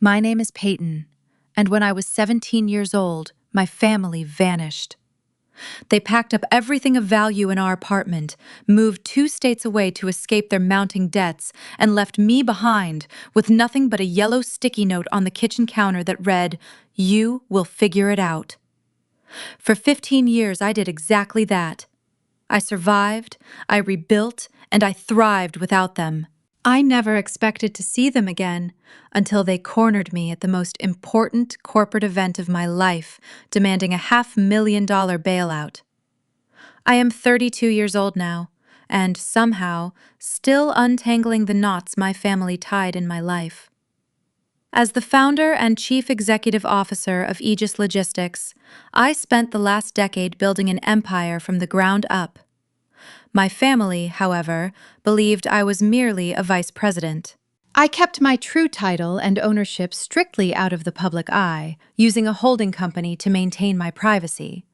My name is Peyton, and when I was 17 years old, my family vanished. They packed up everything of value in our apartment, moved 2 states away to escape their mounting debts, and left me behind with nothing but a yellow sticky note on the kitchen counter that read, "You will figure it out." For 15 years, I did exactly that. I survived, I rebuilt, and I thrived without them. I never expected to see them again until they cornered me at the most important corporate event of my life, demanding a $500,000 bailout. I am 32 years old now, and somehow still untangling the knots my family tied in my life. As the founder and chief executive officer of Aegis Logistics, I spent the last decade building an empire from the ground up. My family, however, believed I was merely a vice president. I kept my true title and ownership strictly out of the public eye, using a holding company to maintain my privacy.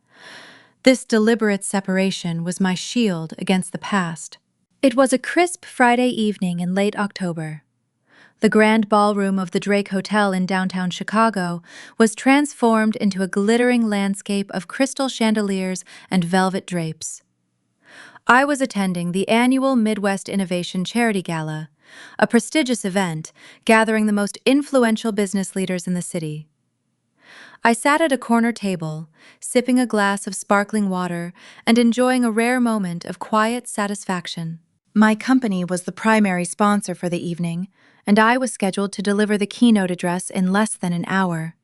This deliberate separation was my shield against the past. It was a crisp Friday evening in late October. The grand ballroom of the Drake Hotel in downtown Chicago was transformed into a glittering landscape of crystal chandeliers and velvet drapes. I was attending the annual Midwest Innovation Charity Gala, a prestigious event gathering the most influential business leaders in the city. I sat at a corner table, sipping a glass of sparkling water and enjoying a rare moment of quiet satisfaction. My company was the primary sponsor for the evening, and I was scheduled to deliver the keynote address in less than an hour.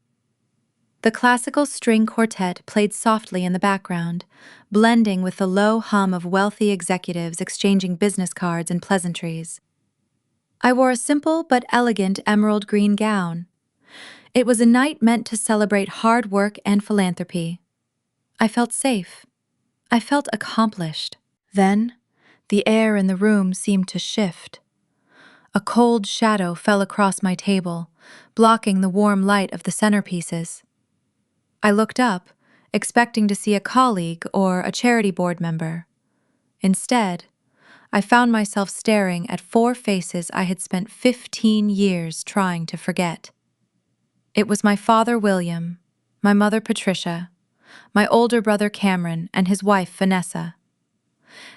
The classical string quartet played softly in the background, blending with the low hum of wealthy executives exchanging business cards and pleasantries. I wore a simple but elegant emerald green gown. It was a night meant to celebrate hard work and philanthropy. I felt safe. I felt accomplished. Then, the air in the room seemed to shift. A cold shadow fell across my table, blocking the warm light of the centerpieces. I looked up, expecting to see a colleague or a charity board member. Instead, I found myself staring at 4 faces I had spent 15 years trying to forget. It was my father, William, my mother, Patricia, my older brother, Cameron, and his wife, Vanessa.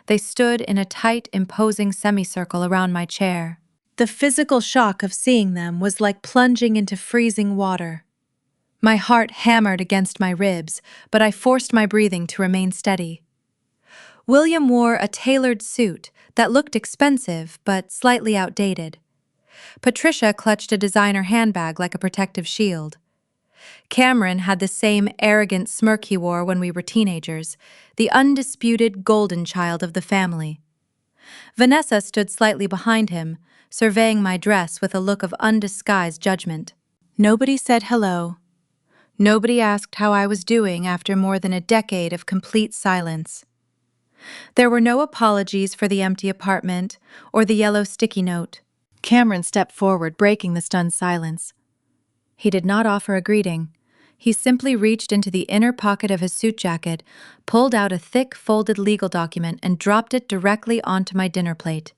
They stood in a tight, imposing semicircle around my chair. The physical shock of seeing them was like plunging into freezing water. My heart hammered against my ribs, but I forced my breathing to remain steady. William wore a tailored suit that looked expensive but slightly outdated. Patricia clutched a designer handbag like a protective shield. Cameron had the same arrogant smirk he wore when we were teenagers, the undisputed golden child of the family. Vanessa stood slightly behind him, surveying my dress with a look of undisguised judgment. Nobody said hello. Nobody asked how I was doing after more than a decade of complete silence. There were no apologies for the empty apartment or the yellow sticky note. Cameron stepped forward, breaking the stunned silence. He did not offer a greeting. He simply reached into the inner pocket of his suit jacket, pulled out a thick, folded legal document, and dropped it directly onto my dinner plate.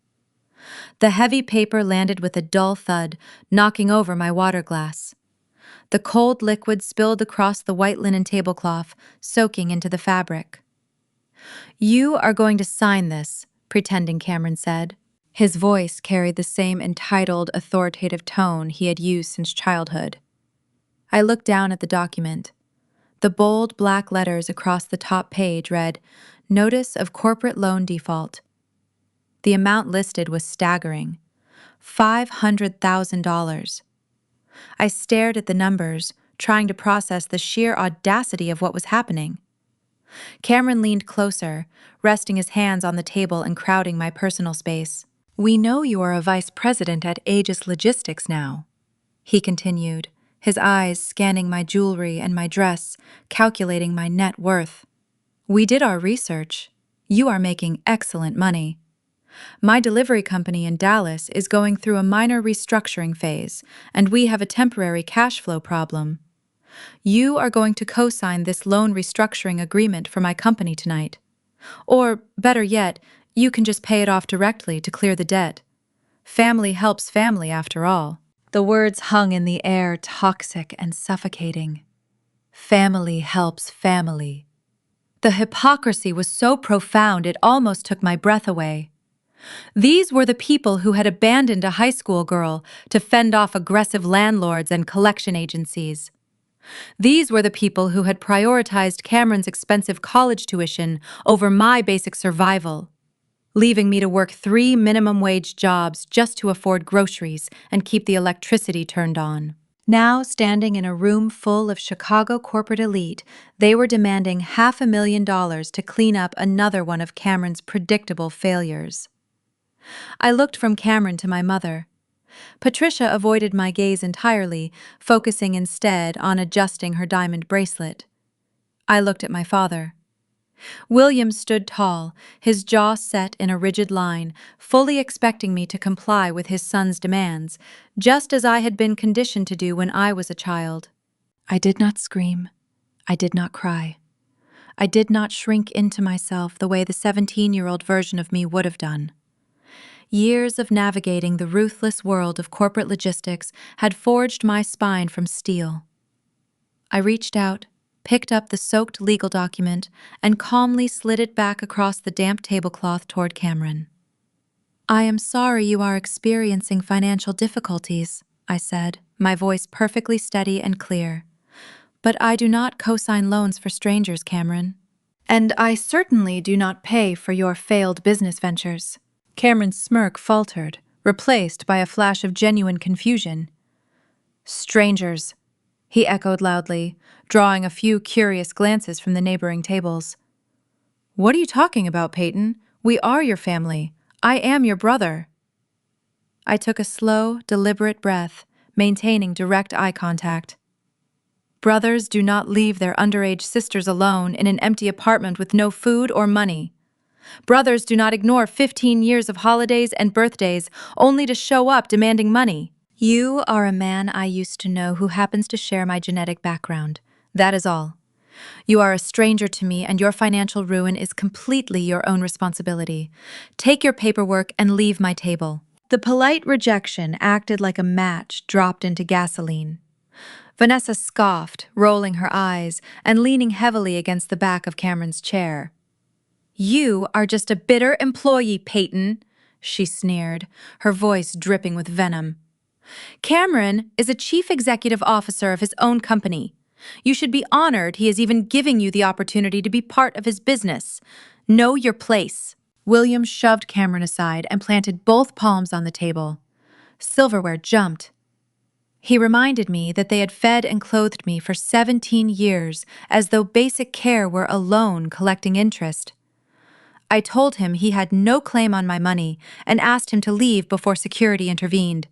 The heavy paper landed with a dull thud, knocking over my water glass. The cold liquid spilled across the white linen tablecloth, soaking into the fabric. "You are going to sign this," pretending Cameron said. His voice carried the same entitled, authoritative tone he had used since childhood. I looked down at the document. The bold black letters across the top page read, "Notice of Corporate Loan Default." The amount listed was staggering, $500,000. I stared at the numbers, trying to process the sheer audacity of what was happening. Cameron leaned closer, resting his hands on the table and crowding my personal space. "We know you are a vice president at Aegis Logistics now," he continued, his eyes scanning my jewelry and my dress, calculating my net worth. "We did our research. You are making excellent money. My delivery company in Dallas is going through a minor restructuring phase, and we have a temporary cash flow problem. You are going to co-sign this loan restructuring agreement for my company tonight. Or, better yet, you can just pay it off directly to clear the debt. Family helps family, after all." The words hung in the air, toxic and suffocating. Family helps family. The hypocrisy was so profound it almost took my breath away. These were the people who had abandoned a high school girl to fend off aggressive landlords and collection agencies. These were the people who had prioritized Cameron's expensive college tuition over my basic survival, leaving me to work 3 minimum-wage jobs just to afford groceries and keep the electricity turned on. Now, standing in a room full of Chicago corporate elite, they were demanding $500,000 to clean up another one of Cameron's predictable failures. I looked from Cameron to my mother. Patricia avoided my gaze entirely, focusing instead on adjusting her diamond bracelet. I looked at my father. William stood tall, his jaw set in a rigid line, fully expecting me to comply with his son's demands, just as I had been conditioned to do when I was a child. I did not scream. I did not cry. I did not shrink into myself the way the 17-year-old version of me would have done. Years of navigating the ruthless world of corporate logistics had forged my spine from steel. I reached out, picked up the soaked legal document, and calmly slid it back across the damp tablecloth toward Cameron. "I am sorry you are experiencing financial difficulties," I said, my voice perfectly steady and clear. "But I do not co-sign loans for strangers, Cameron. And I certainly do not pay for your failed business ventures." Cameron's smirk faltered, replaced by a flash of genuine confusion. "Strangers," he echoed loudly, drawing a few curious glances from the neighboring tables. "What are you talking about, Peyton? We are your family. I am your brother." I took a slow, deliberate breath, maintaining direct eye contact. Brothers do not leave their underage sisters alone in an empty apartment with no food or money. Brothers do not ignore 15 years of holidays and birthdays only to show up demanding money. You are a man I used to know who happens to share my genetic background. That is all. You are a stranger to me, and your financial ruin is completely your own responsibility. Take your paperwork and leave my table." The polite rejection acted like a match dropped into gasoline. Vanessa scoffed, rolling her eyes and leaning heavily against the back of Cameron's chair. "You are just a bitter employee, Peyton," she sneered, her voice dripping with venom. "Cameron is a chief executive officer of his own company. You should be honored he is even giving you the opportunity to be part of his business. Know your place." William shoved Cameron aside and planted both palms on the table. Silverware jumped. He reminded me that they had fed and clothed me for 17 years, as though basic care were a loan collecting interest. I told him he had no claim on my money and asked him to leave before security intervened.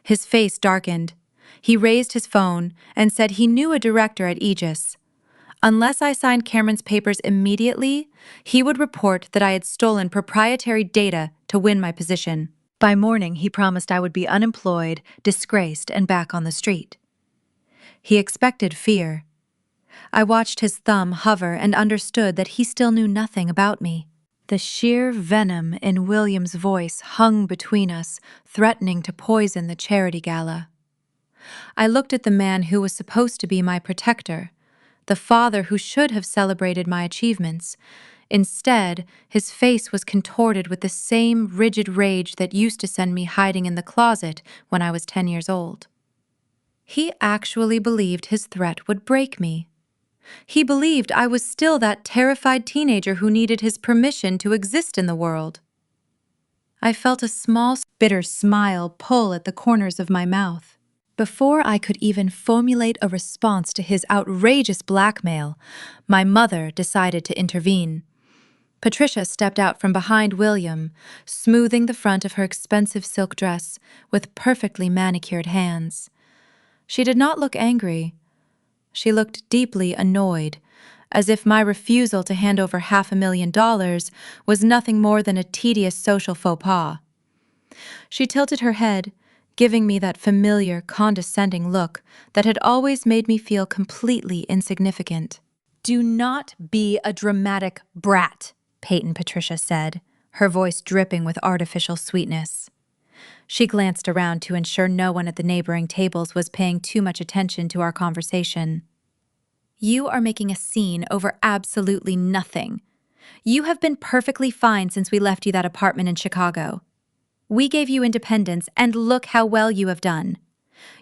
His face darkened. He raised his phone and said he knew a director at Aegis. Unless I signed Cameron's papers immediately, he would report that I had stolen proprietary data to win my position. By morning, he promised I would be unemployed, disgraced, and back on the street. He expected fear. I watched his thumb hover and understood that he still knew nothing about me. The sheer venom in William's voice hung between us, threatening to poison the charity gala. I looked at the man who was supposed to be my protector, the father who should have celebrated my achievements. Instead, his face was contorted with the same rigid rage that used to send me hiding in the closet when I was 10 years old. He actually believed his threat would break me. He believed I was still that terrified teenager who needed his permission to exist in the world. I felt a small, bitter smile pull at the corners of my mouth. Before I could even formulate a response to his outrageous blackmail, my mother decided to intervene. Patricia stepped out from behind William, smoothing the front of her expensive silk dress with perfectly manicured hands. She did not look angry. She looked deeply annoyed, as if my refusal to hand over $500,000 was nothing more than a tedious social faux pas. She tilted her head, giving me that familiar, condescending look that had always made me feel completely insignificant. "Do not be a dramatic brat," Peyton Patricia said, her voice dripping with artificial sweetness. She glanced around to ensure no one at the neighboring tables was paying too much attention to our conversation. You are making a scene over absolutely nothing. You have been perfectly fine since we left you that apartment in Chicago. We gave you independence, and look how well you have done.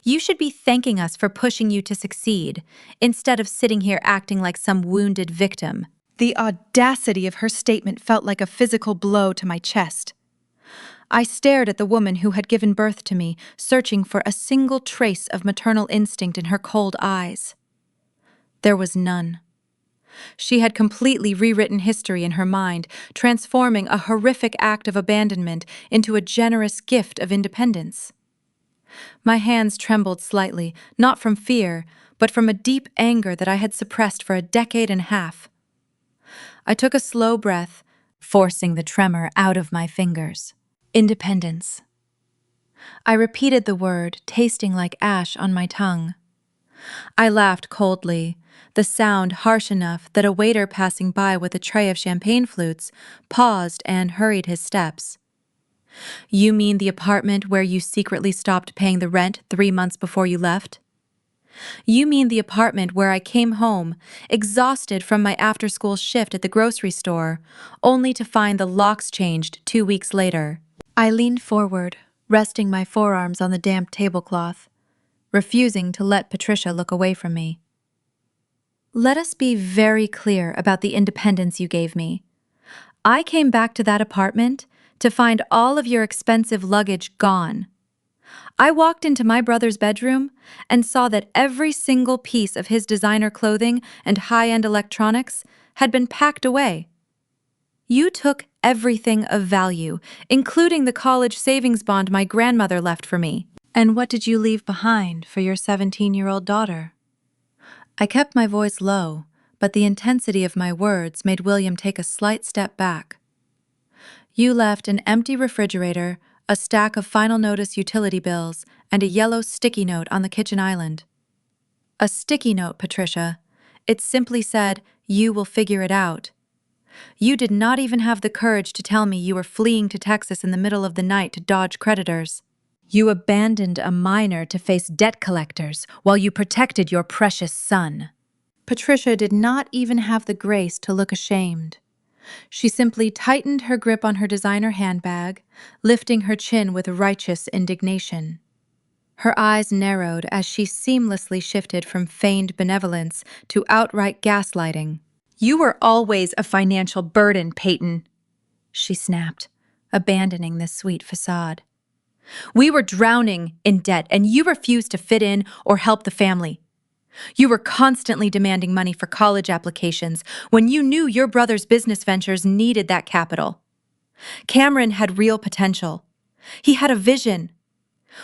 You should be thanking us for pushing you to succeed, instead of sitting here acting like some wounded victim. The audacity of her statement felt like a physical blow to my chest. I stared at the woman who had given birth to me, searching for a single trace of maternal instinct in her cold eyes. There was none. She had completely rewritten history in her mind, transforming a horrific act of abandonment into a generous gift of independence. My hands trembled slightly, not from fear, but from a deep anger that I had suppressed for a decade and a half. I took a slow breath, forcing the tremor out of my fingers. Independence. I repeated the word, tasting like ash on my tongue. I laughed coldly, the sound harsh enough that a waiter passing by with a tray of champagne flutes paused and hurried his steps. You mean the apartment where you secretly stopped paying the rent 3 months before you left? You mean the apartment where I came home, exhausted from my after-school shift at the grocery store, only to find the locks changed 2 weeks later? I leaned forward, resting my forearms on the damp tablecloth, refusing to let Patricia look away from me. Let us be very clear about the independence you gave me. I came back to that apartment to find all of your expensive luggage gone. I walked into my brother's bedroom and saw that every single piece of his designer clothing and high-end electronics had been packed away. You took everything of value, including the college savings bond my grandmother left for me. And what did you leave behind for your 17-year-old daughter? I kept my voice low, but the intensity of my words made William take a slight step back. You left an empty refrigerator, a stack of final notice utility bills, and a yellow sticky note on the kitchen island. A sticky note, Patricia. It simply said, "You will figure it out." You did not even have the courage to tell me you were fleeing to Texas in the middle of the night to dodge creditors. You abandoned a minor to face debt collectors while you protected your precious son. Patricia did not even have the grace to look ashamed. She simply tightened her grip on her designer handbag, lifting her chin with righteous indignation. Her eyes narrowed as she seamlessly shifted from feigned benevolence to outright gaslighting. You were always a financial burden, Peyton, she snapped, abandoning this sweet facade. We were drowning in debt, and you refused to fit in or help the family. You were constantly demanding money for college applications when you knew your brother's business ventures needed that capital. Cameron had real potential. He had a vision.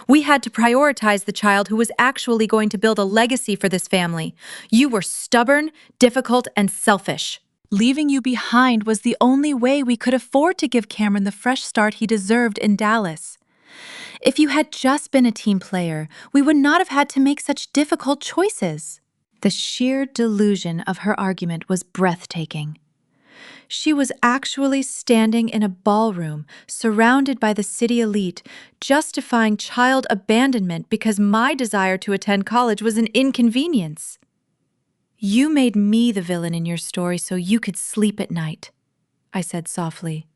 We had to prioritize the child who was actually going to build a legacy for this family. You were stubborn, difficult, and selfish. Leaving you behind was the only way we could afford to give Cameron the fresh start he deserved in Dallas. If you had just been a team player, we would not have had to make such difficult choices. The sheer delusion of her argument was breathtaking. She was actually standing in a ballroom, surrounded by the city elite, justifying child abandonment because my desire to attend college was an inconvenience. You made me the villain in your story so you could sleep at night, I said softly.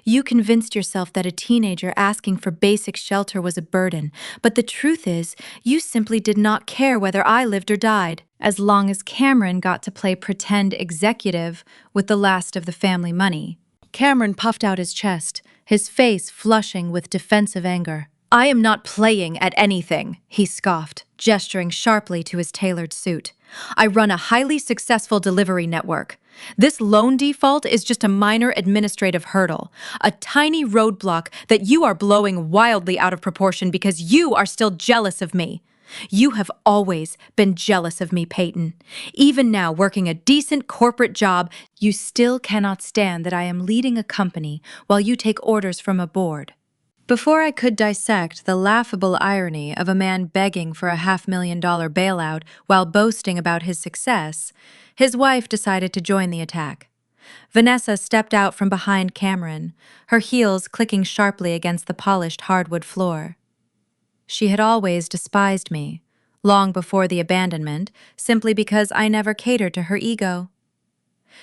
You convinced yourself that a teenager asking for basic shelter was a burden, but the truth is, you simply did not care whether I lived or died, as long as Cameron got to play pretend executive with the last of the family money. Cameron puffed out his chest, his face flushing with defensive anger. I am not playing at anything, he scoffed, gesturing sharply to his tailored suit. I run a highly successful delivery network. This loan default is just a minor administrative hurdle, a tiny roadblock that you are blowing wildly out of proportion because you are still jealous of me. You have always been jealous of me, Peyton. Even now, working a decent corporate job, you still cannot stand that I am leading a company while you take orders from a board. Before I could dissect the laughable irony of a man begging for a $500,000 bailout while boasting about his success, his wife decided to join the attack. Vanessa stepped out from behind Cameron, her heels clicking sharply against the polished hardwood floor. She had always despised me, long before the abandonment, simply because I never catered to her ego.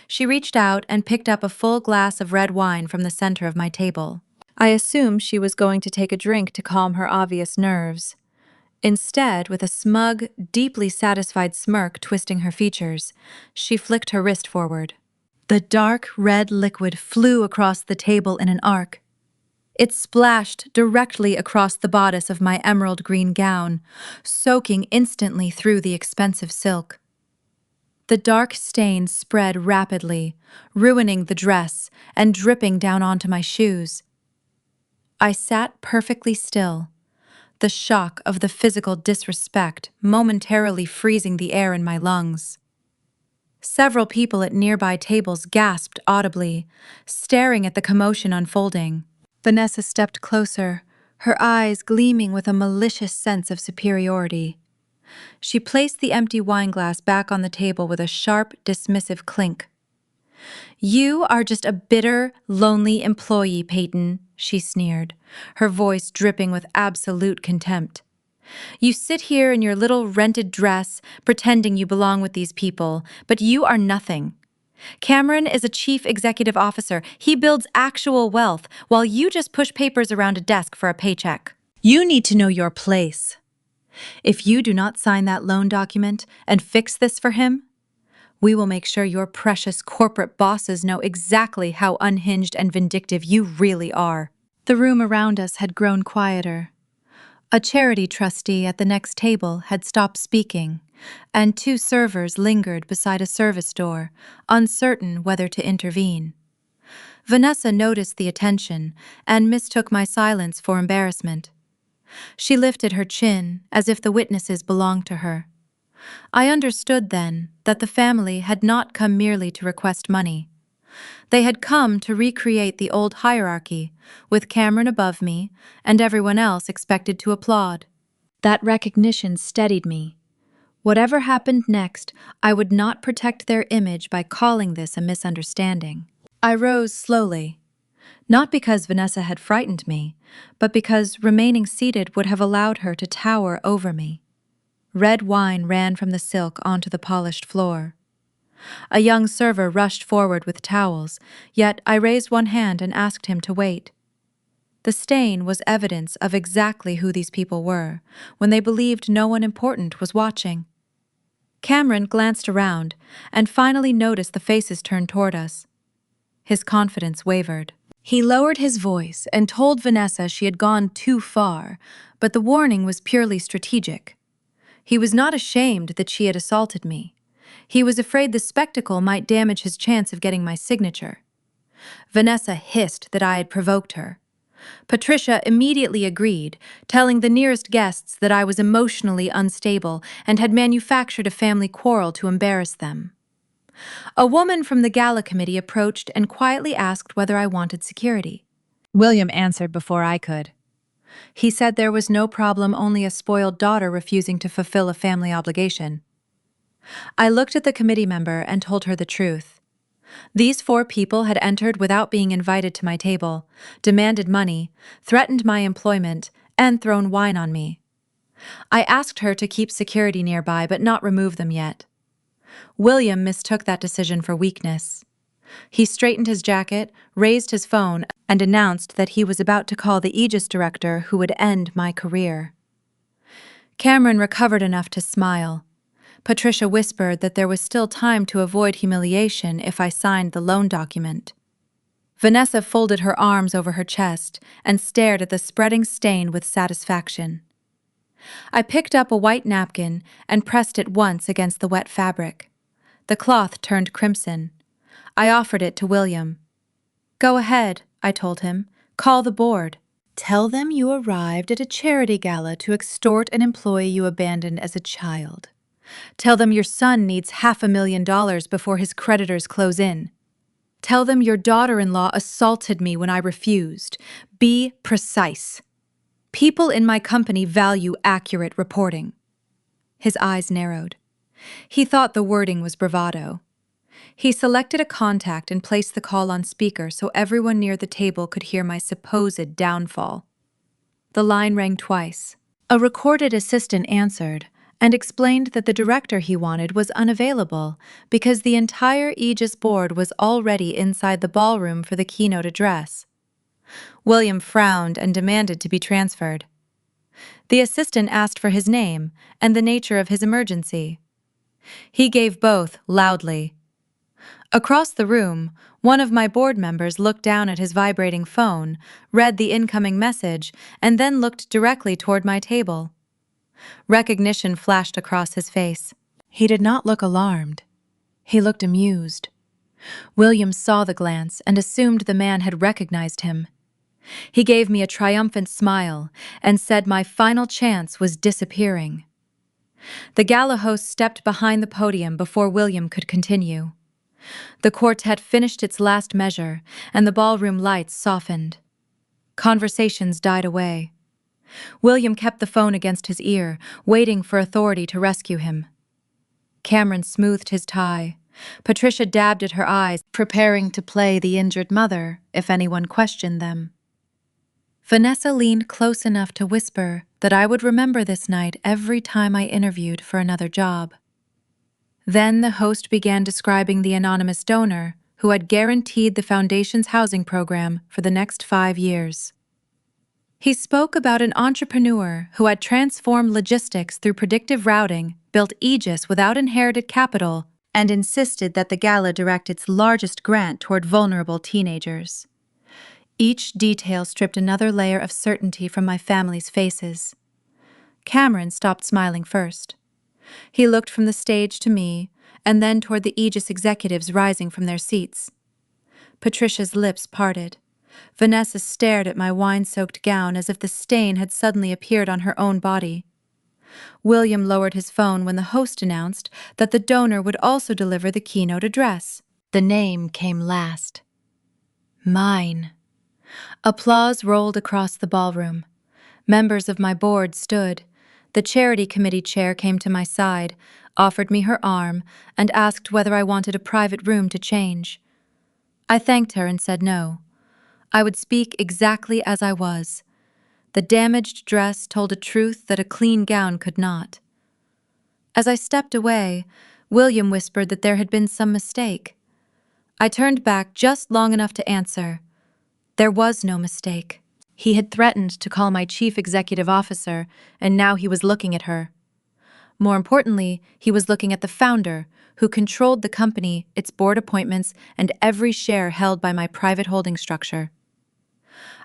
She reached out and picked up a full glass of red wine from the center of my table. I assumed she was going to take a drink to calm her obvious nerves. Instead, with a smug, deeply satisfied smirk twisting her features, she flicked her wrist forward. The dark red liquid flew across the table in an arc. It splashed directly across the bodice of my emerald green gown, soaking instantly through the expensive silk. The dark stain spread rapidly, ruining the dress and dripping down onto my shoes. I sat perfectly still, the shock of the physical disrespect momentarily freezing the air in my lungs. Several people at nearby tables gasped audibly, staring at the commotion unfolding. Vanessa stepped closer, her eyes gleaming with a malicious sense of superiority. She placed the empty wineglass back on the table with a sharp, dismissive clink. "You are just a bitter, lonely employee, Peyton," she sneered, her voice dripping with absolute contempt. "You sit here in your little rented dress, pretending you belong with these people, but you are nothing. Cameron is a chief executive officer. He builds actual wealth, while you just push papers around a desk for a paycheck. You need to know your place. If you do not sign that loan document and fix this for him, we will make sure your precious corporate bosses know exactly how unhinged and vindictive you really are." The room around us had grown quieter. A charity trustee at the next table had stopped speaking, and 2 servers lingered beside a service door, uncertain whether to intervene. Vanessa noticed the attention and mistook my silence for embarrassment. She lifted her chin as if the witnesses belonged to her. I understood then that the family had not come merely to request money. They had come to recreate the old hierarchy, with Cameron above me and everyone else expected to applaud. That recognition steadied me. Whatever happened next, I would not protect their image by calling this a misunderstanding. I rose slowly, not because Vanessa had frightened me, but because remaining seated would have allowed her to tower over me. Red wine ran from the silk onto the polished floor. A young server rushed forward with towels, yet I raised one hand and asked him to wait. The stain was evidence of exactly who these people were, when they believed no one important was watching. Cameron glanced around and finally noticed the faces turned toward us. His confidence wavered. He lowered his voice and told Vanessa she had gone too far, but the warning was purely strategic. He was not ashamed that she had assaulted me. He was afraid the spectacle might damage his chance of getting my signature. Vanessa hissed that I had provoked her. Patricia immediately agreed, telling the nearest guests that I was emotionally unstable and had manufactured a family quarrel to embarrass them. A woman from the gala committee approached and quietly asked whether I wanted security. William answered before I could. He said there was no problem, only a spoiled daughter refusing to fulfill a family obligation. I looked at the committee member and told her the truth. These 4 people had entered without being invited to my table, demanded money, threatened my employment, and thrown wine on me. I asked her to keep security nearby but not remove them yet. William mistook that decision for weakness. He straightened his jacket, raised his phone, and announced that he was about to call the Aegis director who would end my career. Cameron recovered enough to smile. Patricia whispered that there was still time to avoid humiliation if I signed the loan document. Vanessa folded her arms over her chest and stared at the spreading stain with satisfaction. I picked up a white napkin and pressed it once against the wet fabric. The cloth turned crimson. I offered it to William. "Go ahead," I told him. "Call the board. Tell them you arrived at a charity gala to extort an employee you abandoned as a child. Tell them your son needs $500,000 before his creditors close in. Tell them your daughter-in-law assaulted me when I refused. Be precise. People in my company value accurate reporting." His eyes narrowed. He thought the wording was bravado. He selected a contact and placed the call on speaker so everyone near the table could hear my supposed downfall. The line rang twice. A recorded assistant answered and explained that the director he wanted was unavailable because the entire Aegis board was already inside the ballroom for the keynote address. William frowned and demanded to be transferred. The assistant asked for his name and the nature of his emergency. He gave both loudly. Across the room, one of my board members looked down at his vibrating phone, read the incoming message, and then looked directly toward my table. Recognition flashed across his face. He did not look alarmed. He looked amused. William saw the glance and assumed the man had recognized him. He gave me a triumphant smile and said my final chance was disappearing. The gala host stepped behind the podium before William could continue. The quartet finished its last measure, and the ballroom lights softened. Conversations died away. William kept the phone against his ear, waiting for authority to rescue him. Cameron smoothed his tie. Patricia dabbed at her eyes, preparing to play the injured mother if anyone questioned them. Vanessa leaned close enough to whisper that I would remember this night every time I interviewed for another job. Then the host began describing the anonymous donor who had guaranteed the foundation's housing program for the next 5 years. He spoke about an entrepreneur who had transformed logistics through predictive routing, built Aegis without inherited capital, and insisted that the gala direct its largest grant toward vulnerable teenagers. Each detail stripped another layer of certainty from my family's faces. Cameron stopped smiling first. He looked from the stage to me, and then toward the Aegis executives rising from their seats. Patricia's lips parted. Vanessa stared at my wine-soaked gown as if the stain had suddenly appeared on her own body. William lowered his phone when the host announced that the donor would also deliver the keynote address. The name came last. Mine. Applause rolled across the ballroom. Members of my board stood. The charity committee chair came to my side, offered me her arm, and asked whether I wanted a private room to change. I thanked her and said no. I would speak exactly as I was. The damaged dress told a truth that a clean gown could not. As I stepped away, William whispered that there had been some mistake. I turned back just long enough to answer. There was no mistake. He had threatened to call my chief executive officer, and now he was looking at her. More importantly, he was looking at the founder, who controlled the company, its board appointments, and every share held by my private holding structure.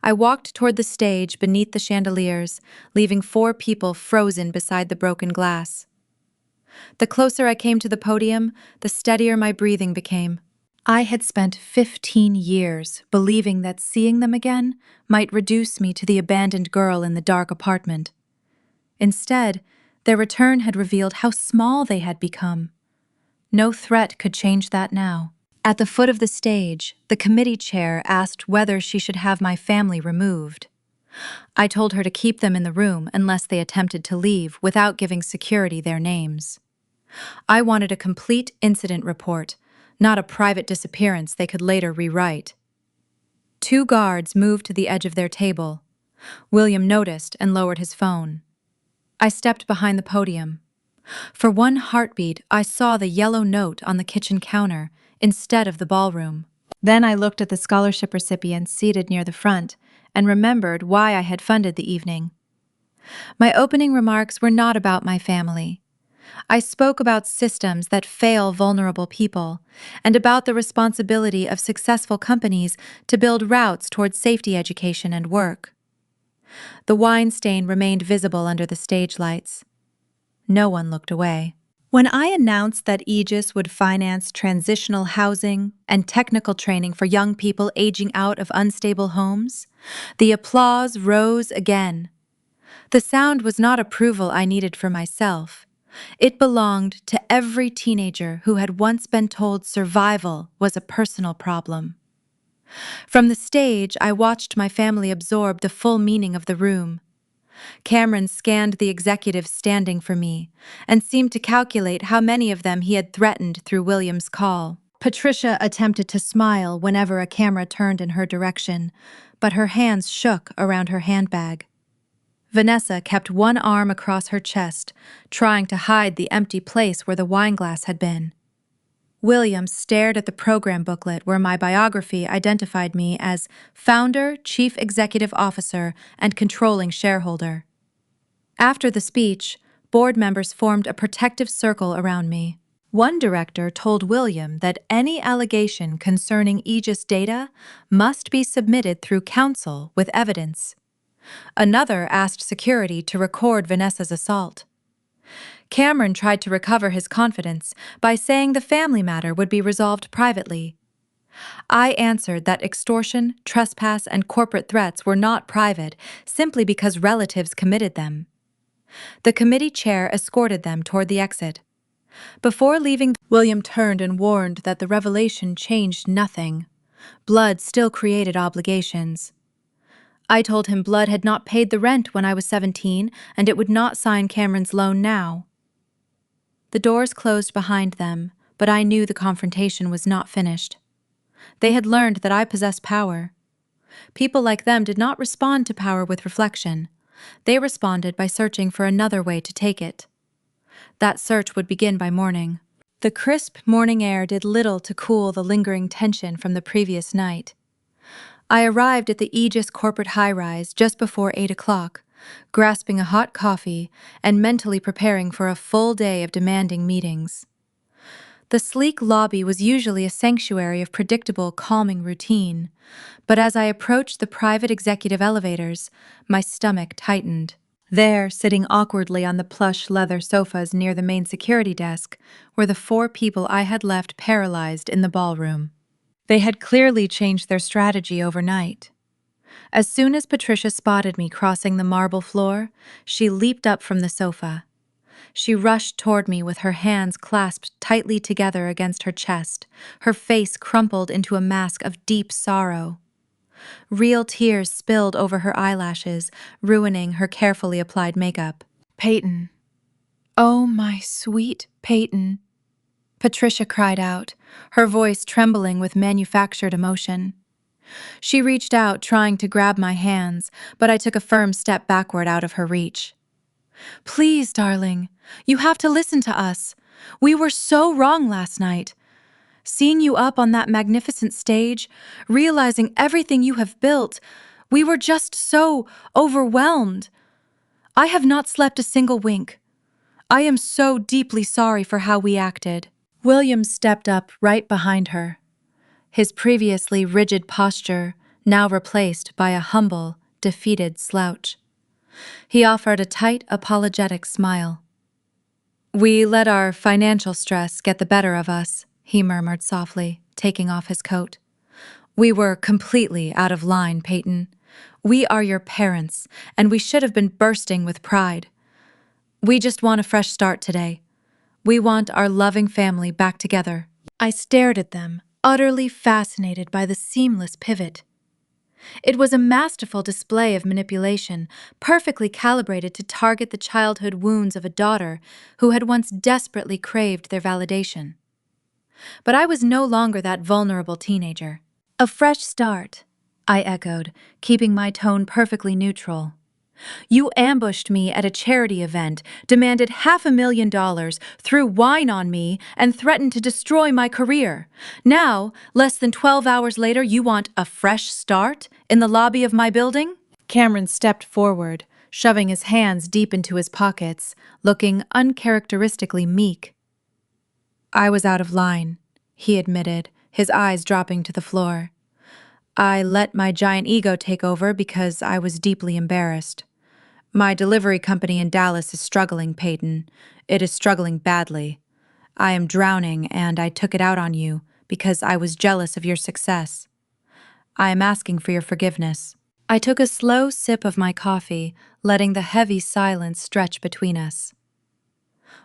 I walked toward the stage beneath the chandeliers, leaving 4 people frozen beside the broken glass. The closer I came to the podium, the steadier my breathing became. I had spent 15 years believing that seeing them again might reduce me to the abandoned girl in the dark apartment. Instead, their return had revealed how small they had become. No threat could change that now. At the foot of the stage, the committee chair asked whether she should have my family removed. I told her to keep them in the room unless they attempted to leave without giving security their names. I wanted a complete incident report, not a private disappearance they could later rewrite. 2 guards moved to the edge of their table. William noticed and lowered his phone. I stepped behind the podium. For one heartbeat, I saw the yellow note on the kitchen counter instead of the ballroom. Then I looked at the scholarship recipients seated near the front and remembered why I had funded the evening. My opening remarks were not about my family. I spoke about systems that fail vulnerable people and about the responsibility of successful companies to build routes towards safety education and work. The wine stain remained visible under the stage lights. No one looked away. When I announced that Aegis would finance transitional housing and technical training for young people aging out of unstable homes, the applause rose again. The sound was not approval I needed for myself. It belonged to every teenager who had once been told survival was a personal problem. From the stage, I watched my family absorb the full meaning of the room. Cameron scanned the executives standing for me and seemed to calculate how many of them he had threatened through William's call. Patricia attempted to smile whenever a camera turned in her direction, but her hands shook around her handbag. Vanessa kept one arm across her chest, trying to hide the empty place where the wine glass had been. William stared at the program booklet where my biography identified me as founder, chief executive officer, and controlling shareholder. After the speech, board members formed a protective circle around me. One director told William that any allegation concerning Aegis data must be submitted through counsel with evidence. Another asked security to record Vanessa's assault. Cameron tried to recover his confidence by saying the family matter would be resolved privately. I answered that extortion, trespass, and corporate threats were not private simply because relatives committed them. The committee chair escorted them toward the exit. Before leaving, William turned and warned that the revelation changed nothing. Blood still created obligations. I told him Blood had not paid the rent when I was 17, and it would not sign Cameron's loan now. The doors closed behind them, but I knew the confrontation was not finished. They had learned that I possessed power. People like them did not respond to power with reflection. They responded by searching for another way to take it. That search would begin by morning. The crisp morning air did little to cool the lingering tension from the previous night. I arrived at the Aegis corporate high-rise just before 8 o'clock, grasping a hot coffee and mentally preparing for a full day of demanding meetings. The sleek lobby was usually a sanctuary of predictable, calming routine, but as I approached the private executive elevators, my stomach tightened. There, sitting awkwardly on the plush leather sofas near the main security desk, were the 4 people I had left paralyzed in the ballroom. They had clearly changed their strategy overnight. As soon as Patricia spotted me crossing the marble floor, she leaped up from the sofa. She rushed toward me with her hands clasped tightly together against her chest, her face crumpled into a mask of deep sorrow. Real tears spilled over her eyelashes, ruining her carefully applied makeup. "Peyton. Oh, my sweet Peyton," Patricia cried out, her voice trembling with manufactured emotion. She reached out, trying to grab my hands, but I took a firm step backward out of her reach. "Please, darling, you have to listen to us. We were so wrong last night. Seeing you up on that magnificent stage, realizing everything you have built, we were just so overwhelmed. I have not slept a single wink. I am so deeply sorry for how we acted." William stepped up right behind her, his previously rigid posture now replaced by a humble, defeated slouch. He offered a tight, apologetic smile. "We let our financial stress get the better of us," he murmured softly, taking off his coat. "We were completely out of line, Peyton. We are your parents, and we should have been bursting with pride. We just want a fresh start today. We want our loving family back together." I stared at them, utterly fascinated by the seamless pivot. It was a masterful display of manipulation, perfectly calibrated to target the childhood wounds of a daughter who had once desperately craved their validation. But I was no longer that vulnerable teenager. "A fresh start," I echoed, keeping my tone perfectly neutral. "You ambushed me at a charity event, demanded $500,000, threw wine on me, and threatened to destroy my career. Now, less than 12 hours later, you want a fresh start in the lobby of my building?" Cameron stepped forward, shoving his hands deep into his pockets, looking uncharacteristically meek. "I was out of line," he admitted, his eyes dropping to the floor. "I let my giant ego take over because I was deeply embarrassed. My delivery company in Dallas is struggling, Peyton. It is struggling badly. I am drowning, and I took it out on you because I was jealous of your success. I am asking for your forgiveness." I took a slow sip of my coffee, letting the heavy silence stretch between us.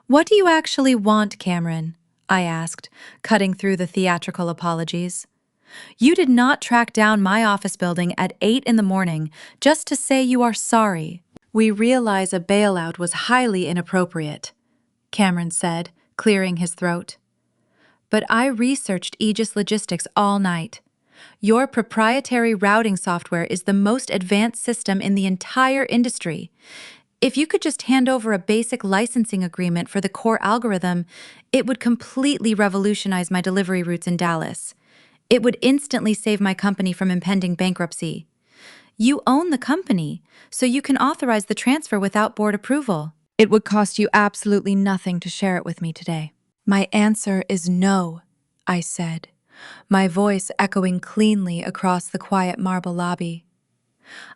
"What do you actually want, Cameron?" I asked, cutting through the theatrical apologies. "You did not track down my office building at 8 in the morning just to say you are sorry." "We realize a bailout was highly inappropriate," Cameron said, clearing his throat. but I researched Aegis Logistics all night. Your proprietary routing software is the most advanced system in the entire industry. If you could just hand over a basic licensing agreement for the core algorithm, it would completely revolutionize my delivery routes in Dallas. It would instantly save my company from impending bankruptcy. You own the company, so you can authorize the transfer without board approval. It would cost you absolutely nothing to share it with me today. My answer is no, I said, my voice echoing cleanly across the quiet marble lobby.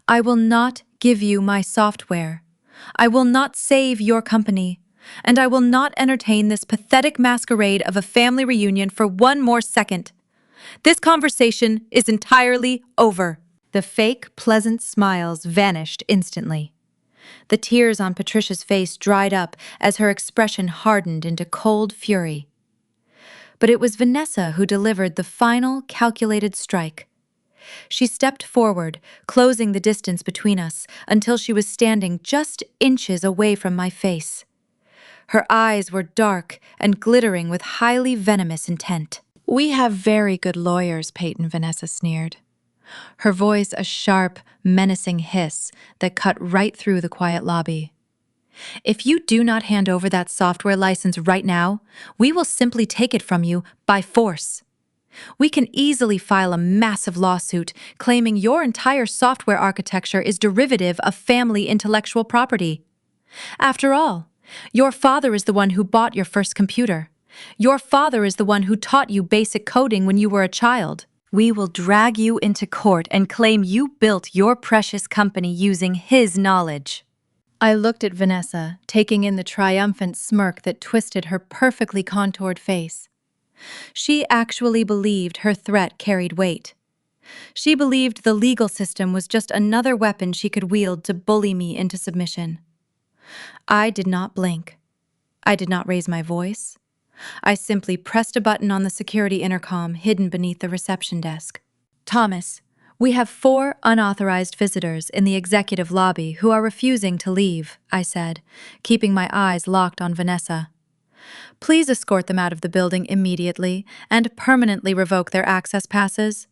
I will not give you my software. I will not save your company, and I will not entertain this pathetic masquerade of a family reunion for one more second. This conversation is entirely over. The fake, pleasant smiles vanished instantly. The tears on Patricia's face dried up as her expression hardened into cold fury. But it was Vanessa who delivered the final, calculated strike. She stepped forward, closing the distance between us until she was standing just inches away from my face. Her eyes were dark and glittering with highly venomous intent. "We have very good lawyers," Peyton, Vanessa sneered. Her voice a sharp, menacing hiss that cut right through the quiet lobby. "If you do not hand over that software license right now, we will simply take it from you by force. We can easily file a massive lawsuit claiming your entire software architecture is derivative of family intellectual property. After all, your father is the one who bought your first computer. Your father is the one who taught you basic coding when you were a child. We will drag you into court and claim you built your precious company using his knowledge." I looked at Vanessa, taking in the triumphant smirk that twisted her perfectly contoured face. She actually believed her threat carried weight. She believed the legal system was just another weapon she could wield to bully me into submission. I did not blink. I did not raise my voice. I simply pressed a button on the security intercom hidden beneath the reception desk. "Thomas, we have 4 unauthorized visitors in the executive lobby who are refusing to leave," I said, keeping my eyes locked on Vanessa. "Please escort them out of the building immediately and permanently revoke their access passes.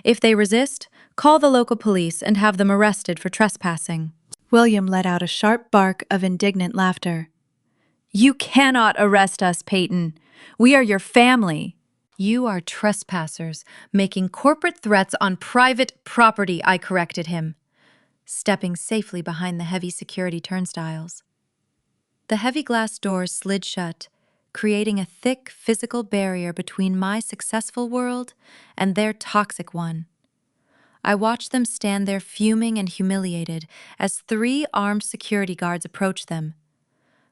If they resist, call the local police and have them arrested for trespassing." William let out a sharp bark of indignant laughter. "You cannot arrest us, Peyton. We are your family." "You are trespassers, making corporate threats on private property," I corrected him, stepping safely behind the heavy security turnstiles. The heavy glass doors slid shut, creating a thick physical barrier between my successful world and their toxic one. I watched them stand there fuming and humiliated as 3 armed security guards approached them.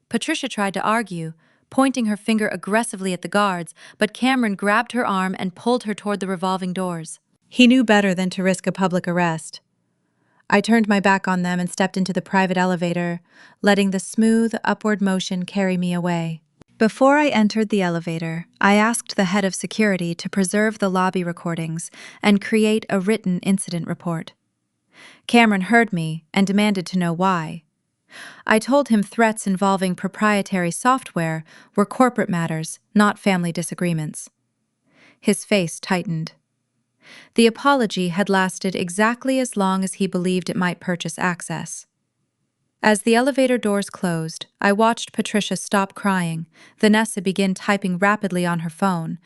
Patricia tried to argue, pointing her finger aggressively at the guards, but Cameron grabbed her arm and pulled her toward the revolving doors. He knew better than to risk a public arrest. I turned my back on them and stepped into the private elevator, letting the smooth, upward motion carry me away. Before I entered the elevator, I asked the head of security to preserve the lobby recordings and create a written incident report. Cameron heard me and demanded to know why. I told him threats involving proprietary software were corporate matters, not family disagreements. His face tightened. The apology had lasted exactly as long as he believed it might purchase access. As the elevator doors closed, I watched Patricia stop crying, Vanessa begin typing rapidly on her phone,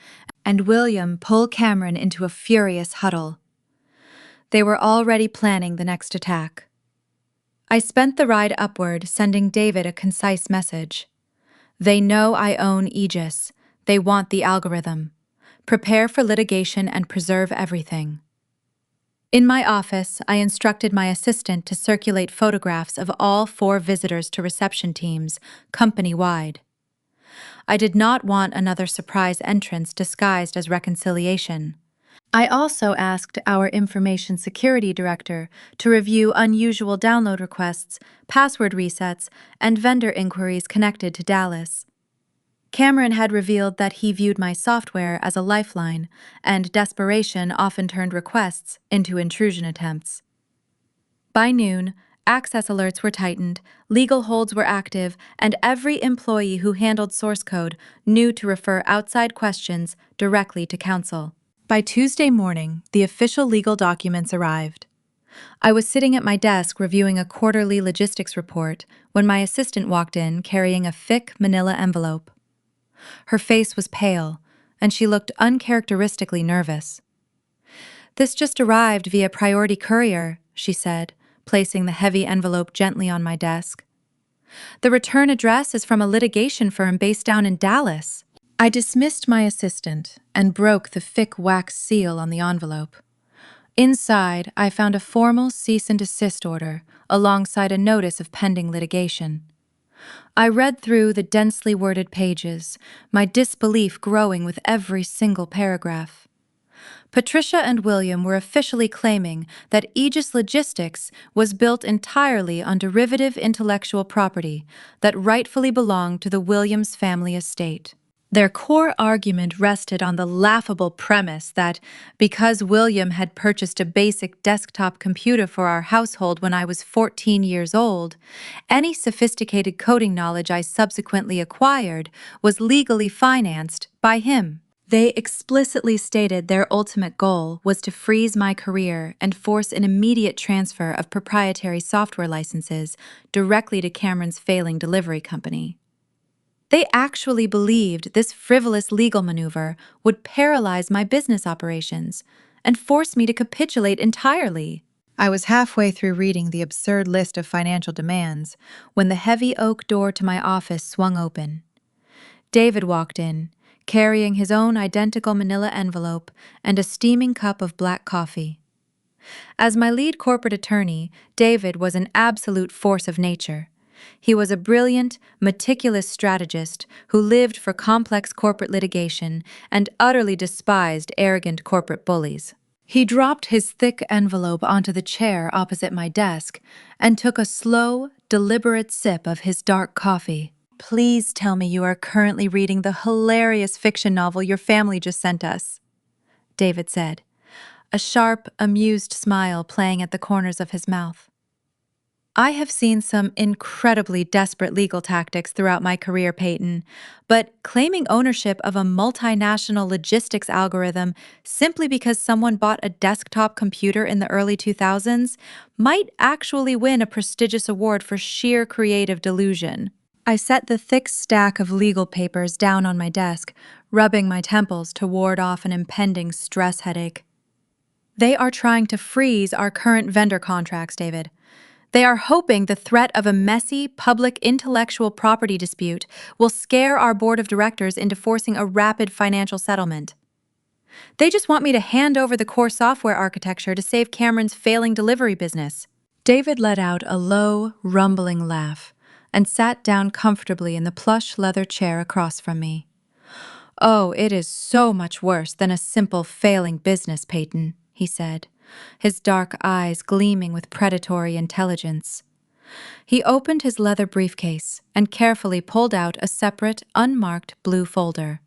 and William pull Cameron into a furious huddle. They were already planning the next attack. I spent the ride upward, sending David a concise message. "They know I own Aegis. They want the algorithm. Prepare for litigation and preserve everything." In my office, I instructed my assistant to circulate photographs of all 4 visitors to reception teams, company-wide. I did not want another surprise entrance disguised as reconciliation. I also asked our information security director to review unusual download requests, password resets, and vendor inquiries connected to Dallas. Cameron had revealed that he viewed my software as a lifeline, and desperation often turned requests into intrusion attempts. By noon, Access alerts were tightened, legal holds were active, and every employee who handled source code knew to refer outside questions directly to counsel. By Tuesday morning, the official legal documents arrived. I was sitting at my desk reviewing a quarterly logistics report when my assistant walked in carrying a thick manila envelope. Her face was pale, and she looked uncharacteristically nervous. "This just arrived via priority courier," she said, placing the heavy envelope gently on my desk. "The return address is from a litigation firm based down in Dallas." I dismissed my assistant and broke the thick wax seal on the envelope. Inside, I found a formal cease and desist order alongside a notice of pending litigation. I read through the densely worded pages, my disbelief growing with every single paragraph. Patricia and William were officially claiming that Aegis Logistics was built entirely on derivative intellectual property that rightfully belonged to the Williams family estate. Their core argument rested on the laughable premise that because William had purchased a basic desktop computer for our household when I was 14 years old, any sophisticated coding knowledge I subsequently acquired was legally financed by him. They explicitly stated their ultimate goal was to freeze my career and force an immediate transfer of proprietary software licenses directly to Cameron's failing delivery company. They actually believed this frivolous legal maneuver would paralyze my business operations and force me to capitulate entirely. I was halfway through reading the absurd list of financial demands when the heavy oak door to my office swung open. David walked in, carrying his own identical manila envelope and a steaming cup of black coffee. As my lead corporate attorney, David was an absolute force of nature. He was a brilliant, meticulous strategist who lived for complex corporate litigation and utterly despised arrogant corporate bullies. He dropped his thick envelope onto the chair opposite my desk and took a slow, deliberate sip of his dark coffee. "Please tell me you are currently reading the hilarious fiction novel your family just sent us," David said, a sharp, amused smile playing at the corners of his mouth. "I have seen some incredibly desperate legal tactics throughout my career, Peyton, but claiming ownership of a multinational logistics algorithm simply because someone bought a desktop computer in the early 2000s might actually win a prestigious award for sheer creative delusion." I set the thick stack of legal papers down on my desk, rubbing my temples to ward off an impending stress headache. "They are trying to freeze our current vendor contracts, David. They are hoping the threat of a messy, public intellectual property dispute will scare our board of directors into forcing a rapid financial settlement. They just want me to hand over the core software architecture to save Cameron's failing delivery business." David let out a low, rumbling laugh and sat down comfortably in the plush leather chair across from me. "Oh, it is so much worse than a simple failing business, Peyton," he said, his dark eyes gleaming with predatory intelligence. He opened his leather briefcase and carefully pulled out a separate, unmarked blue folder.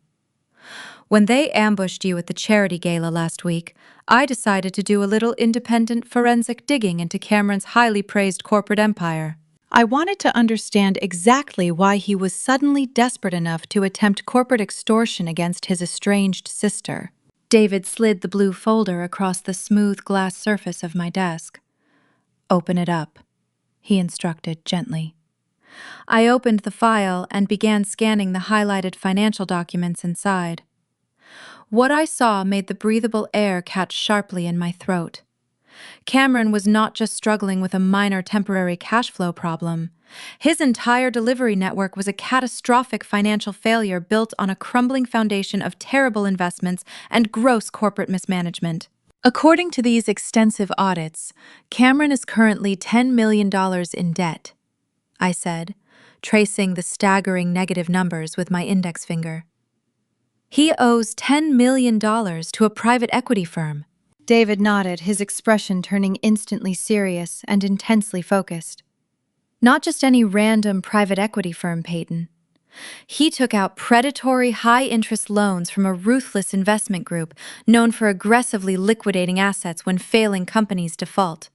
"When they ambushed you at the charity gala last week, I decided to do a little independent forensic digging into Cameron's highly praised corporate empire. I wanted to understand exactly why he was suddenly desperate enough to attempt corporate extortion against his estranged sister." David slid the blue folder across the smooth glass surface of my desk. "Open it up," he instructed gently. I opened the file and began scanning the highlighted financial documents inside. What I saw made the breathable air catch sharply in my throat. Cameron was not just struggling with a minor temporary cash flow problem. His entire delivery network was a catastrophic financial failure built on a crumbling foundation of terrible investments and gross corporate mismanagement. According to these extensive audits, Cameron is currently $10 million in debt, I said, tracing the staggering negative numbers with my index finger. "He owes $10 million to a private equity firm." David nodded, his expression turning instantly serious and intensely focused. "Not just any random private equity firm, Peyton. He took out predatory high-interest loans from a ruthless investment group known for aggressively liquidating assets when failing companies default.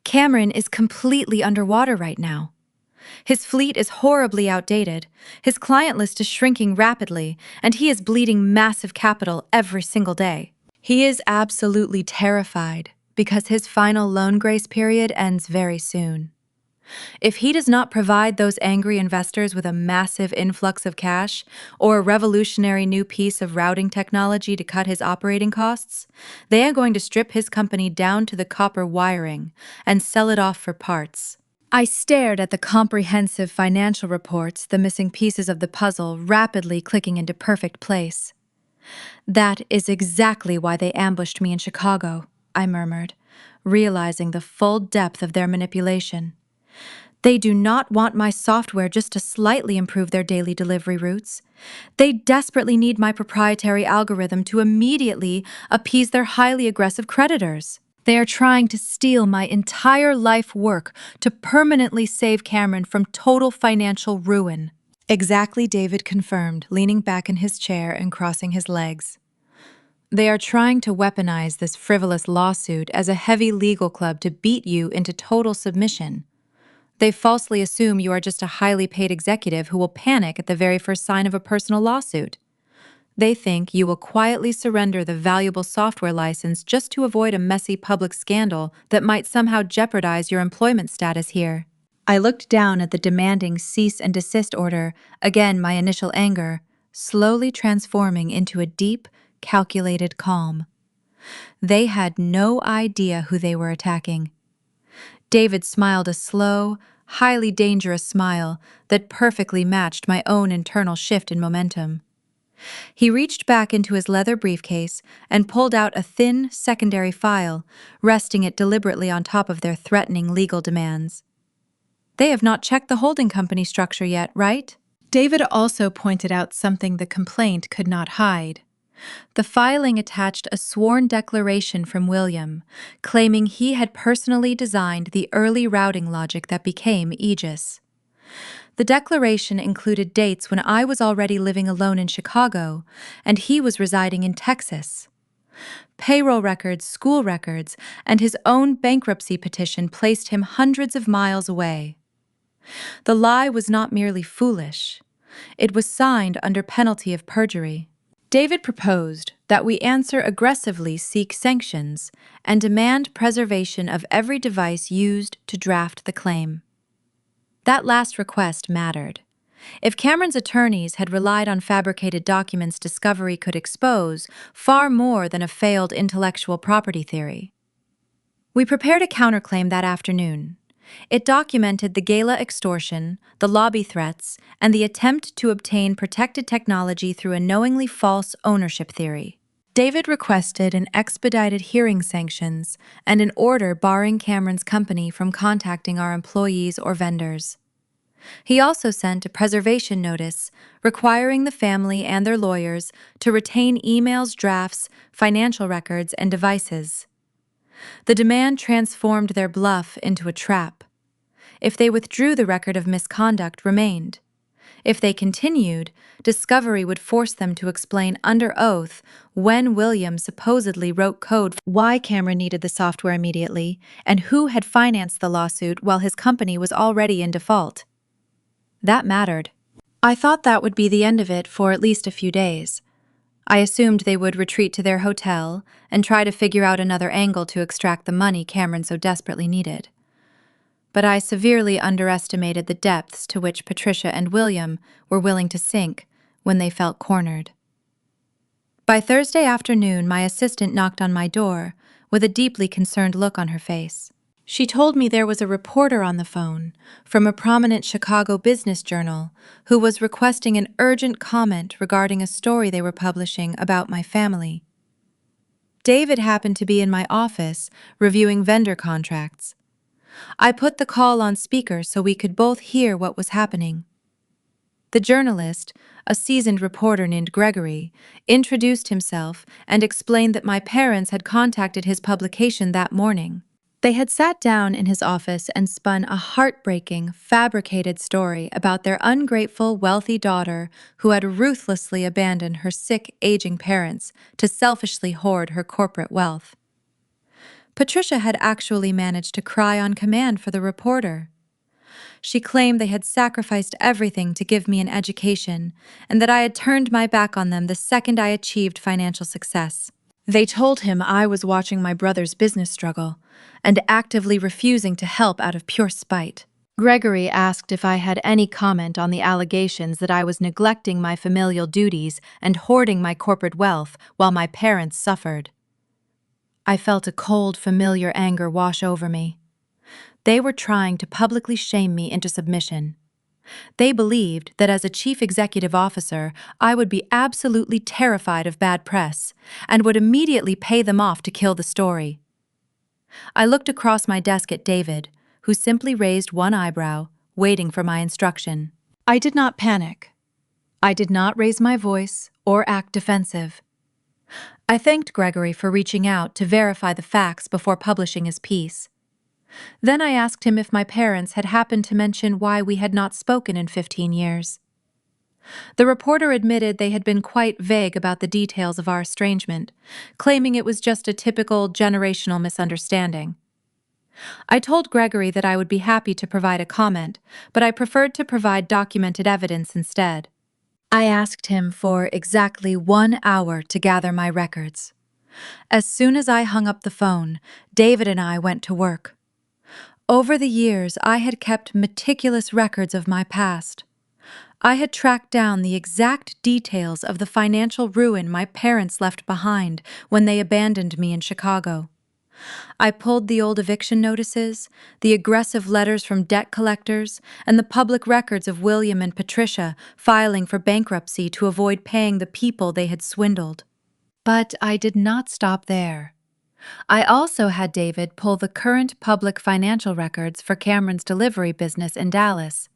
Cameron is completely underwater right now. His fleet is horribly outdated, his client list is shrinking rapidly, and he is bleeding massive capital every single day. He is absolutely terrified because his final loan grace period ends very soon. If he does not provide those angry investors with a massive influx of cash or a revolutionary new piece of routing technology to cut his operating costs, they are going to strip his company down to the copper wiring and sell it off for parts. I stared at the comprehensive financial reports, the missing pieces of the puzzle rapidly clicking into perfect place. "That is exactly why they ambushed me in Chicago," I murmured, realizing the full depth of their manipulation. "They do not want my software just to slightly improve their daily delivery routes. They desperately need my proprietary algorithm to immediately appease their highly aggressive creditors. They are trying to steal my entire life work to permanently save Cameron from total financial ruin." Exactly, David confirmed, leaning back in his chair and crossing his legs. "They are trying to weaponize this frivolous lawsuit as a heavy legal club to beat you into total submission. They falsely assume you are just a highly paid executive who will panic at the very first sign of a personal lawsuit. They think you will quietly surrender the valuable software license just to avoid a messy public scandal that might somehow jeopardize your employment status here." I looked down at the demanding cease and desist order, again my initial anger, slowly transforming into a deep, calculated calm. They had no idea who they were attacking. David smiled a slow, highly dangerous smile that perfectly matched my own internal shift in momentum. He reached back into his leather briefcase and pulled out a thin, secondary file, resting it deliberately on top of their threatening legal demands. "They have not checked the holding company structure yet, right?" David also pointed out something the complaint could not hide. The filing attached a sworn declaration from William, claiming he had personally designed the early routing logic that became Aegis. The declaration included dates when I was already living alone in Chicago, and he was residing in Texas. Payroll records, school records, and his own bankruptcy petition placed him hundreds of miles away. The lie was not merely foolish. It was signed under penalty of perjury. David proposed that we answer aggressively, seek sanctions, and demand preservation of every device used to draft the claim. That last request mattered. If Cameron's attorneys had relied on fabricated documents discovery could expose far more than a failed intellectual property theory. We prepared a counterclaim that afternoon. It documented the gala extortion, the lobby threats, and the attempt to obtain protected technology through a knowingly false ownership theory. David requested an expedited hearing sanctions and an order barring Cameron's company from contacting our employees or vendors. He also sent a preservation notice requiring the family and their lawyers to retain emails, drafts, financial records, and devices. The demand transformed their bluff into a trap. If they withdrew, the record of misconduct remained. If they continued, discovery would force them to explain under oath when William supposedly wrote code, why Cameron needed the software immediately, and who had financed the lawsuit while his company was already in default. That mattered. I thought that would be the end of it for at least a few days. I assumed they would retreat to their hotel and try to figure out another angle to extract the money Cameron so desperately needed. But I severely underestimated the depths to which Patricia and William were willing to sink when they felt cornered. By Thursday afternoon, my assistant knocked on my door with a deeply concerned look on her face. She told me there was a reporter on the phone from a prominent Chicago business journal who was requesting an urgent comment regarding a story they were publishing about my family. David happened to be in my office reviewing vendor contracts. I put the call on speaker so we could both hear what was happening. The journalist, a seasoned reporter named Gregory, introduced himself and explained that my parents had contacted his publication that morning. They had sat down in his office and spun a heartbreaking, fabricated story about their ungrateful, wealthy daughter who had ruthlessly abandoned her sick, aging parents to selfishly hoard her corporate wealth. Patricia had actually managed to cry on command for the reporter. She claimed they had sacrificed everything to give me an education, and that I had turned my back on them the second I achieved financial success. They told him I was watching my brother's business struggle and actively refusing to help out of pure spite. Gregory asked if I had any comment on the allegations that I was neglecting my familial duties and hoarding my corporate wealth while my parents suffered. I felt a cold, familiar anger wash over me. They were trying to publicly shame me into submission. They believed that as a chief executive officer, I would be absolutely terrified of bad press and would immediately pay them off to kill the story. I looked across my desk at David, who simply raised one eyebrow, waiting for my instruction. I did not panic. I did not raise my voice or act defensive. I thanked Gregory for reaching out to verify the facts before publishing his piece. Then I asked him if my parents had happened to mention why we had not spoken in 15 years. The reporter admitted they had been quite vague about the details of our estrangement, claiming it was just a typical generational misunderstanding. I told Gregory that I would be happy to provide a comment, but I preferred to provide documented evidence instead. I asked him for exactly 1 hour to gather my records. As soon as I hung up the phone, David and I went to work. Over the years, I had kept meticulous records of my past. I had tracked down the exact details of the financial ruin my parents left behind when they abandoned me in Chicago. I pulled the old eviction notices, the aggressive letters from debt collectors, and the public records of William and Patricia filing for bankruptcy to avoid paying the people they had swindled. But I did not stop there. I also had David pull the current public financial records for Cameron's delivery business in Dallas.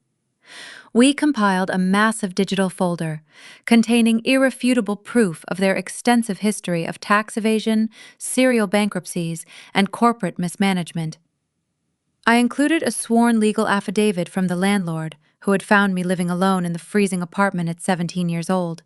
We compiled a massive digital folder containing irrefutable proof of their extensive history of tax evasion, serial bankruptcies, and corporate mismanagement. I included a sworn legal affidavit from the landlord, who had found me living alone in the freezing apartment at 17 years old.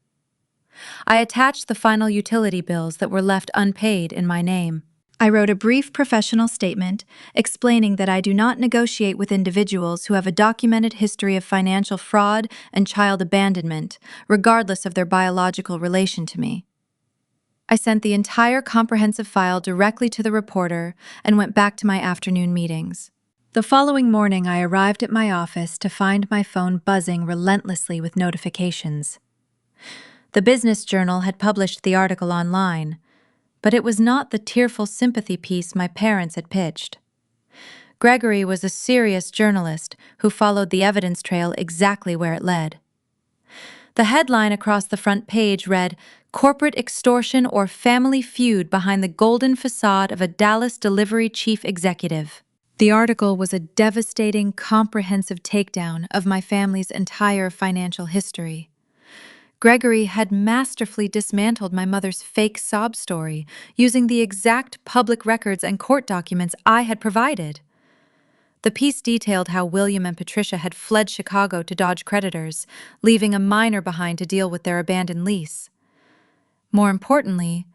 I attached the final utility bills that were left unpaid in my name. I wrote a brief professional statement explaining that I do not negotiate with individuals who have a documented history of financial fraud and child abandonment, regardless of their biological relation to me. I sent the entire comprehensive file directly to the reporter and went back to my afternoon meetings. The following morning, I arrived at my office to find my phone buzzing relentlessly with notifications. The Business Journal had published the article online, but it was not the tearful sympathy piece my parents had pitched. Gregory was a serious journalist who followed the evidence trail exactly where it led. The headline across the front page read, "Corporate Extortion or Family Feud Behind the Golden Facade of a Dallas Delivery Chief Executive." The article was a devastating, comprehensive takedown of my family's entire financial history. Gregory had masterfully dismantled my mother's fake sob story using the exact public records and court documents I had provided. The piece detailed how William and Patricia had fled Chicago to dodge creditors, leaving a minor behind to deal with their abandoned lease. More importantly,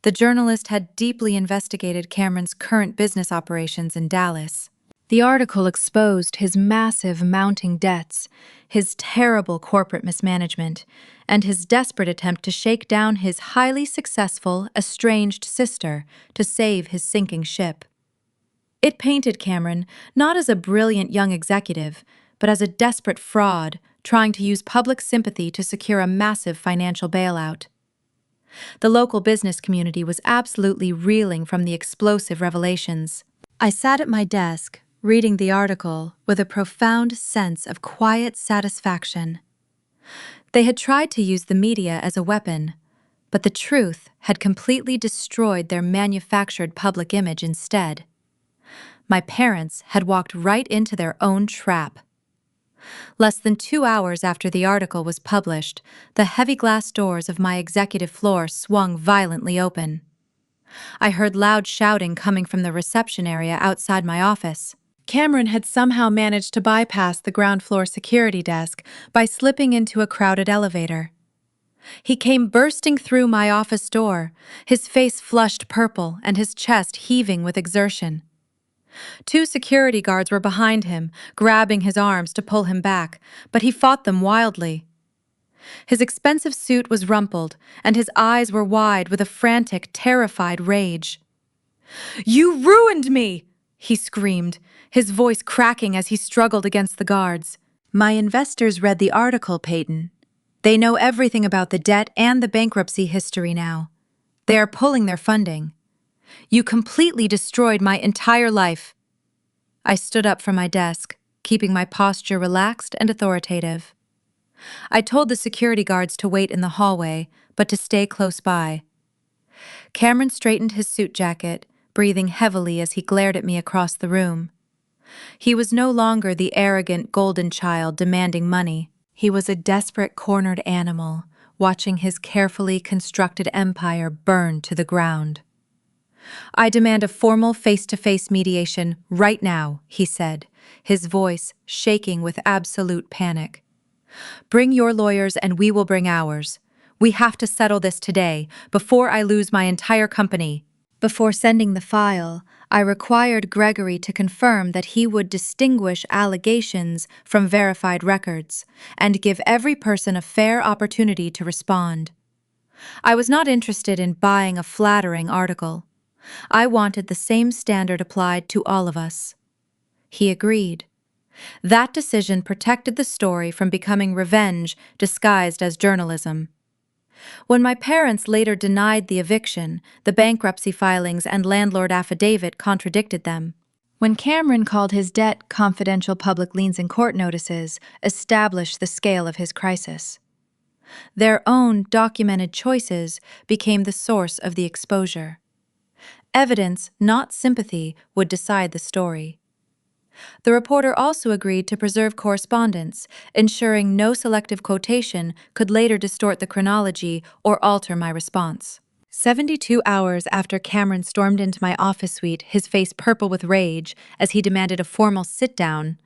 the journalist had deeply investigated Cameron's current business operations in Dallas. The article exposed his massive mounting debts, his terrible corporate mismanagement, and his desperate attempt to shake down his highly successful, estranged sister to save his sinking ship. It painted Cameron not as a brilliant young executive, but as a desperate fraud trying to use public sympathy to secure a massive financial bailout. The local business community was absolutely reeling from the explosive revelations. I sat at my desk, reading the article with a profound sense of quiet satisfaction. They had tried to use the media as a weapon, but the truth had completely destroyed their manufactured public image instead. My parents had walked right into their own trap. Less than 2 hours after the article was published, the heavy glass doors of my executive floor swung violently open. I heard loud shouting coming from the reception area outside my office. Cameron had somehow managed to bypass the ground floor security desk by slipping into a crowded elevator. He came bursting through my office door, his face flushed purple and his chest heaving with exertion. Two security guards were behind him, grabbing his arms to pull him back, but he fought them wildly. His expensive suit was rumpled, and his eyes were wide with a frantic, terrified rage. "You ruined me!" he screamed, his voice cracking as he struggled against the guards. "My investors read the article, Peyton. They know everything about the debt and the bankruptcy history now. They are pulling their funding. You completely destroyed my entire life." I stood up from my desk, keeping my posture relaxed and authoritative. I told the security guards to wait in the hallway, but to stay close by. Cameron straightened his suit jacket, breathing heavily as he glared at me across the room. He was no longer the arrogant golden child demanding money. He was a desperate cornered animal, watching his carefully constructed empire burn to the ground. "I demand a formal face-to-face mediation right now," he said, his voice shaking with absolute panic. "Bring your lawyers and we will bring ours. We have to settle this today, before I lose my entire company." Before sending the file, I required Gregory to confirm that he would distinguish allegations from verified records and give every person a fair opportunity to respond. I was not interested in buying a flattering article. I wanted the same standard applied to all of us. He agreed. That decision protected the story from becoming revenge disguised as journalism. When my parents later denied the eviction, the bankruptcy filings and landlord affidavit contradicted them. When Cameron called his debt confidential public liens and court notices established the scale of his crisis. Their own documented choices became the source of the exposure. Evidence, not sympathy, would decide the story. The reporter also agreed to preserve correspondence, ensuring no selective quotation could later distort the chronology or alter my response. 72 hours after Cameron stormed into my office suite, his face purple with rage, as he demanded a formal sit-down,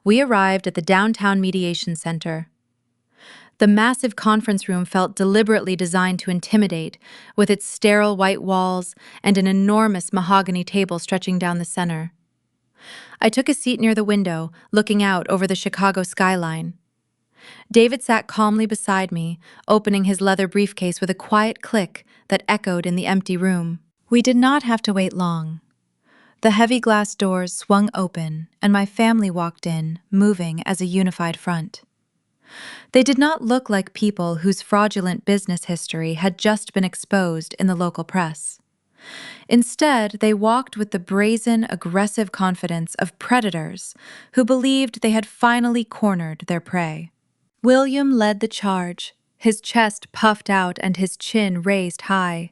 we arrived at the downtown mediation center. The massive conference room felt deliberately designed to intimidate, with its sterile white walls and an enormous mahogany table stretching down the center. I took a seat near the window, looking out over the Chicago skyline. David sat calmly beside me, opening his leather briefcase with a quiet click that echoed in the empty room. We did not have to wait long. The heavy glass doors swung open, and my family walked in, moving as a unified front. They did not look like people whose fraudulent business history had just been exposed in the local press. Instead, they walked with the brazen, aggressive confidence of predators who believed they had finally cornered their prey. William led the charge, his chest puffed out and his chin raised high.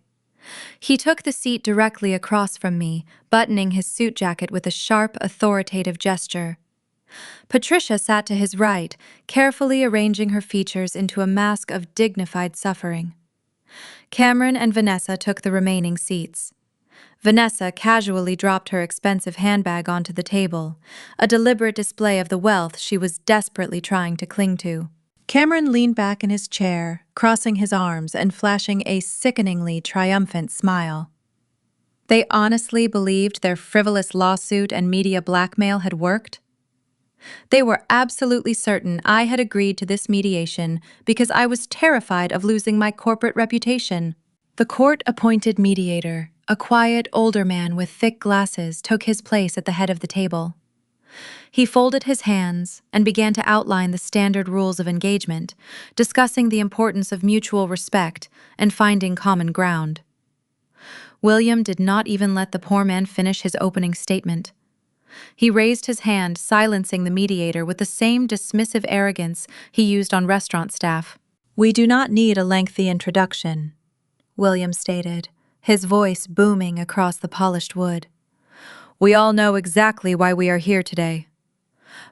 He took the seat directly across from me, buttoning his suit jacket with a sharp, authoritative gesture. Patricia sat to his right, carefully arranging her features into a mask of dignified suffering. Cameron and Vanessa took the remaining seats. Vanessa casually dropped her expensive handbag onto the table, a deliberate display of the wealth she was desperately trying to cling to. Cameron leaned back in his chair, crossing his arms and flashing a sickeningly triumphant smile. They honestly believed their frivolous lawsuit and media blackmail had worked? They were absolutely certain I had agreed to this mediation because I was terrified of losing my corporate reputation. The court-appointed mediator, a quiet, older man with thick glasses, took his place at the head of the table. He folded his hands and began to outline the standard rules of engagement, discussing the importance of mutual respect and finding common ground. William did not even let the poor man finish his opening statement. He raised his hand, silencing the mediator with the same dismissive arrogance he used on restaurant staff. "We do not need a lengthy introduction," William stated, his voice booming across the polished wood. "We all know exactly why we are here today.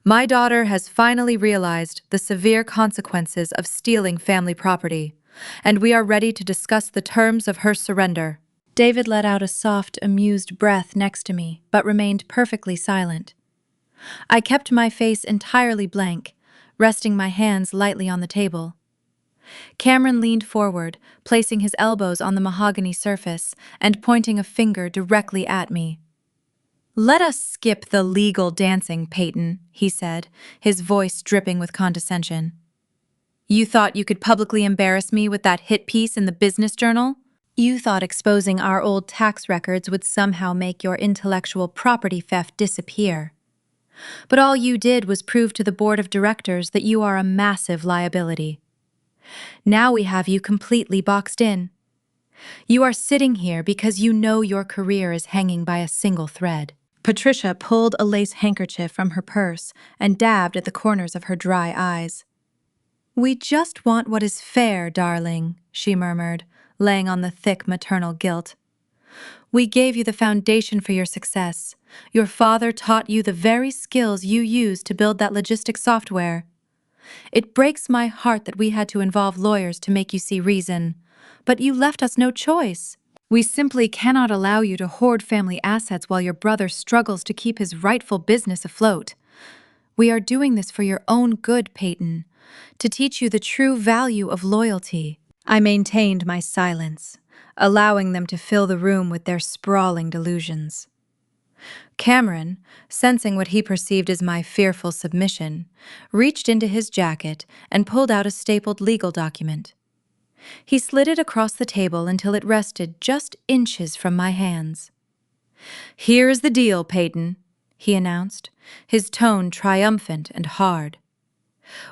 My daughter has finally realized the severe consequences of stealing family property, and we are ready to discuss the terms of her surrender." David let out a soft, amused breath next to me, but remained perfectly silent. I kept my face entirely blank, resting my hands lightly on the table. Cameron leaned forward, placing his elbows on the mahogany surface and pointing a finger directly at me. "Let us skip the legal dancing, Peyton," he said, his voice dripping with condescension. "You thought you could publicly embarrass me with that hit piece in the Business Journal? You thought exposing our old tax records would somehow make your intellectual property theft disappear. But all you did was prove to the board of directors that you are a massive liability. Now we have you completely boxed in. You are sitting here because you know your career is hanging by a single thread." Patricia pulled a lace handkerchief from her purse and dabbed at the corners of her dry eyes. "We just want what is fair, darling," she murmured, laying on the thick maternal guilt. "We gave you the foundation for your success. Your father taught you the very skills you use to build that logistics software. It breaks my heart that we had to involve lawyers to make you see reason, but you left us no choice. We simply cannot allow you to hoard family assets while your brother struggles to keep his rightful business afloat. We are doing this for your own good, Peyton, to teach you the true value of loyalty." I maintained my silence, allowing them to fill the room with their sprawling delusions. Cameron, sensing what he perceived as my fearful submission, reached into his jacket and pulled out a stapled legal document. He slid it across the table until it rested just inches from my hands. "Here is the deal, Peyton," he announced, his tone triumphant and hard.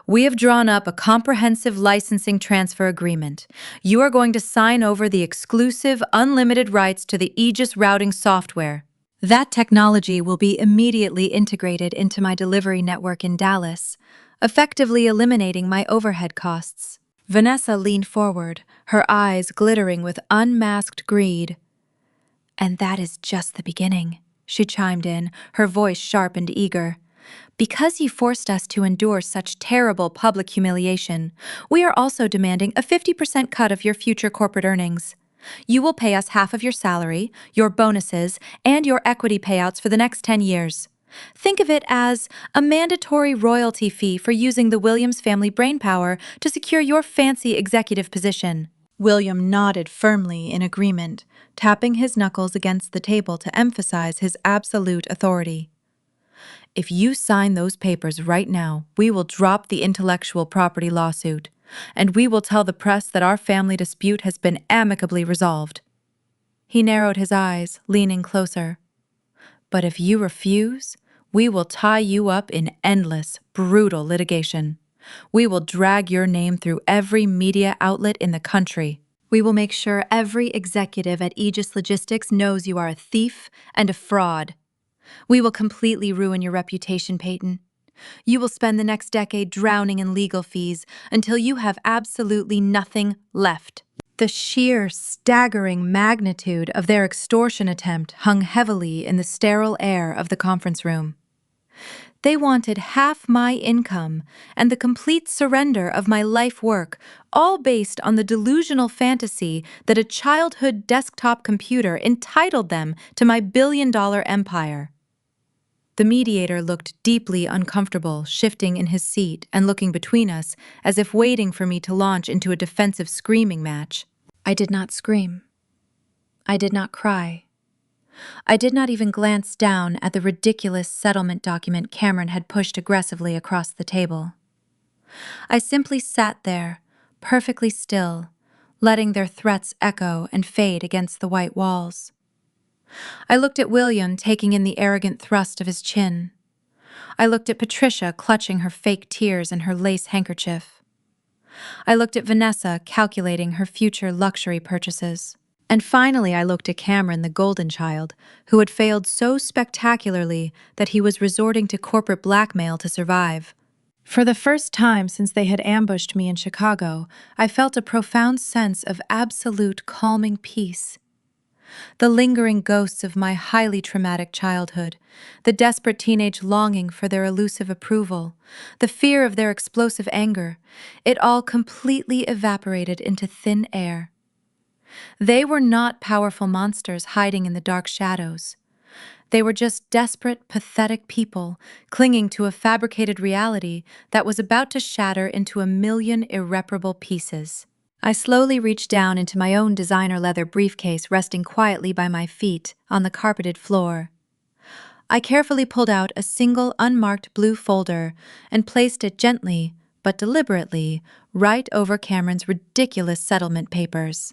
"We have drawn up a comprehensive licensing transfer agreement. You are going to sign over the exclusive, unlimited rights to the Aegis routing software. That technology will be immediately integrated into my delivery network in Dallas, effectively eliminating my overhead costs." Vanessa leaned forward, her eyes glittering with unmasked greed. "And that is just the beginning," she chimed in, her voice sharp and eager. "Because you forced us to endure such terrible public humiliation, we are also demanding a 50% cut of your future corporate earnings. You will pay us half of your salary, your bonuses, and your equity payouts for the next 10 years. Think of it as a mandatory royalty fee for using the Williams family brainpower to secure your fancy executive position." William nodded firmly in agreement, tapping his knuckles against the table to emphasize his absolute authority. "If you sign those papers right now, we will drop the intellectual property lawsuit, and we will tell the press that our family dispute has been amicably resolved." He narrowed his eyes, leaning closer. "But if you refuse, we will tie you up in endless, brutal litigation. We will drag your name through every media outlet in the country. We will make sure every executive at Aegis Logistics knows you are a thief and a fraud. We will completely ruin your reputation, Peyton. You will spend the next decade drowning in legal fees until you have absolutely nothing left." The sheer, staggering magnitude of their extortion attempt hung heavily in the sterile air of the conference room. They wanted half my income and the complete surrender of my life work, all based on the delusional fantasy that a childhood desktop computer entitled them to my billion-dollar empire. The mediator looked deeply uncomfortable, shifting in his seat and looking between us as if waiting for me to launch into a defensive screaming match. I did not scream. I did not cry. I did not even glance down at the ridiculous settlement document Cameron had pushed aggressively across the table. I simply sat there, perfectly still, letting their threats echo and fade against the white walls. I looked at William, taking in the arrogant thrust of his chin. I looked at Patricia, clutching her fake tears in her lace handkerchief. I looked at Vanessa, calculating her future luxury purchases. And finally, I looked at Cameron, the golden child, who had failed so spectacularly that he was resorting to corporate blackmail to survive. For the first time since they had ambushed me in Chicago, I felt a profound sense of absolute calming peace. The lingering ghosts of my highly traumatic childhood, the desperate teenage longing for their elusive approval, the fear of their explosive anger, it all completely evaporated into thin air. They were not powerful monsters hiding in the dark shadows. They were just desperate, pathetic people clinging to a fabricated reality that was about to shatter into a million irreparable pieces. I slowly reached down into my own designer leather briefcase resting quietly by my feet on the carpeted floor. I carefully pulled out a single unmarked blue folder and placed it gently, but deliberately, right over Cameron's ridiculous settlement papers.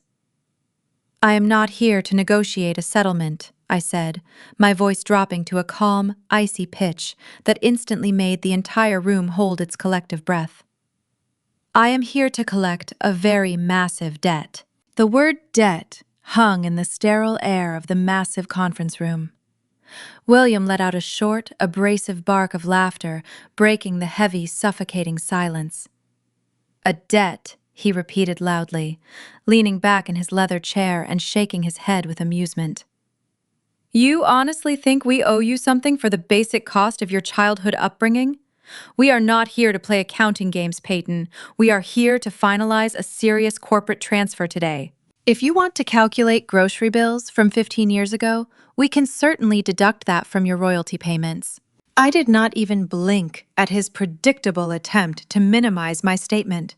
"I am not here to negotiate a settlement," I said, my voice dropping to a calm, icy pitch that instantly made the entire room hold its collective breath. "I am here to collect a very massive debt." The word debt hung in the sterile air of the massive conference room. William let out a short, abrasive bark of laughter, breaking the heavy, suffocating silence. "A debt," he repeated loudly, leaning back in his leather chair and shaking his head with amusement. "You honestly think we owe you something for the basic cost of your childhood upbringing? We are not here to play accounting games, Peyton. We are here to finalize a serious corporate transfer today. If you want to calculate grocery bills from 15 years ago, we can certainly deduct that from your royalty payments." I did not even blink at his predictable attempt to minimize my statement.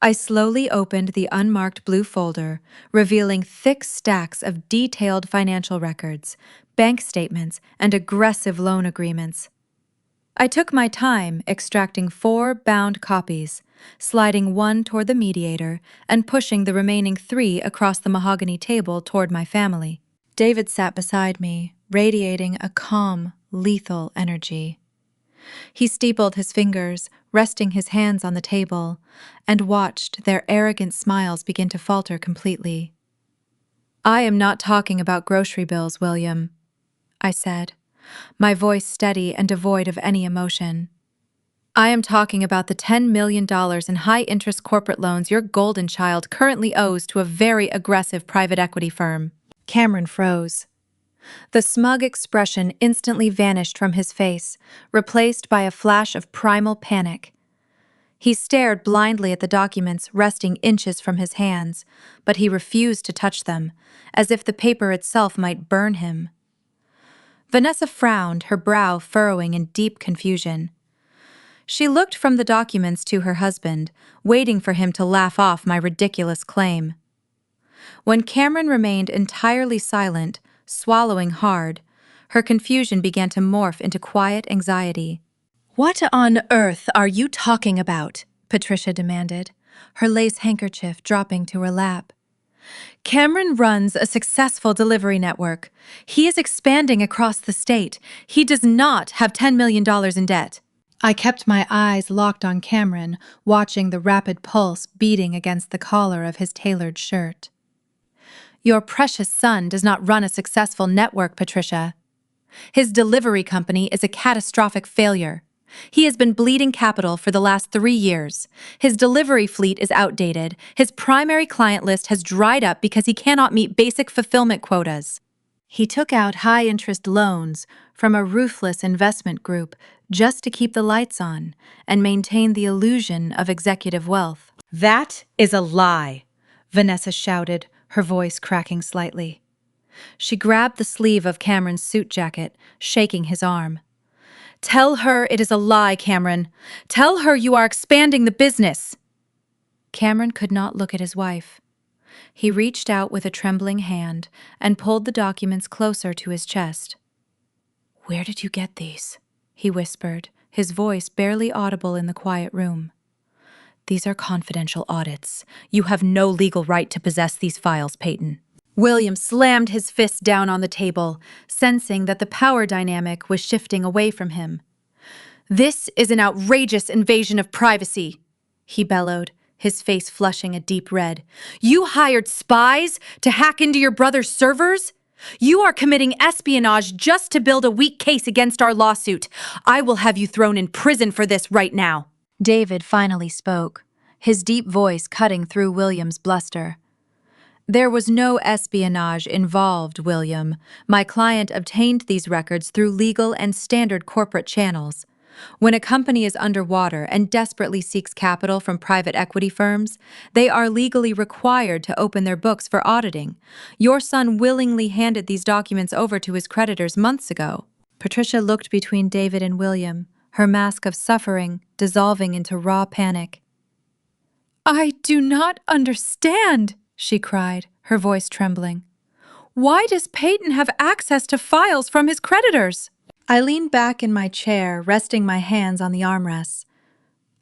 I slowly opened the unmarked blue folder, revealing thick stacks of detailed financial records, bank statements, and aggressive loan agreements. I took my time extracting 4 bound copies, sliding one toward the mediator and pushing the remaining 3 across the mahogany table toward my family. David sat beside me, radiating a calm, lethal energy. He steepled his fingers, resting his hands on the table, and watched their arrogant smiles begin to falter completely. "I am not talking about grocery bills, William," I said, my voice steady and devoid of any emotion. "I am talking about the $10 million in high-interest corporate loans your golden child currently owes to a very aggressive private equity firm." Cameron froze. The smug expression instantly vanished from his face, replaced by a flash of primal panic. He stared blindly at the documents resting inches from his hands, but he refused to touch them, as if the paper itself might burn him. Vanessa frowned, her brow furrowing in deep confusion. She looked from the documents to her husband, waiting for him to laugh off my ridiculous claim. When Cameron remained entirely silent, swallowing hard, her confusion began to morph into quiet anxiety. "What on earth are you talking about?" Patricia demanded, her lace handkerchief dropping to her lap. "Cameron runs a successful delivery network. He is expanding across the state. He does not have $10 million in debt." I kept my eyes locked on Cameron, watching the rapid pulse beating against the collar of his tailored shirt. "Your precious son does not run a successful network, Patricia. His delivery company is a catastrophic failure. He has been bleeding capital for the last 3 years. His delivery fleet is outdated. His primary client list has dried up because he cannot meet basic fulfillment quotas. He took out high-interest loans from a ruthless investment group just to keep the lights on and maintain the illusion of executive wealth." "That is a lie," Vanessa shouted, her voice cracking slightly. She grabbed the sleeve of Cameron's suit jacket, shaking his arm. "Tell her it is a lie, Cameron. Tell her you are expanding the business." Cameron could not look at his wife. He reached out with a trembling hand and pulled the documents closer to his chest. "Where did you get these?" he whispered, his voice barely audible in the quiet room. "These are confidential audits. You have no legal right to possess these files, Peyton." William slammed his fist down on the table, sensing that the power dynamic was shifting away from him. "This is an outrageous invasion of privacy," he bellowed, his face flushing a deep red. "You hired spies to hack into your brother's servers? You are committing espionage just to build a weak case against our lawsuit. I will have you thrown in prison for this right now." David finally spoke, his deep voice cutting through William's bluster. "There was no espionage involved, William. My client obtained these records through legal and standard corporate channels. When a company is underwater and desperately seeks capital from private equity firms, they are legally required to open their books for auditing. Your son willingly handed these documents over to his creditors months ago. Patricia looked between David and William, her mask of suffering dissolving into raw panic. "I do not understand," she cried, her voice trembling. "Why does Peyton have access to files from his creditors?" I leaned back in my chair, resting my hands on the armrests.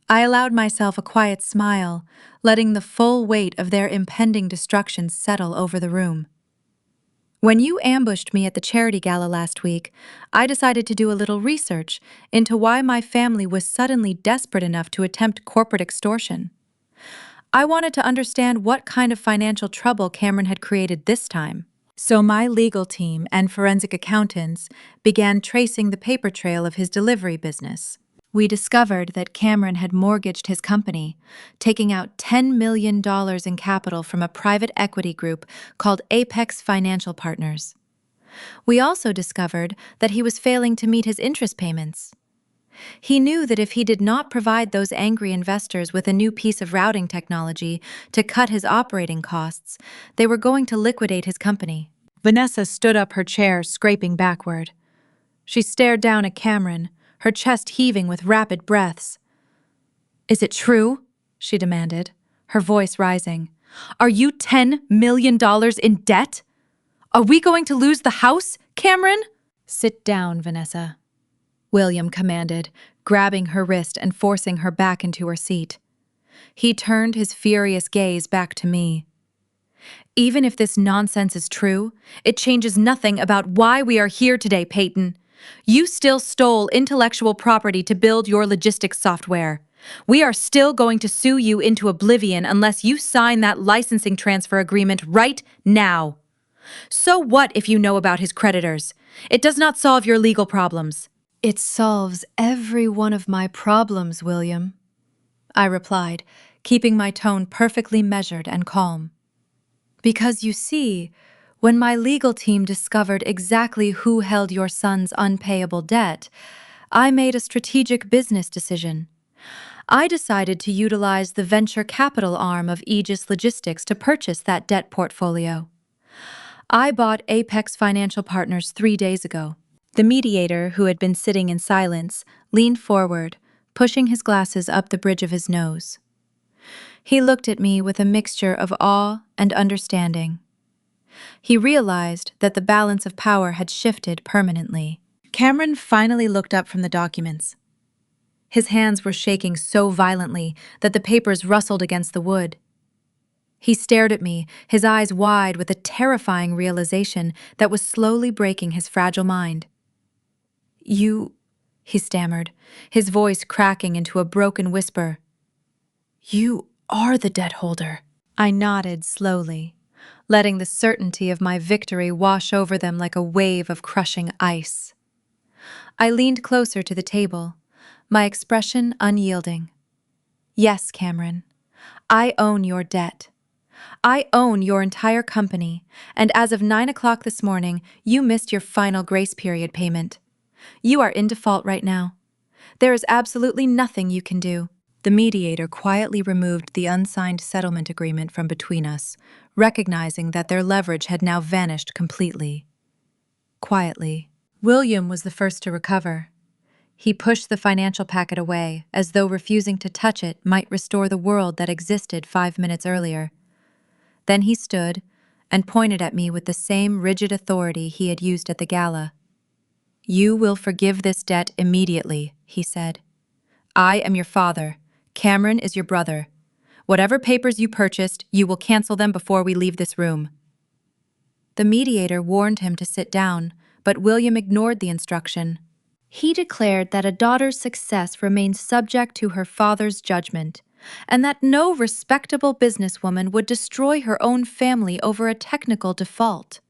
I allowed myself a quiet smile, letting the full weight of their impending destruction settle over the room. When you ambushed me at the charity gala last week, I decided to do a little research into why my family was suddenly desperate enough to attempt corporate extortion. I wanted to understand what kind of financial trouble Cameron had created this time. So my legal team and forensic accountants began tracing the paper trail of his delivery business. We discovered that Cameron had mortgaged his company, taking out $10 million in capital from a private equity group called Apex Financial Partners. We also discovered that he was failing to meet his interest payments. He knew that if he did not provide those angry investors with a new piece of routing technology to cut his operating costs, they were going to liquidate his company. Vanessa stood up her chair, scraping backward. She stared down at Cameron, her chest heaving with rapid breaths. "Is it true?" she demanded, her voice rising. "Are you $10 million in debt? Are we going to lose the house, Cameron?" "Sit down, Vanessa," William commanded, grabbing her wrist and forcing her back into her seat. He turned his furious gaze back to me. "Even if this nonsense is true, it changes nothing about why we are here today, Peyton. You still stole intellectual property to build your logistics software. We are still going to sue you into oblivion unless you sign that licensing transfer agreement right now. So what if you know about his creditors? It does not solve your legal problems." "It solves every one of my problems, William," I replied, keeping my tone perfectly measured and calm. "Because you see, when my legal team discovered exactly who held your son's unpayable debt, I made a strategic business decision. I decided to utilize the venture capital arm of Aegis Logistics to purchase that debt portfolio. I bought Apex Financial Partners 3 days ago." The mediator, who had been sitting in silence, leaned forward, pushing his glasses up the bridge of his nose. He looked at me with a mixture of awe and understanding. He realized that the balance of power had shifted permanently. Cameron finally looked up from the documents. His hands were shaking so violently that the papers rustled against the wood. He stared at me, his eyes wide with a terrifying realization that was slowly breaking his fragile mind. "You," he stammered, his voice cracking into a broken whisper. "You are the debt holder." I nodded slowly, letting the certainty of my victory wash over them like a wave of crushing ice. I leaned closer to the table, my expression unyielding. "Yes, Cameron, I own your debt. I own your entire company, and as of 9 o'clock this morning, you missed your final grace period payment. You are in default right now. There is absolutely nothing you can do." The mediator quietly removed the unsigned settlement agreement from between us, recognizing that their leverage had now vanished completely. Quietly, William was the first to recover. He pushed the financial packet away, as though refusing to touch it might restore the world that existed 5 minutes earlier. Then he stood and pointed at me with the same rigid authority he had used at the gala. "You will forgive this debt immediately," he said. "I am your father. Cameron is your brother. Whatever papers you purchased, you will cancel them before we leave this room." The mediator warned him to sit down, but William ignored the instruction. He declared that a daughter's success remained subject to her father's judgment, and that no respectable businesswoman would destroy her own family over a technical default.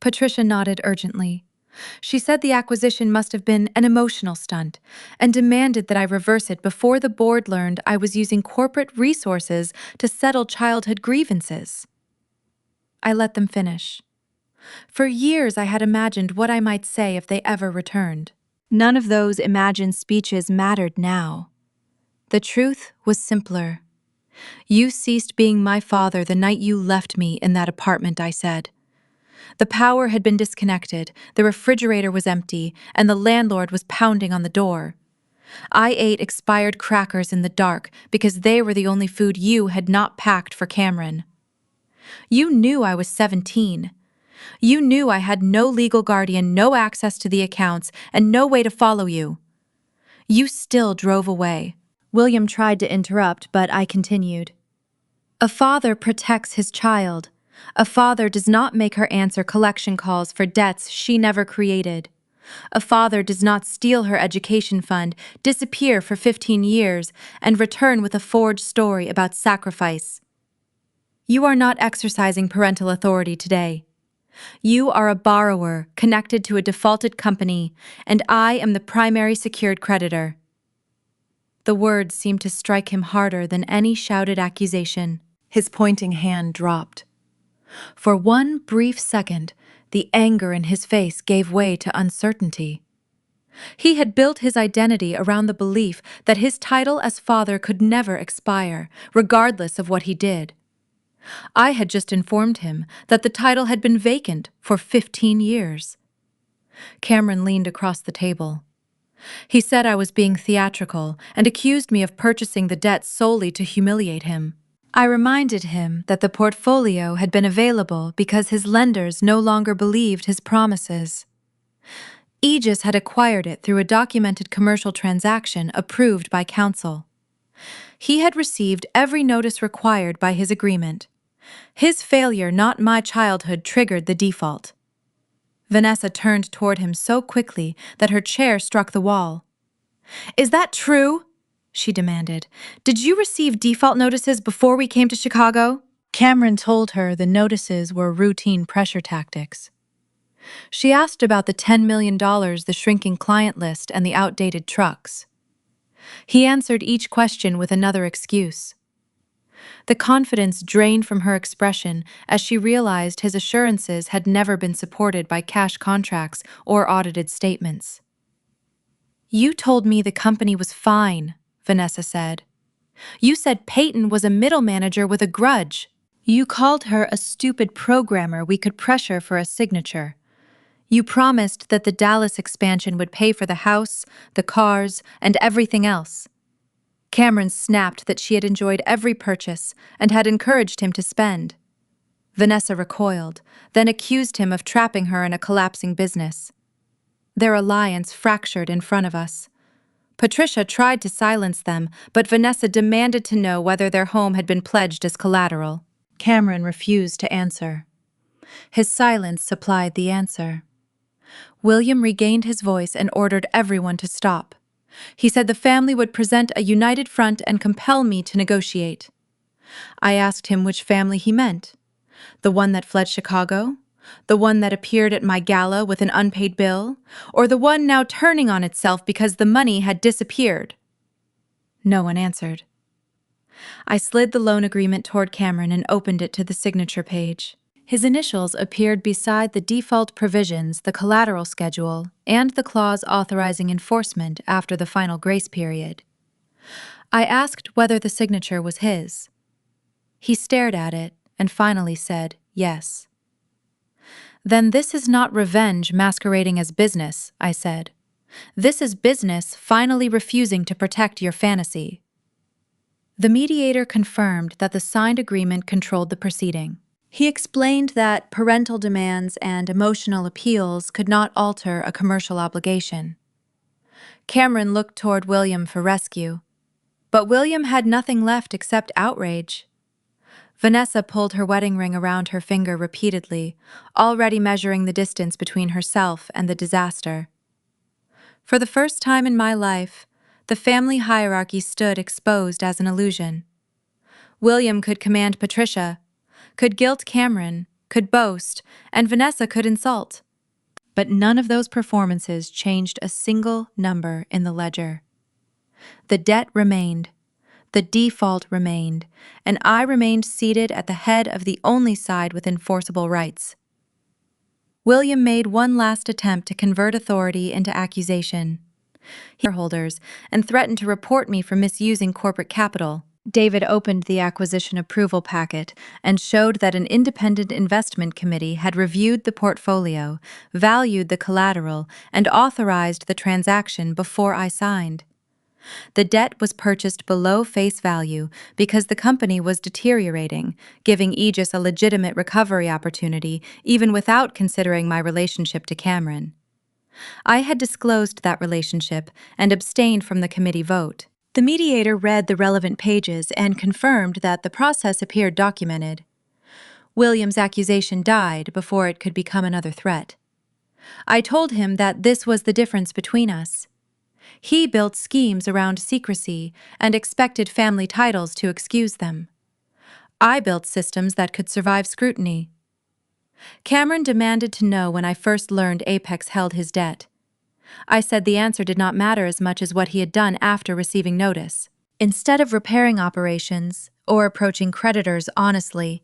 Patricia nodded urgently. She said the acquisition must have been an emotional stunt and demanded that I reverse it before the board learned I was using corporate resources to settle childhood grievances. I let them finish. For years I had imagined what I might say if they ever returned. None of those imagined speeches mattered now. The truth was simpler. You ceased being my father the night you left me in that apartment, I said. The power had been disconnected, the refrigerator was empty, and the landlord was pounding on the door. I ate expired crackers in the dark because they were the only food you had not packed for Cameron. You knew I was 17. You knew I had no legal guardian, no access to the accounts, and no way to follow you. You still drove away. William tried to interrupt, but I continued. A father protects his child. A father does not make her answer collection calls for debts she never created. A father does not steal her education fund, disappear for 15 years, and return with a forged story about sacrifice. You are not exercising parental authority today. You are a borrower connected to a defaulted company, and I am the primary secured creditor. The words seemed to strike him harder than any shouted accusation. His pointing hand dropped. For one brief second, the anger in his face gave way to uncertainty. He had built his identity around the belief that his title as father could never expire, regardless of what he did. I had just informed him that the title had been vacant for 15 years. Cameron leaned across the table. He said I was being theatrical and accused me of purchasing the debt solely to humiliate him. I reminded him that the portfolio had been available because his lenders no longer believed his promises. Aegis had acquired it through a documented commercial transaction approved by counsel. He had received every notice required by his agreement. His failure, not my childhood, triggered the default. Vanessa turned toward him so quickly that her chair struck the wall. "Is that true?" she demanded. "Did you receive default notices before we came to Chicago?" Cameron told her the notices were routine pressure tactics. She asked about the $10 million, the shrinking client list, and the outdated trucks. He answered each question with another excuse. The confidence drained from her expression as she realized his assurances had never been supported by cash contracts or audited statements. "You told me the company was fine," Vanessa said. "You said Peyton was a middle manager with a grudge. You called her a stupid programmer we could pressure for a signature. You promised that the Dallas expansion would pay for the house, the cars, and everything else." Cameron snapped that she had enjoyed every purchase and had encouraged him to spend. Vanessa recoiled, then accused him of trapping her in a collapsing business. Their alliance fractured in front of us. Patricia tried to silence them, but Vanessa demanded to know whether their home had been pledged as collateral. Cameron refused to answer. His silence supplied the answer. William regained his voice and ordered everyone to stop. He said the family would present a united front and compel me to negotiate. I asked him which family he meant. The one that fled Chicago? The one that appeared at my gala with an unpaid bill? Or the one now turning on itself because the money had disappeared? No one answered. I slid the loan agreement toward Cameron and opened it to the signature page. His initials appeared beside the default provisions, the collateral schedule, and the clause authorizing enforcement after the final grace period. I asked whether the signature was his. He stared at it and finally said yes. "Then this is not revenge masquerading as business," I said. "This is business finally refusing to protect your fantasy." The mediator confirmed that the signed agreement controlled the proceeding. He explained that parental demands and emotional appeals could not alter a commercial obligation. Cameron looked toward William for rescue, but William had nothing left except outrage. Vanessa pulled her wedding ring around her finger repeatedly, already measuring the distance between herself and the disaster. For the first time in my life, the family hierarchy stood exposed as an illusion. William could command Patricia, could guilt Cameron, could boast, and Vanessa could insult. But none of those performances changed a single number in the ledger. The debt remained, the default remained, and I remained seated at the head of the only side with enforceable rights. William made one last attempt to convert authority into accusation. Shareholders and threatened to report me for misusing corporate capital. David opened the acquisition approval packet and showed that an independent investment committee had reviewed the portfolio, valued the collateral, and authorized the transaction before I signed. The debt was purchased below face value because the company was deteriorating, giving Aegis a legitimate recovery opportunity even without considering my relationship to Cameron. I had disclosed that relationship and abstained from the committee vote. The mediator read the relevant pages and confirmed that the process appeared documented. William's accusation died before it could become another threat. I told him that this was the difference between us. He built schemes around secrecy and expected family titles to excuse them. I built systems that could survive scrutiny. Cameron demanded to know when I first learned Apex held his debt. I said the answer did not matter as much as what he had done after receiving notice. Instead of repairing operations or approaching creditors honestly,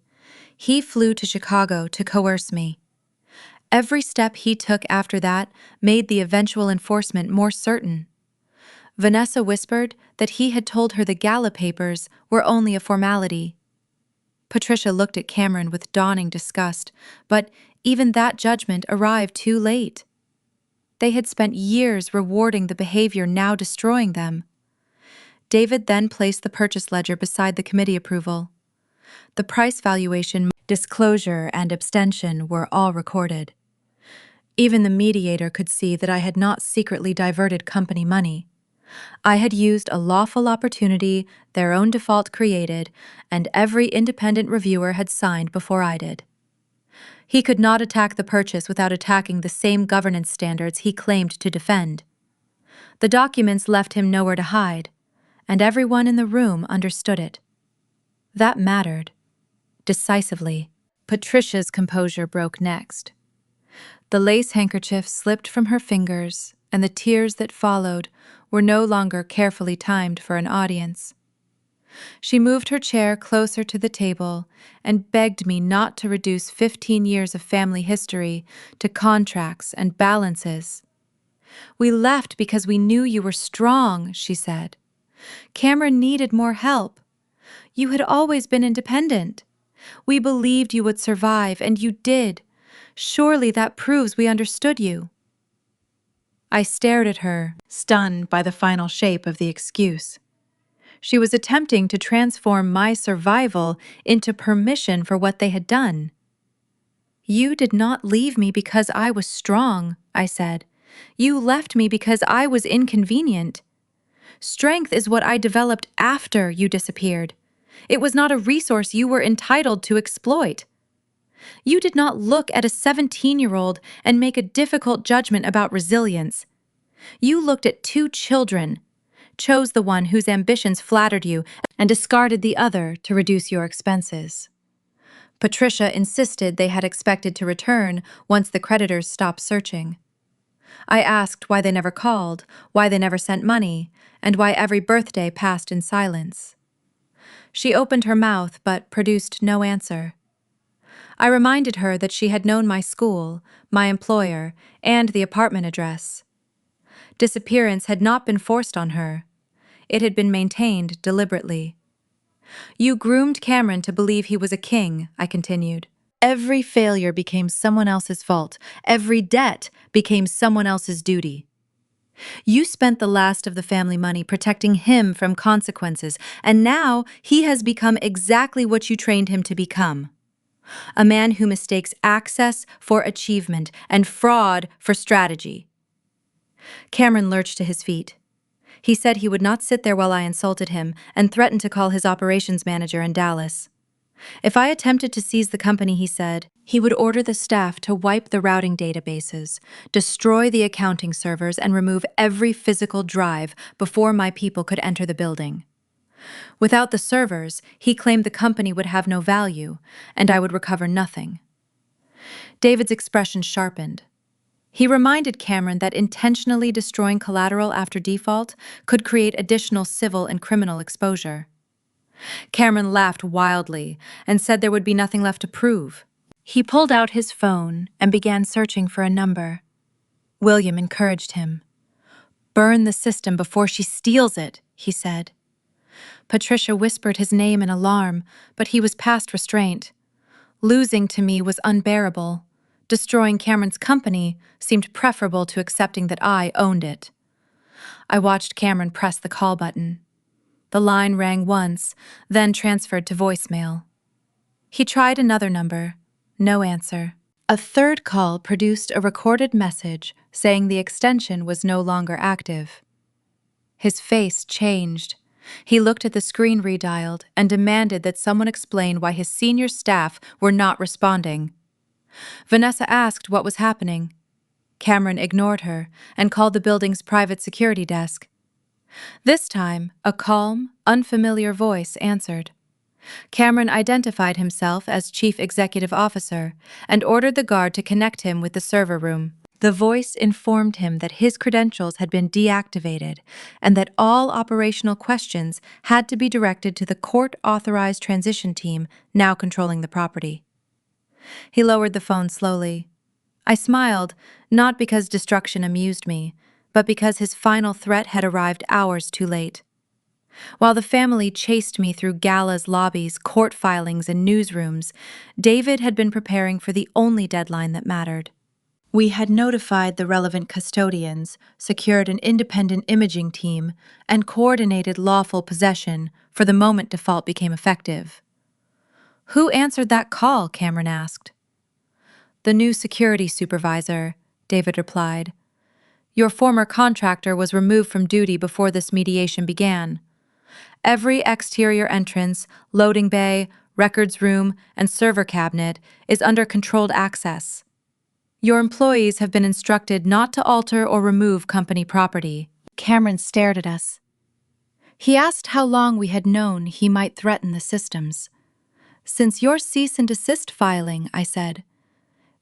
he flew to Chicago to coerce me. Every step he took after that made the eventual enforcement more certain. Vanessa whispered that he had told her the gala papers were only a formality. Patricia looked at Cameron with dawning disgust, but even that judgment arrived too late. They had spent years rewarding the behavior now destroying them. David then placed the purchase ledger beside the committee approval. The price valuation, disclosure, and abstention were all recorded. Even the mediator could see that I had not secretly diverted company money. I had used a lawful opportunity their own default created, and every independent reviewer had signed before I did. He could not attack the purchase without attacking the same governance standards he claimed to defend. The documents left him nowhere to hide, and everyone in the room understood it. That mattered. Decisively. Patricia's composure broke next. The lace handkerchief slipped from her fingers, and the tears that followed were no longer carefully timed for an audience. She moved her chair closer to the table and begged me not to reduce 15 years of family history to contracts and balances. "We left because we knew you were strong," she said. "Cameron needed more help. You had always been independent. We believed you would survive, and you did. Surely that proves we understood you." I stared at her, stunned by the final shape of the excuse. She was attempting to transform my survival into permission for what they had done. "You did not leave me because I was strong," I said. "You left me because I was inconvenient. Strength is what I developed after you disappeared. It was not a resource you were entitled to exploit. You did not look at a 17-year-old and make a difficult judgment about resilience. You looked at two children, chose the one whose ambitions flattered you, and discarded the other to reduce your expenses." Patricia insisted they had expected to return once the creditors stopped searching. I asked why they never called, why they never sent money, and why every birthday passed in silence. She opened her mouth but produced no answer. I reminded her that she had known my school, my employer, and the apartment address. Disappearance had not been forced on her. It had been maintained deliberately. "You groomed Cameron to believe he was a king," I continued. "Every failure became someone else's fault. Every debt became someone else's duty. You spent the last of the family money protecting him from consequences, and now he has become exactly what you trained him to become. A man who mistakes access for achievement and fraud for strategy." Cameron lurched to his feet. He said he would not sit there while I insulted him and threatened to call his operations manager in Dallas. If I attempted to seize the company, he said, he would order the staff to wipe the routing databases, destroy the accounting servers, and remove every physical drive before my people could enter the building. Without the servers, he claimed the company would have no value, and I would recover nothing. David's expression sharpened. He reminded Cameron that intentionally destroying collateral after default could create additional civil and criminal exposure. Cameron laughed wildly and said there would be nothing left to prove. He pulled out his phone and began searching for a number. William encouraged him. burn the system before she steals it," he said. Patricia whispered his name in alarm, but he was past restraint. Losing to me was unbearable. Destroying Cameron's company seemed preferable to accepting that I owned it. I watched Cameron press the call button. The line rang once, then transferred to voicemail. He tried another number. No answer. A third call produced a recorded message saying the extension was no longer active. His face changed. He looked at the screen redialed and demanded that someone explain why his senior staff were not responding. Vanessa asked what was happening. Cameron ignored her and called the building's private security desk. This time, a calm, unfamiliar voice answered. Cameron identified himself as Chief Executive Officer and ordered the guard to connect him with the server room. The voice informed him that his credentials had been deactivated and that all operational questions had to be directed to the court-authorized transition team now controlling the property. He lowered the phone slowly. I smiled, not because destruction amused me, but because his final threat had arrived hours too late. While the family chased me through galas, lobbies, court filings, and newsrooms, David had been preparing for the only deadline that mattered. We had notified the relevant custodians, secured an independent imaging team, and coordinated lawful possession for the moment default became effective. "Who answered that call?" Cameron asked. "The new security supervisor," David replied. "Your former contractor was removed from duty before this mediation began. Every exterior entrance, loading bay, records room, and server cabinet is under controlled access. Your employees have been instructed not to alter or remove company property." Cameron stared at us. He asked how long we had known he might threaten the systems. "Since your cease and desist filing," I said.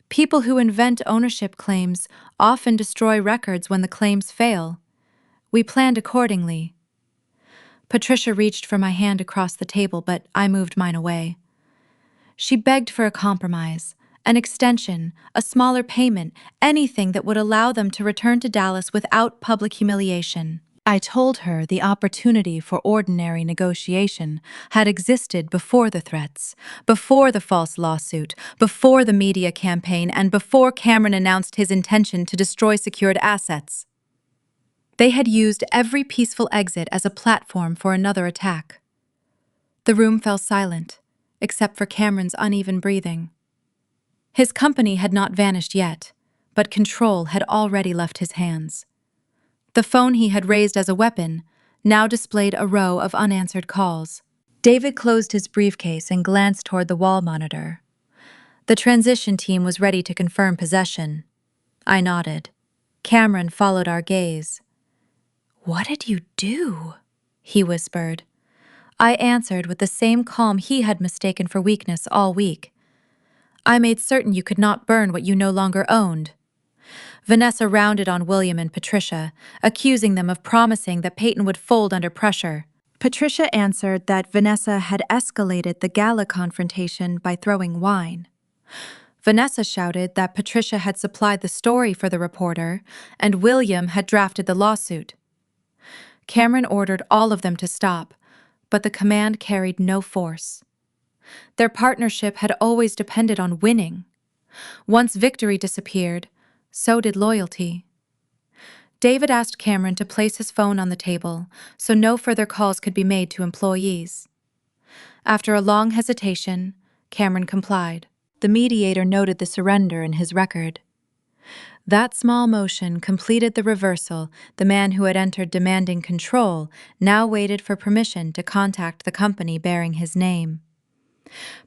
"People who invent ownership claims often destroy records when the claims fail. We planned accordingly." Patricia reached for my hand across the table, but I moved mine away. She begged for a compromise, an extension, a smaller payment, anything that would allow them to return to Dallas without public humiliation. I told her the opportunity for ordinary negotiation had existed before the threats, before the false lawsuit, before the media campaign, and before Cameron announced his intention to destroy secured assets. They had used every peaceful exit as a platform for another attack. The room fell silent, except for Cameron's uneven breathing. His company had not vanished yet, but control had already left his hands. The phone he had raised as a weapon now displayed a row of unanswered calls. David closed his briefcase and glanced toward the wall monitor. The transition team was ready to confirm possession. I nodded. Cameron followed our gaze. "What did you do?" he whispered. I answered with the same calm he had mistaken for weakness all week. "I made certain you could not burn what you no longer owned." Vanessa rounded on William and Patricia, accusing them of promising that Peyton would fold under pressure. Patricia answered that Vanessa had escalated the gala confrontation by throwing wine. Vanessa shouted that Patricia had supplied the story for the reporter, and William had drafted the lawsuit. Cameron ordered all of them to stop, but the command carried no force. Their partnership had always depended on winning. Once victory disappeared, so did loyalty. David asked Cameron to place his phone on the table so no further calls could be made to employees. After a long hesitation, Cameron complied. The mediator noted the surrender in his record. That small motion completed the reversal. The man who had entered demanding control now waited for permission to contact the company bearing his name.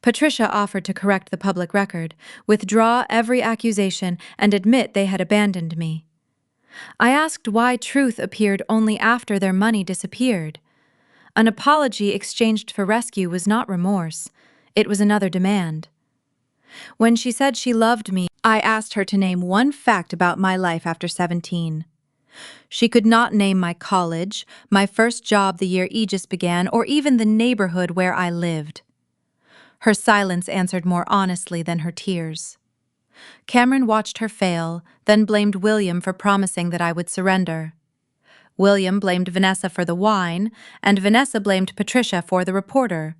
Patricia offered to correct the public record, withdraw every accusation, and admit they had abandoned me. I asked why truth appeared only after their money disappeared. An apology exchanged for rescue was not remorse. It was another demand. When she said she loved me, I asked her to name one fact about my life after 17. She could not name my college, my first job the year Aegis began, or even the neighborhood where I lived. Her silence answered more honestly than her tears. Cameron watched her fail, then blamed William for promising that I would surrender. William blamed Vanessa for the wine, and Vanessa blamed Patricia for the reporter.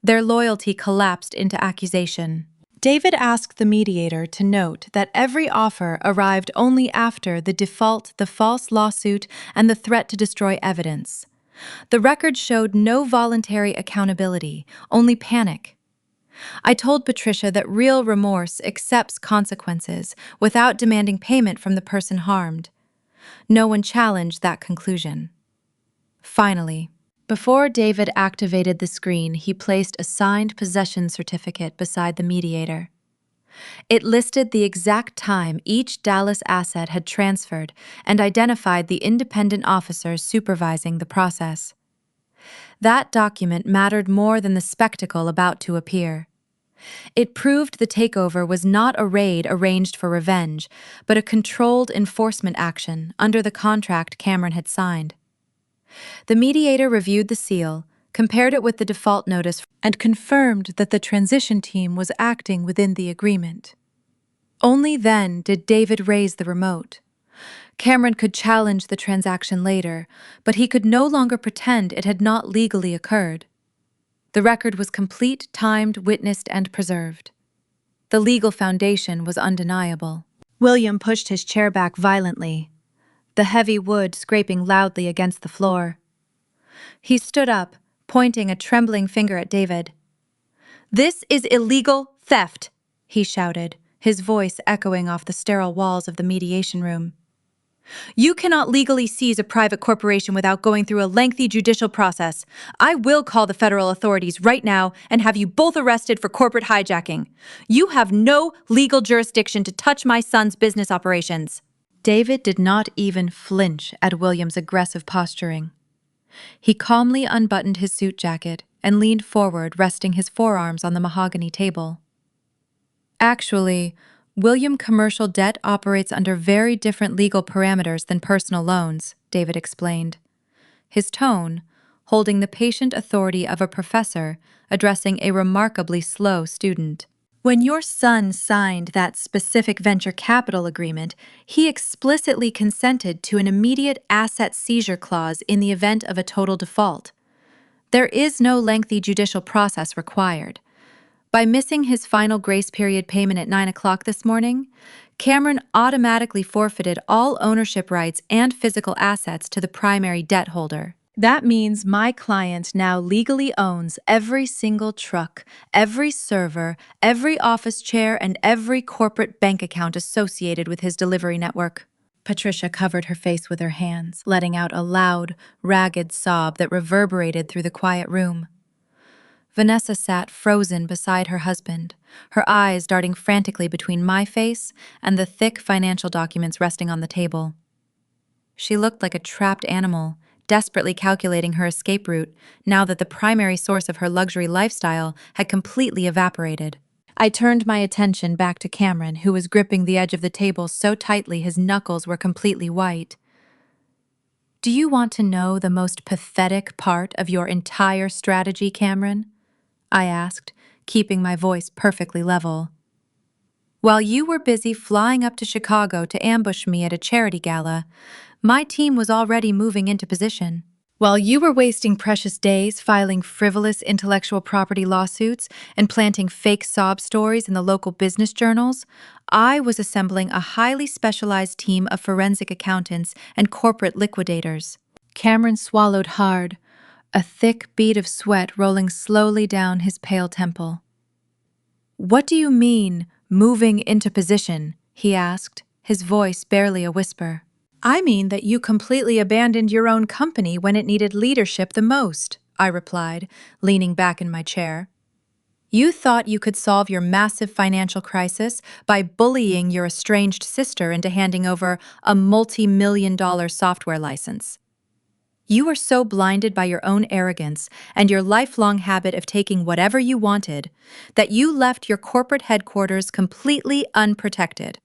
Their loyalty collapsed into accusation. David asked the mediator to note that every offer arrived only after the default, the false lawsuit, and the threat to destroy evidence. The record showed no voluntary accountability, only panic. I told Patricia that real remorse accepts consequences without demanding payment from the person harmed. No one challenged that conclusion. Finally, before David activated the screen, he placed a signed possession certificate beside the mediator. It listed the exact time each Dallas asset had transferred and identified the independent officers supervising the process. That document mattered more than the spectacle about to appear. It proved the takeover was not a raid arranged for revenge, but a controlled enforcement action under the contract Cameron had signed. The mediator reviewed the seal, compared it with the default notice, and confirmed that the transition team was acting within the agreement. Only then did David raise the remote. Cameron could challenge the transaction later, but he could no longer pretend it had not legally occurred. The record was complete, timed, witnessed, and preserved. The legal foundation was undeniable. William pushed his chair back violently, the heavy wood scraping loudly against the floor. He stood up, pointing a trembling finger at David. "This is illegal theft," he shouted, his voice echoing off the sterile walls of the mediation room. "You cannot legally seize a private corporation without going through a lengthy judicial process. I will call the federal authorities right now and have you both arrested for corporate hijacking. You have no legal jurisdiction to touch my son's business operations." David did not even flinch at William's aggressive posturing. He calmly unbuttoned his suit jacket and leaned forward, resting his forearms on the mahogany table. "Actually, William, commercial debt operates under very different legal parameters than personal loans," David explained. His tone, holding the patient authority of a professor addressing a remarkably slow student. "When your son signed that specific venture capital agreement, he explicitly consented to an immediate asset seizure clause in the event of a total default. There is no lengthy judicial process required. By missing his final grace period payment at 9 o'clock this morning, Cameron automatically forfeited all ownership rights and physical assets to the primary debt holder. That means my client now legally owns every single truck, every server, every office chair, and every corporate bank account associated with his delivery network." Patricia covered her face with her hands, letting out a loud, ragged sob that reverberated through the quiet room. Vanessa sat frozen beside her husband, her eyes darting frantically between my face and the thick financial documents resting on the table. She looked like a trapped animal, desperately calculating her escape route now that the primary source of her luxury lifestyle had completely evaporated. I turned my attention back to Cameron, who was gripping the edge of the table so tightly his knuckles were completely white. "Do you want to know the most pathetic part of your entire strategy, Cameron?" I asked, keeping my voice perfectly level. "While you were busy flying up to Chicago to ambush me at a charity gala, my team was already moving into position. While you were wasting precious days filing frivolous intellectual property lawsuits and planting fake sob stories in the local business journals, I was assembling a highly specialized team of forensic accountants and corporate liquidators." Cameron swallowed hard, a thick bead of sweat rolling slowly down his pale temple. "What do you mean, moving into position?" he asked, his voice barely a whisper. "I mean that you completely abandoned your own company when it needed leadership the most," I replied, leaning back in my chair. "You thought you could solve your massive financial crisis by bullying your estranged sister into handing over a multi-million-dollar software license. You were so blinded by your own arrogance and your lifelong habit of taking whatever you wanted that you left your corporate headquarters completely unprotected.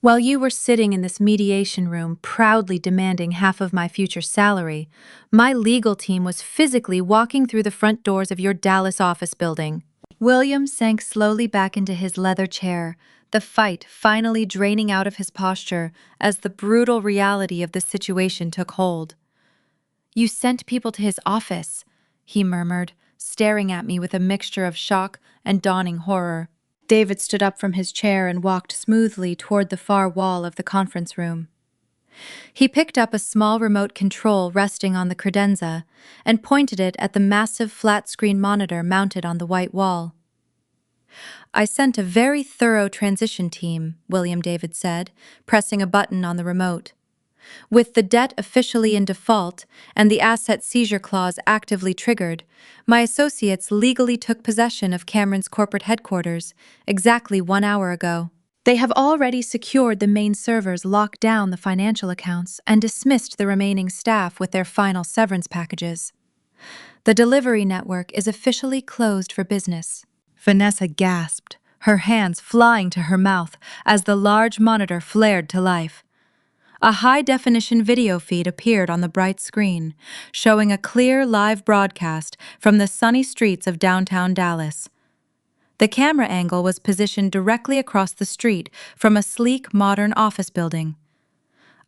While you were sitting in this mediation room proudly demanding half of my future salary, my legal team was physically walking through the front doors of your Dallas office building." William sank slowly back into his leather chair, the fight finally draining out of his posture as the brutal reality of the situation took hold. "You sent people to his office," he murmured, staring at me with a mixture of shock and dawning horror. David stood up from his chair and walked smoothly toward the far wall of the conference room. He picked up a small remote control resting on the credenza and pointed it at the massive flat-screen monitor mounted on the white wall. "I sent a very thorough transition team," William David said, pressing a button on the remote. "With the debt officially in default and the asset seizure clause actively triggered, my associates legally took possession of Cameron's corporate headquarters exactly 1 hour ago. They have already secured the main servers, locked down the financial accounts, and dismissed the remaining staff with their final severance packages. The delivery network is officially closed for business." Vanessa gasped, her hands flying to her mouth as the large monitor flared to life. A high-definition video feed appeared on the bright screen, showing a clear live broadcast from the sunny streets of downtown Dallas. The camera angle was positioned directly across the street from a sleek, modern office building.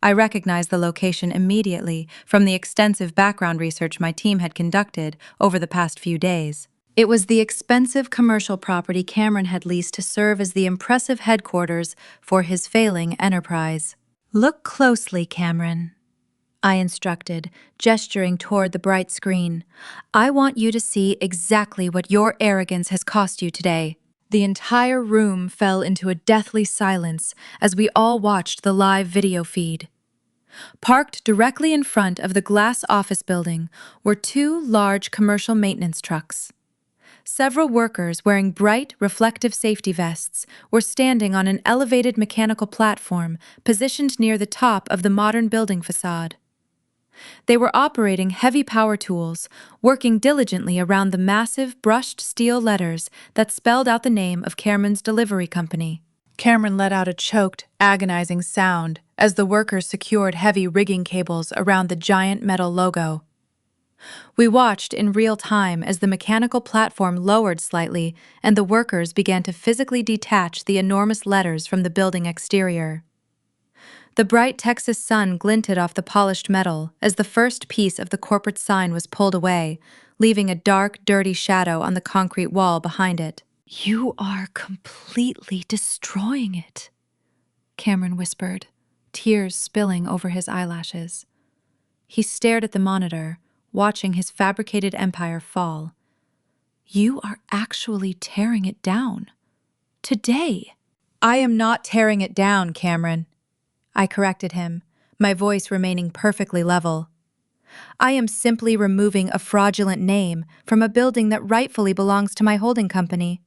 I recognized the location immediately from the extensive background research my team had conducted over the past few days. It was the expensive commercial property Cameron had leased to serve as the impressive headquarters for his failing enterprise. "Look closely, Cameron," I instructed, gesturing toward the bright screen. "I want you to see exactly what your arrogance has cost you today." The entire room fell into a deathly silence as we all watched the live video feed. Parked directly in front of the glass office building were 2 large commercial maintenance trucks. Several workers wearing bright, reflective safety vests were standing on an elevated mechanical platform positioned near the top of the modern building facade. They were operating heavy power tools, working diligently around the massive brushed steel letters that spelled out the name of Cameron's delivery company. Cameron let out a choked, agonizing sound as the workers secured heavy rigging cables around the giant metal logo. We watched in real time as the mechanical platform lowered slightly and the workers began to physically detach the enormous letters from the building exterior. The bright Texas sun glinted off the polished metal as the first piece of the corporate sign was pulled away, leaving a dark, dirty shadow on the concrete wall behind it. "You are completely destroying it," Cameron whispered, tears spilling over his eyelashes. He stared at the monitor, watching his fabricated empire fall. "You are actually tearing it down. Today." "I am not tearing it down, Cameron," I corrected him, my voice remaining perfectly level. "I am simply removing a fraudulent name from a building that rightfully belongs to my holding company.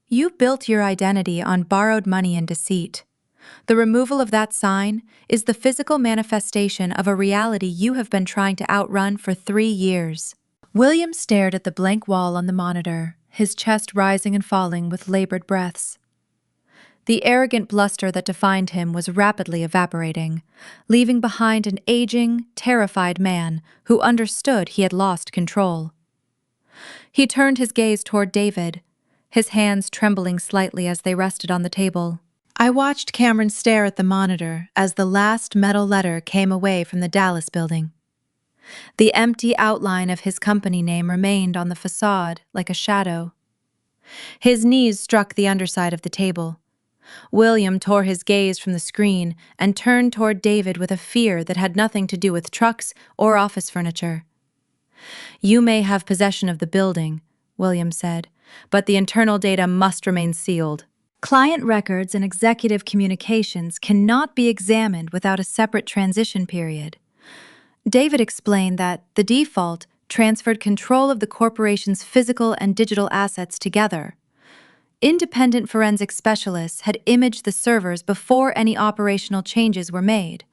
You built your identity on borrowed money and deceit. The removal of that sign is the physical manifestation of a reality you have been trying to outrun for 3 years." William stared at the blank wall on the monitor, his chest rising and falling with labored breaths. The arrogant bluster that defined him was rapidly evaporating, leaving behind an aging, terrified man who understood he had lost control. He turned his gaze toward David, his hands trembling slightly as they rested on the table. I watched Cameron stare at the monitor as the last metal letter came away from the Dallas building. The empty outline of his company name remained on the facade like a shadow. His knees struck the underside of the table. William tore his gaze from the screen and turned toward David with a fear that had nothing to do with trucks or office furniture. "You may have possession of the building," William said, "but the internal data must remain sealed. Client records and executive communications cannot be examined without a separate transition period." David explained that the default transferred control of the corporation's physical and digital assets together. Independent forensic specialists had imaged the servers before any operational changes were made.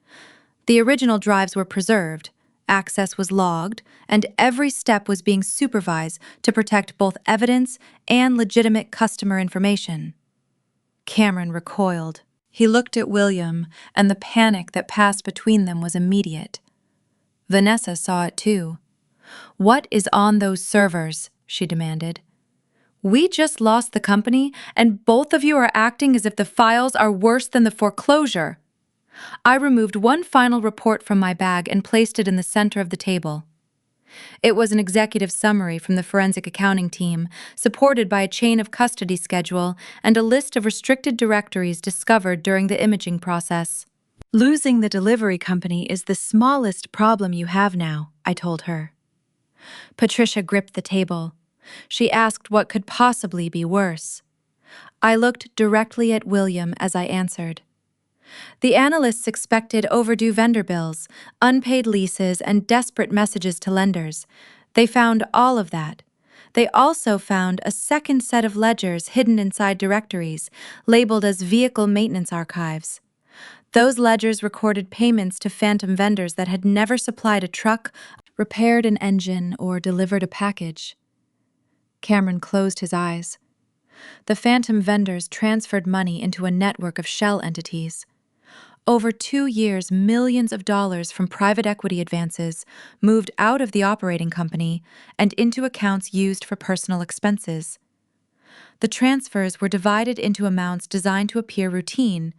The original drives were preserved, access was logged, and every step was being supervised to protect both evidence and legitimate customer information. Cameron recoiled. He looked at William, and the panic that passed between them was immediate. Vanessa saw it too. "What is on those servers?" she demanded. We just lost the company, and both of you are acting as if the files are worse than the foreclosure. I removed one final report from my bag and placed it in the center of the table. It was an executive summary from the forensic accounting team, supported by a chain of custody schedule and a list of restricted directories discovered during the imaging process. Losing the delivery company is the smallest problem you have now, I told her. Patricia gripped the table. She asked what could possibly be worse. I looked directly at William as I answered. The analysts expected overdue vendor bills, unpaid leases, and desperate messages to lenders. They found all of that. They also found a second set of ledgers hidden inside directories, labeled as vehicle maintenance archives. Those ledgers recorded payments to phantom vendors that had never supplied a truck, repaired an engine, or delivered a package. Cameron closed his eyes. The phantom vendors transferred money into a network of shell entities. Over 2 years, millions of dollars from private equity advances moved out of the operating company and into accounts used for personal expenses. The transfers were divided into amounts designed to appear routine,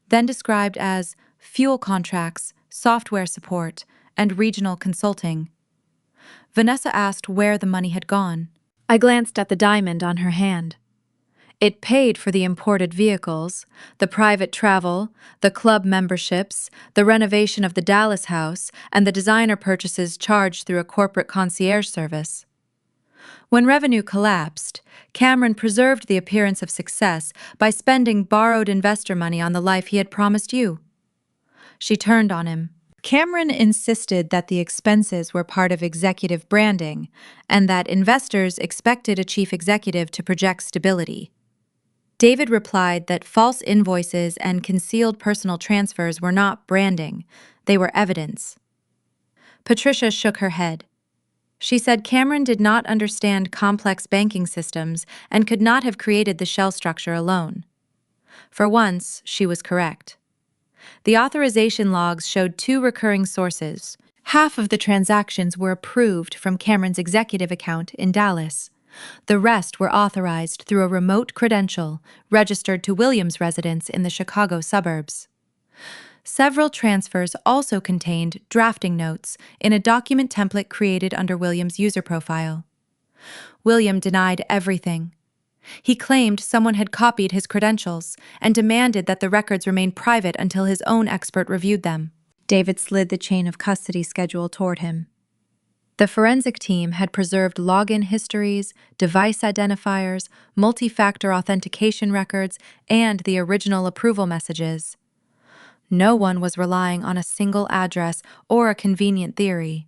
then described as fuel contracts, software support, and regional consulting. Vanessa asked where the money had gone. I glanced at the diamond on her hand. It paid for the imported vehicles, the private travel, the club memberships, the renovation of the Dallas house, and the designer purchases charged through a corporate concierge service. When revenue collapsed, Cameron preserved the appearance of success by spending borrowed investor money on the life he had promised you. She turned on him. Cameron insisted that the expenses were part of executive branding and that investors expected a chief executive to project stability. David replied that false invoices and concealed personal transfers were not branding, they were evidence. Patricia shook her head. She said Cameron did not understand complex banking systems and could not have created the shell structure alone. For once, she was correct. The authorization logs showed 2 recurring sources. Half of the transactions were approved from Cameron's executive account in Dallas. The rest were authorized through a remote credential registered to Williams' residence in the Chicago suburbs. Several transfers also contained drafting notes in a document template created under Williams' user profile. William denied everything. He claimed someone had copied his credentials and demanded that the records remain private until his own expert reviewed them. David slid the chain of custody schedule toward him. The forensic team had preserved login histories, device identifiers, multi-factor authentication records, and the original approval messages. No one was relying on a single address or a convenient theory.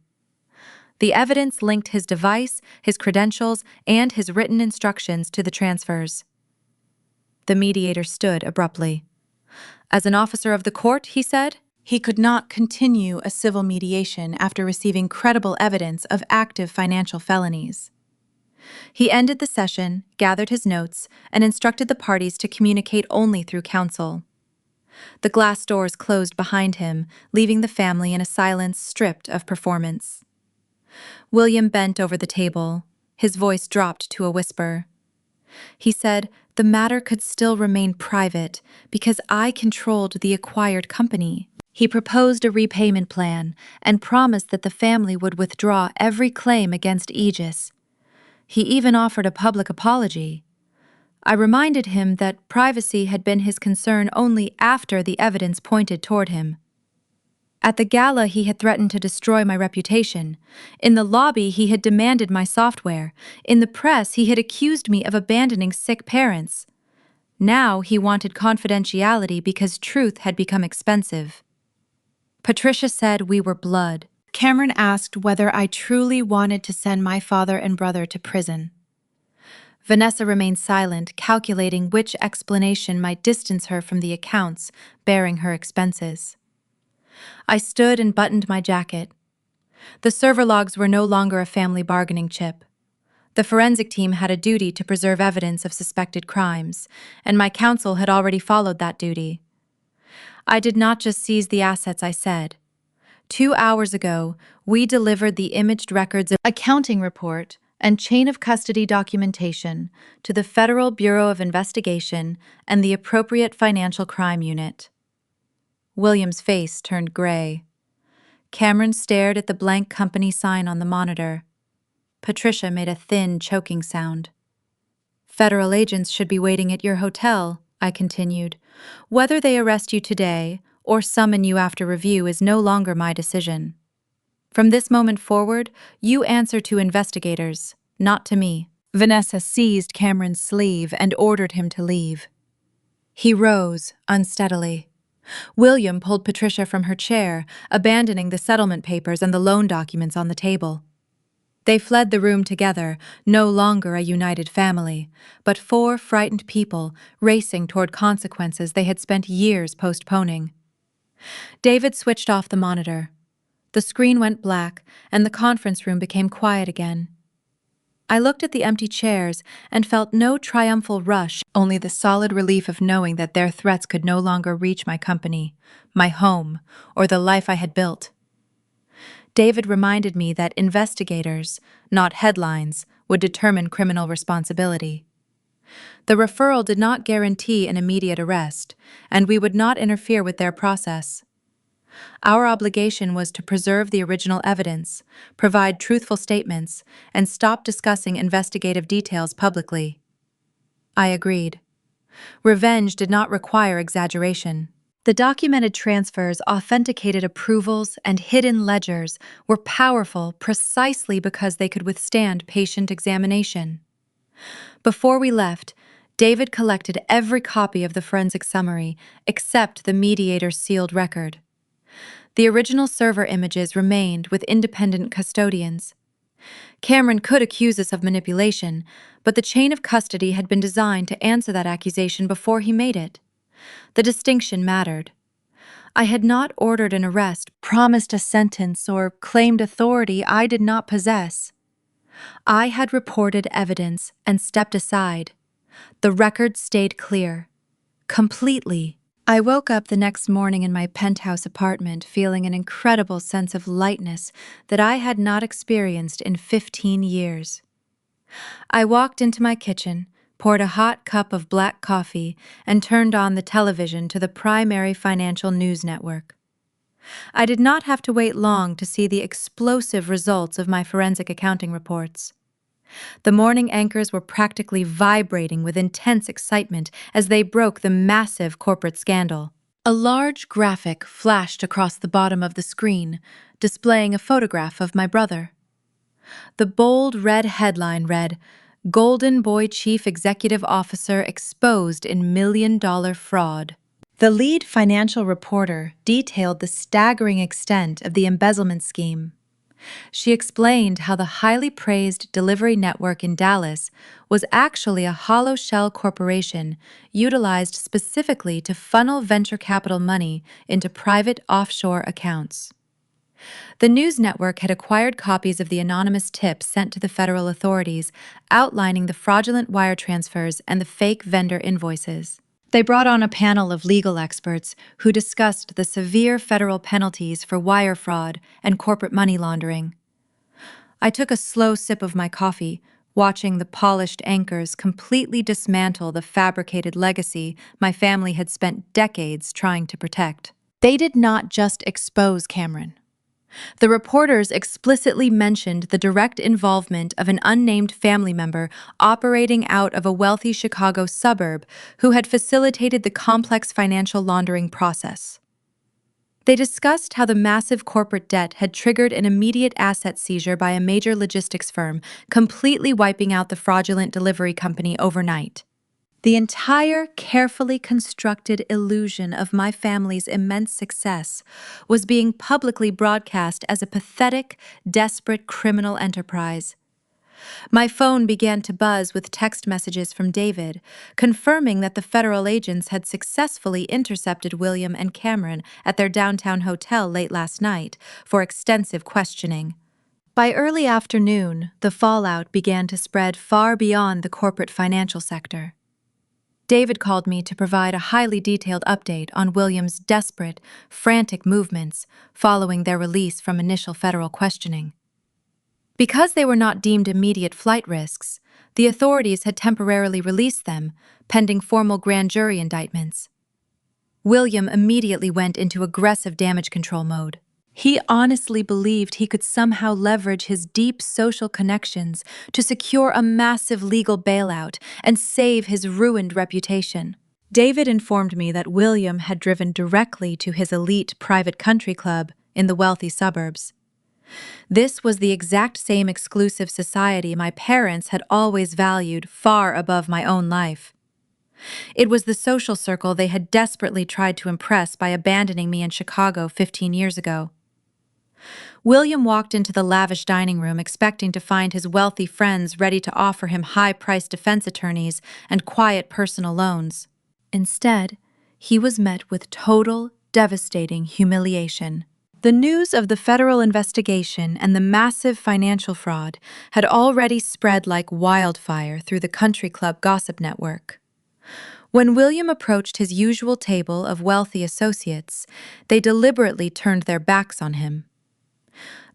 The evidence linked his device, his credentials, and his written instructions to the transfers. The mediator stood abruptly. As an officer of the court, he said, he could not continue a civil mediation after receiving credible evidence of active financial felonies. He ended the session, gathered his notes, and instructed the parties to communicate only through counsel. The glass doors closed behind him, leaving the family in a silence stripped of performance. William bent over the table. His voice dropped to a whisper. He said, "The matter could still remain private because I controlled the acquired company." He proposed a repayment plan and promised that the family would withdraw every claim against Aegis. He even offered a public apology. I reminded him that privacy had been his concern only after the evidence pointed toward him. At the gala, he had threatened to destroy my reputation. In the lobby, he had demanded my software. In the press, he had accused me of abandoning sick parents. Now he wanted confidentiality because truth had become expensive. Patricia said we were blood. Cameron asked whether I truly wanted to send my father and brother to prison. Vanessa remained silent, calculating which explanation might distance her from the accounts bearing her expenses. I stood and buttoned my jacket. The server logs were no longer a family bargaining chip. The forensic team had a duty to preserve evidence of suspected crimes, and my counsel had already followed that duty. I did not just seize the assets, I said. 2 hours ago, we delivered the imaged records of accounting report and chain of custody documentation to the Federal Bureau of Investigation and the appropriate financial crime unit. William's face turned gray. Cameron stared at the blank company sign on the monitor. Patricia made a thin, choking sound. Federal agents should be waiting at your hotel, I continued. Whether they arrest you today or summon you after review is no longer my decision. From this moment forward, you answer to investigators, not to me. Vanessa seized Cameron's sleeve and ordered him to leave. He rose, unsteadily. William pulled Patricia from her chair, abandoning the settlement papers and the loan documents on the table. They fled the room together, no longer a united family, but four frightened people racing toward consequences they had spent years postponing. David switched off the monitor. The screen went black, and the conference room became quiet again. I looked at the empty chairs and felt no triumphal rush, only the solid relief of knowing that their threats could no longer reach my company, my home, or the life I had built. David reminded me that investigators, not headlines, would determine criminal responsibility. The referral did not guarantee an immediate arrest, and we would not interfere with their process. Our obligation was to preserve the original evidence, provide truthful statements, and stop discussing investigative details publicly. I agreed. Revenge did not require exaggeration. The documented transfers, authenticated approvals, and hidden ledgers were powerful precisely because they could withstand patient examination. Before we left, David collected every copy of the forensic summary except the mediator's sealed record. The original server images remained with independent custodians. Cameron could accuse us of manipulation, but the chain of custody had been designed to answer that accusation before he made it. The distinction mattered. I had not ordered an arrest, promised a sentence, or claimed authority I did not possess. I had reported evidence and stepped aside. The record stayed clear. Completely. I woke up the next morning in my penthouse apartment feeling an incredible sense of lightness that I had not experienced in 15 years. I walked into my kitchen, poured a hot cup of black coffee, and turned on the television to the primary financial news network. I did not have to wait long to see the explosive results of my forensic accounting reports. The morning anchors were practically vibrating with intense excitement as they broke the massive corporate scandal. A large graphic flashed across the bottom of the screen, displaying a photograph of my brother. The bold red headline read, "Golden Boy Chief Executive Officer Exposed in Million-Dollar Fraud." The lead financial reporter detailed the staggering extent of the embezzlement scheme. She explained how the highly praised delivery network in Dallas was actually a hollow shell corporation utilized specifically to funnel venture capital money into private offshore accounts. The news network had acquired copies of the anonymous tips sent to the federal authorities outlining the fraudulent wire transfers and the fake vendor invoices. They brought on a panel of legal experts who discussed the severe federal penalties for wire fraud and corporate money laundering. I took a slow sip of my coffee, watching the polished anchors completely dismantle the fabricated legacy my family had spent decades trying to protect. They did not just expose Cameron. The reporters explicitly mentioned the direct involvement of an unnamed family member operating out of a wealthy Chicago suburb who had facilitated the complex financial laundering process. They discussed how the massive corporate debt had triggered an immediate asset seizure by a major logistics firm, completely wiping out the fraudulent delivery company overnight. The entire carefully constructed illusion of my family's immense success was being publicly broadcast as a pathetic, desperate criminal enterprise. My phone began to buzz with text messages from David, confirming that the federal agents had successfully intercepted William and Cameron at their downtown hotel late last night for extensive questioning. By early afternoon, the fallout began to spread far beyond the corporate financial sector. David called me to provide a highly detailed update on William's desperate, frantic movements following their release from initial federal questioning. Because they were not deemed immediate flight risks, the authorities had temporarily released them, pending formal grand jury indictments. William immediately went into aggressive damage control mode. He honestly believed he could somehow leverage his deep social connections to secure a massive legal bailout and save his ruined reputation. David informed me that William had driven directly to his elite private country club in the wealthy suburbs. This was the exact same exclusive society my parents had always valued far above my own life. It was the social circle they had desperately tried to impress by abandoning me in Chicago 15 years ago. William walked into the lavish dining room expecting to find his wealthy friends ready to offer him high-priced defense attorneys and quiet personal loans. Instead, he was met with total, devastating humiliation. The news of the federal investigation and the massive financial fraud had already spread like wildfire through the country club gossip network. When William approached his usual table of wealthy associates, they deliberately turned their backs on him.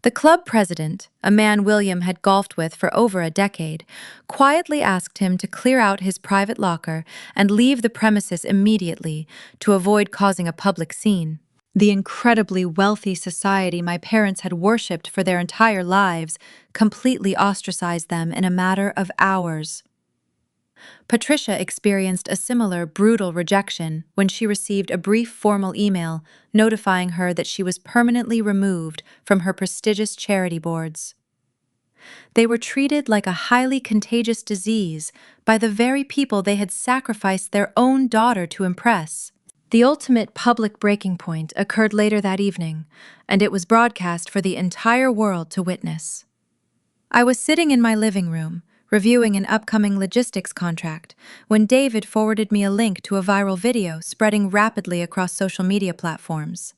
The club president, a man William had golfed with for over a decade, quietly asked him to clear out his private locker and leave the premises immediately to avoid causing a public scene. The incredibly wealthy society my parents had worshipped for their entire lives completely ostracized them in a matter of hours. Patricia experienced a similar brutal rejection when she received a brief formal email notifying her that she was permanently removed from her prestigious charity boards. They were treated like a highly contagious disease by the very people they had sacrificed their own daughter to impress. The ultimate public breaking point occurred later that evening, and it was broadcast for the entire world to witness. I was sitting in my living room, reviewing an upcoming logistics contract, when David forwarded me a link to a viral video spreading rapidly across social media platforms.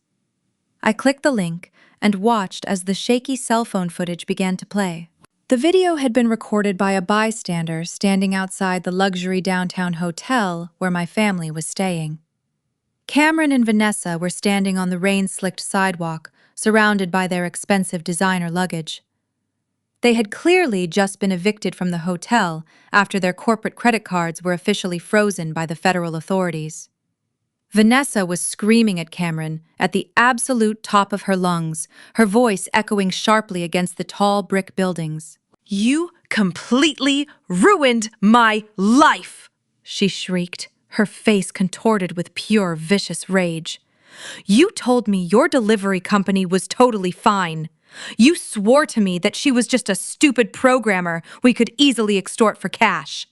I clicked the link and watched as the shaky cell phone footage began to play. The video had been recorded by a bystander standing outside the luxury downtown hotel where my family was staying. Cameron and Vanessa were standing on the rain-slicked sidewalk, surrounded by their expensive designer luggage. They had clearly just been evicted from the hotel after their corporate credit cards were officially frozen by the federal authorities. Vanessa was screaming at Cameron at the absolute top of her lungs, her voice echoing sharply against the tall brick buildings. "You completely ruined my life!" she shrieked, her face contorted with pure vicious rage. "You told me your delivery company was totally fine. You swore to me that she was just a stupid programmer we could easily extort for cash.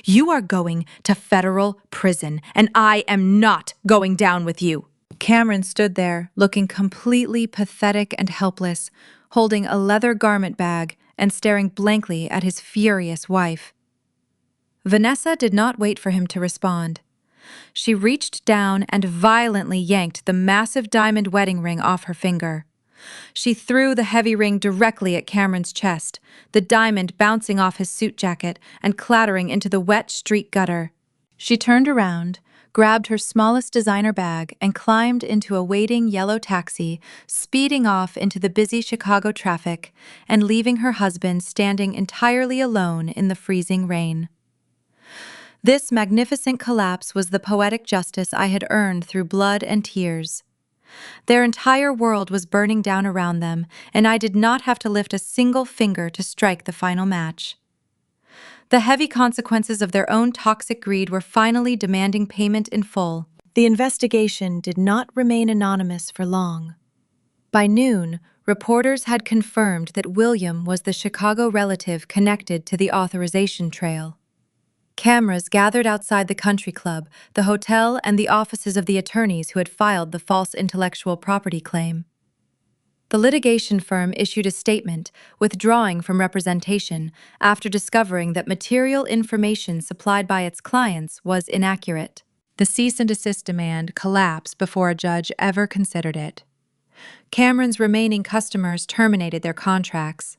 You are going to federal prison, and I am not going down with you." Cameron stood there, looking completely pathetic and helpless, holding a leather garment bag and staring blankly at his furious wife. Vanessa did not wait for him to respond. She reached down and violently yanked the massive diamond wedding ring off her finger. She threw the heavy ring directly at Cameron's chest, the diamond bouncing off his suit jacket and clattering into the wet street gutter. She turned around, grabbed her smallest designer bag, and climbed into a waiting yellow taxi, speeding off into the busy Chicago traffic and leaving her husband standing entirely alone in the freezing rain. This magnificent collapse was the poetic justice I had earned through blood and tears. Their entire world was burning down around them, and I did not have to lift a single finger to strike the final match. The heavy consequences of their own toxic greed were finally demanding payment in full. The investigation did not remain anonymous for long. By noon, reporters had confirmed that William was the Chicago relative connected to the authorization trail. Cameras gathered outside the country club, the hotel, and the offices of the attorneys who had filed the false intellectual property claim. The litigation firm issued a statement withdrawing from representation after discovering that material information supplied by its clients was inaccurate. The cease and desist demand collapsed before a judge ever considered it. Cameron's remaining customers terminated their contracts.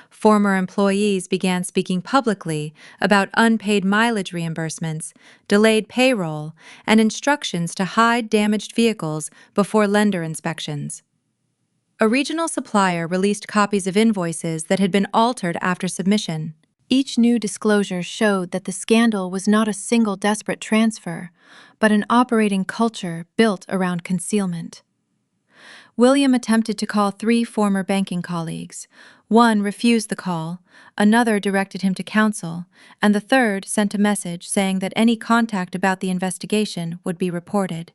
Former employees began speaking publicly about unpaid mileage reimbursements, delayed payroll, and instructions to hide damaged vehicles before lender inspections. A regional supplier released copies of invoices that had been altered after submission. Each new disclosure showed that the scandal was not a single desperate transfer, but an operating culture built around concealment. William attempted to call 3 former banking colleagues. One refused the call, another directed him to counsel, and the third sent a message saying that any contact about the investigation would be reported.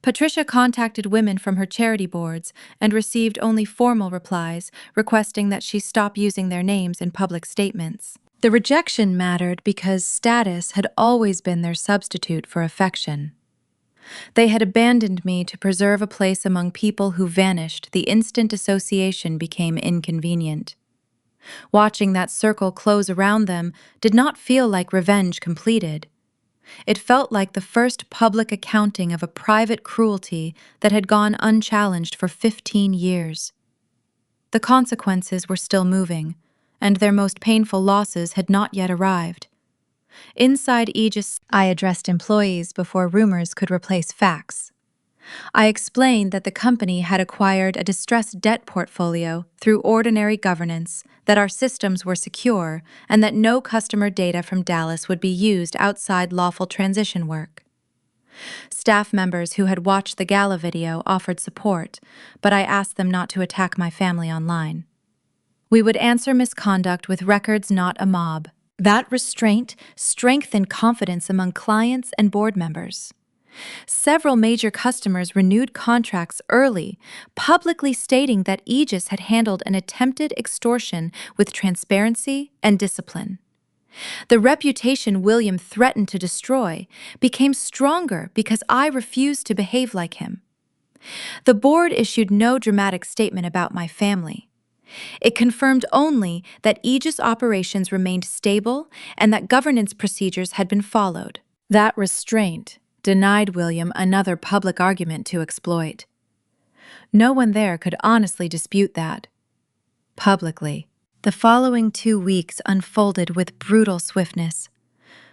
Patricia contacted women from her charity boards and received only formal replies requesting that she stop using their names in public statements. The rejection mattered because status had always been their substitute for affection. They had abandoned me to preserve a place among people who vanished the instant association became inconvenient. Watching that circle close around them did not feel like revenge completed. It felt like the first public accounting of a private cruelty that had gone unchallenged for 15 years. The consequences were still moving, and their most painful losses had not yet arrived. Inside Aegis, I addressed employees before rumors could replace facts. I explained that the company had acquired a distressed debt portfolio through ordinary governance, that our systems were secure, and that no customer data from Dallas would be used outside lawful transition work. Staff members who had watched the gala video offered support, but I asked them not to attack my family online. We would answer misconduct with records, not a mob. That restraint strengthened confidence among clients and board members. Several major customers renewed contracts early, publicly stating that Aegis had handled an attempted extortion with transparency and discipline. The reputation William threatened to destroy became stronger because I refused to behave like him. The board issued no dramatic statement about my family. It confirmed only that Aegis operations remained stable and that governance procedures had been followed. That restraint denied William another public argument to exploit. No one there could honestly dispute that. Publicly, the following 2 weeks unfolded with brutal swiftness.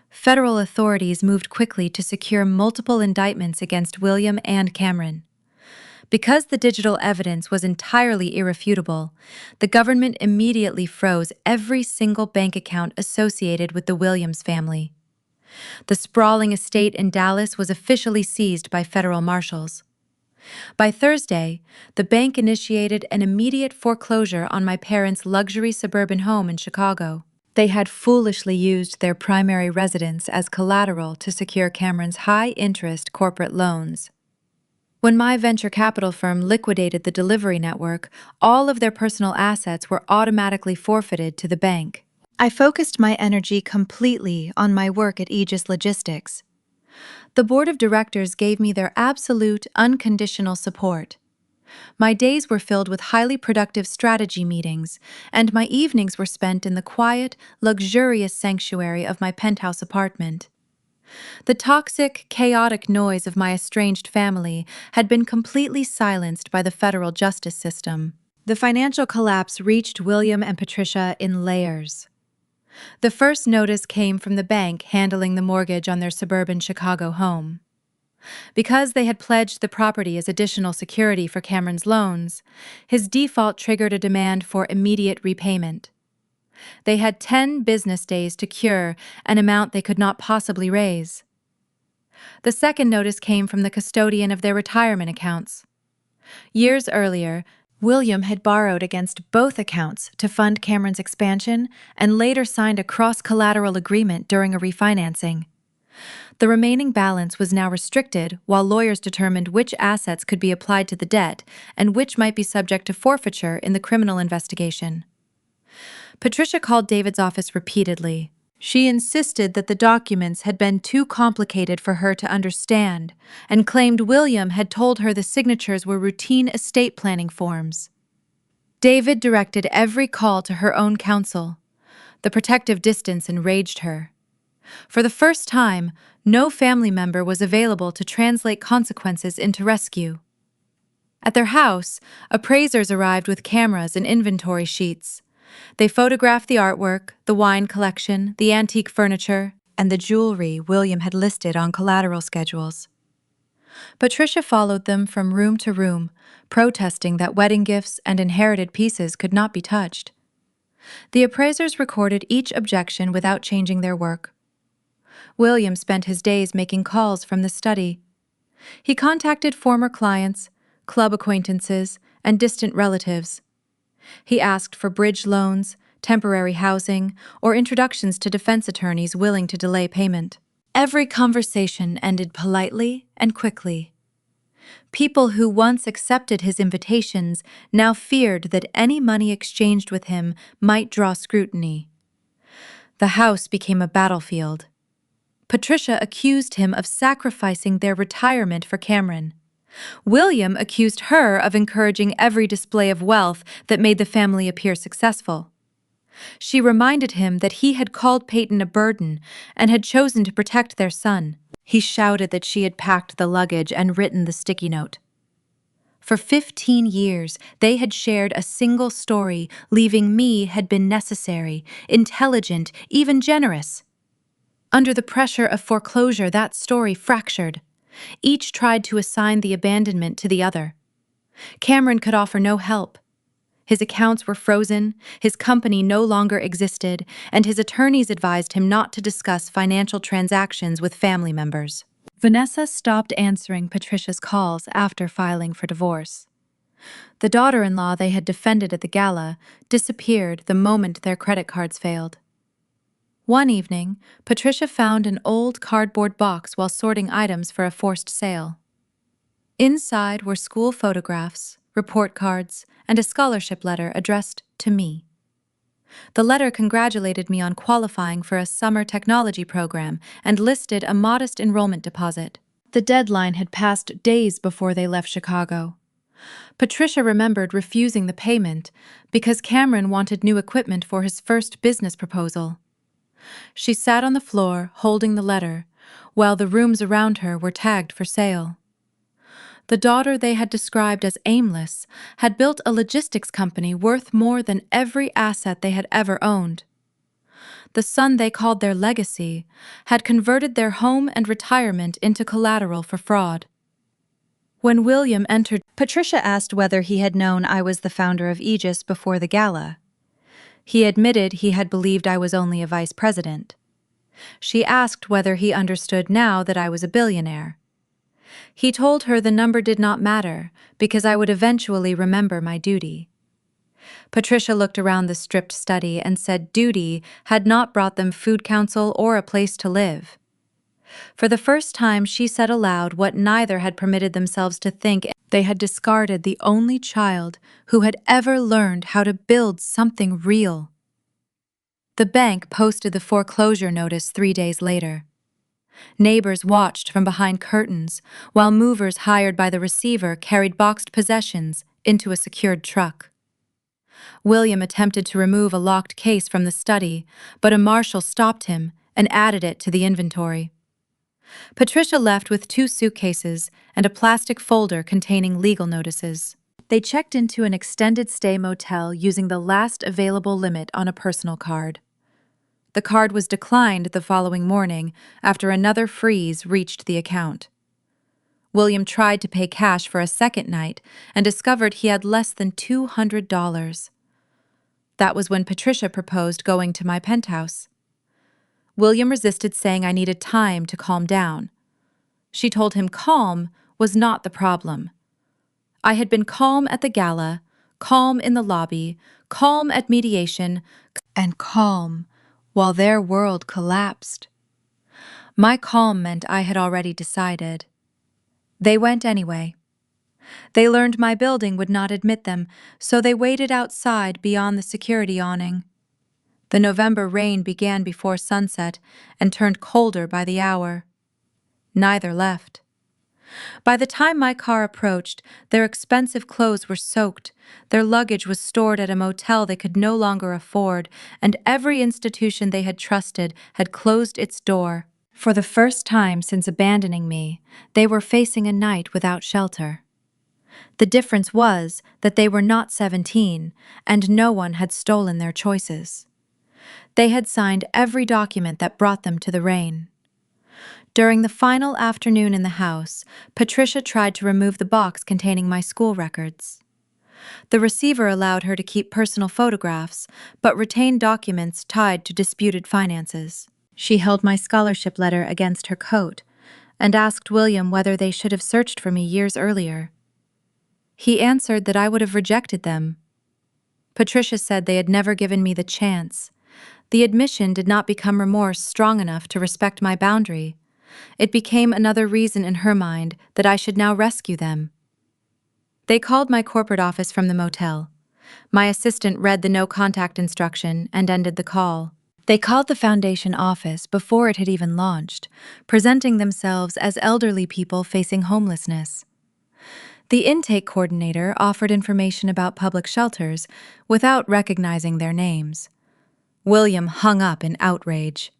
Federal authorities moved quickly to secure multiple indictments against William and Cameron. Because the digital evidence was entirely irrefutable, the government immediately froze every single bank account associated with the Williams family. The sprawling estate in Dallas was officially seized by federal marshals. By Thursday, the bank initiated an immediate foreclosure on my parents' luxury suburban home in Chicago. They had foolishly used their primary residence as collateral to secure Cameron's high-interest corporate loans. When my venture capital firm liquidated the delivery network, all of their personal assets were automatically forfeited to the bank. I focused my energy completely on my work at Aegis Logistics. The board of directors gave me their absolute, unconditional support. My days were filled with highly productive strategy meetings, and my evenings were spent in the quiet, luxurious sanctuary of my penthouse apartment. The toxic, chaotic noise of my estranged family had been completely silenced by the federal justice system. The financial collapse reached William and Patricia in layers. The first notice came from the bank handling the mortgage on their suburban Chicago home. Because they had pledged the property as additional security for Cameron's loans, his default triggered a demand for immediate repayment. They had 10 business days to cure an amount they could not possibly raise. The second notice came from the custodian of their retirement accounts. Years earlier, William had borrowed against both accounts to fund Cameron's expansion and later signed a cross-collateral agreement during a refinancing. The remaining balance was now restricted while lawyers determined which assets could be applied to the debt and which might be subject to forfeiture in the criminal investigation. Patricia called David's office repeatedly. She insisted that the documents had been too complicated for her to understand and claimed William had told her the signatures were routine estate planning forms. David directed every call to her own counsel. The protective distance enraged her. For the first time, no family member was available to translate consequences into rescue. At their house, appraisers arrived with cameras and inventory sheets. They photographed the artwork, the wine collection, the antique furniture, and the jewelry William had listed on collateral schedules. Patricia followed them from room to room, protesting that wedding gifts and inherited pieces could not be touched. The appraisers recorded each objection without changing their work. William spent his days making calls from the study. He contacted former clients, club acquaintances, and distant relatives. He asked for bridge loans, temporary housing, or introductions to defense attorneys willing to delay payment. Every conversation ended politely and quickly. People who once accepted his invitations now feared that any money exchanged with him might draw scrutiny. The house became a battlefield. Patricia accused him of sacrificing their retirement for Cameron. William accused her of encouraging every display of wealth that made the family appear successful. She reminded him that he had called Peyton a burden and had chosen to protect their son. He shouted that she had packed the luggage and written the sticky note. For 15 years, they had shared a single story. Leaving me had been necessary, intelligent, even generous. Under the pressure of foreclosure, that story fractured. Each tried to assign the abandonment to the other. Cameron could offer no help. His accounts were frozen, his company no longer existed, and his attorneys advised him not to discuss financial transactions with family members. Vanessa stopped answering Patricia's calls after filing for divorce. The daughter-in-law they had defended at the gala disappeared the moment their credit cards failed. One evening, Patricia found an old cardboard box while sorting items for a forced sale. Inside were school photographs, report cards, and a scholarship letter addressed to me. The letter congratulated me on qualifying for a summer technology program and listed a modest enrollment deposit. The deadline had passed days before they left Chicago. Patricia remembered refusing the payment because Cameron wanted new equipment for his first business proposal. She sat on the floor holding the letter, while the rooms around her were tagged for sale. The daughter they had described as aimless had built a logistics company worth more than every asset they had ever owned. The son they called their legacy had converted their home and retirement into collateral for fraud. When William entered, Patricia asked whether he had known I was the founder of Aegis before the gala. He admitted he had believed I was only a vice president. She asked whether he understood now that I was a billionaire. He told her the number did not matter because I would eventually remember my duty. Patricia looked around the stripped study and said duty had not brought them food counsel or a place to live. For the first time, she said aloud what neither had permitted themselves to think. They had discarded the only child who had ever learned how to build something real. The bank posted the foreclosure notice 3 days later. Neighbors watched from behind curtains while movers hired by the receiver carried boxed possessions into a secured truck. William attempted to remove a locked case from the study, but a marshal stopped him and added it to the inventory. Patricia left with 2 suitcases and a plastic folder containing legal notices. They checked into an extended stay motel using the last available limit on a personal card. The card was declined the following morning after another freeze reached the account. William tried to pay cash for a second night and discovered he had less than $200. That was when Patricia proposed going to my penthouse. William resisted, saying I needed time to calm down. She told him calm was not the problem. I had been calm at the gala, calm in the lobby, calm at mediation, and calm while their world collapsed. My calm meant I had already decided. They went anyway. They learned my building would not admit them, so they waited outside beyond the security awning. The November rain began before sunset and turned colder by the hour. Neither left. By the time my car approached, their expensive clothes were soaked, their luggage was stored at a motel they could no longer afford, and every institution they had trusted had closed its door. For the first time since abandoning me, they were facing a night without shelter. The difference was that they were not 17, and no one had stolen their choices. They had signed every document that brought them to the rain. During the final afternoon in the house, Patricia tried to remove the box containing my school records. The receiver allowed her to keep personal photographs, but retained documents tied to disputed finances. She held my scholarship letter against her coat and asked William whether they should have searched for me years earlier. He answered that I would have rejected them. Patricia said they had never given me the chance. The admission did not become remorse strong enough to respect my boundary. It became another reason in her mind that I should now rescue them. They called my corporate office from the motel. My assistant read the no-contact instruction and ended the call. They called the foundation office before it had even launched, presenting themselves as elderly people facing homelessness. The intake coordinator offered information about public shelters without recognizing their names. William hung up in outrage.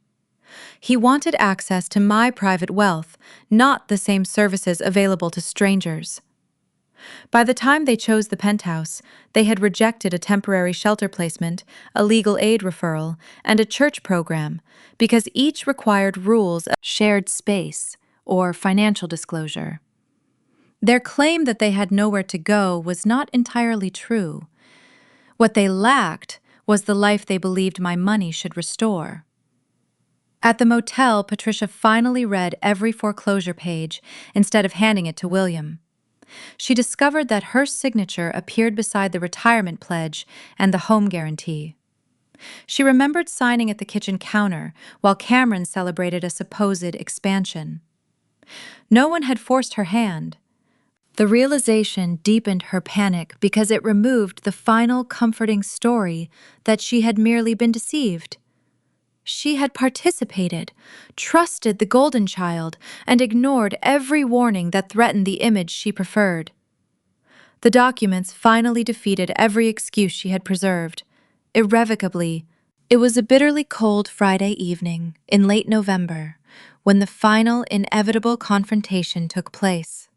He wanted access to my private wealth, not the same services available to strangers. By the time they chose the penthouse, they had rejected a temporary shelter placement, a legal aid referral, and a church program because each required rules of shared space or financial disclosure. Their claim that they had nowhere to go was not entirely true. What they lacked was the life they believed my money should restore. At the motel, Patricia finally read every foreclosure page instead of handing it to William. She discovered that her signature appeared beside the retirement pledge and the home guarantee. She remembered signing at the kitchen counter while Cameron celebrated a supposed expansion. No one had forced her hand. The realization deepened her panic because it removed the final comforting story that she had merely been deceived. She had participated, trusted the golden child, and ignored every warning that threatened the image she preferred. The documents finally defeated every excuse she had preserved. Irrevocably, it was a bitterly cold Friday evening in late November when the final, inevitable confrontation took place.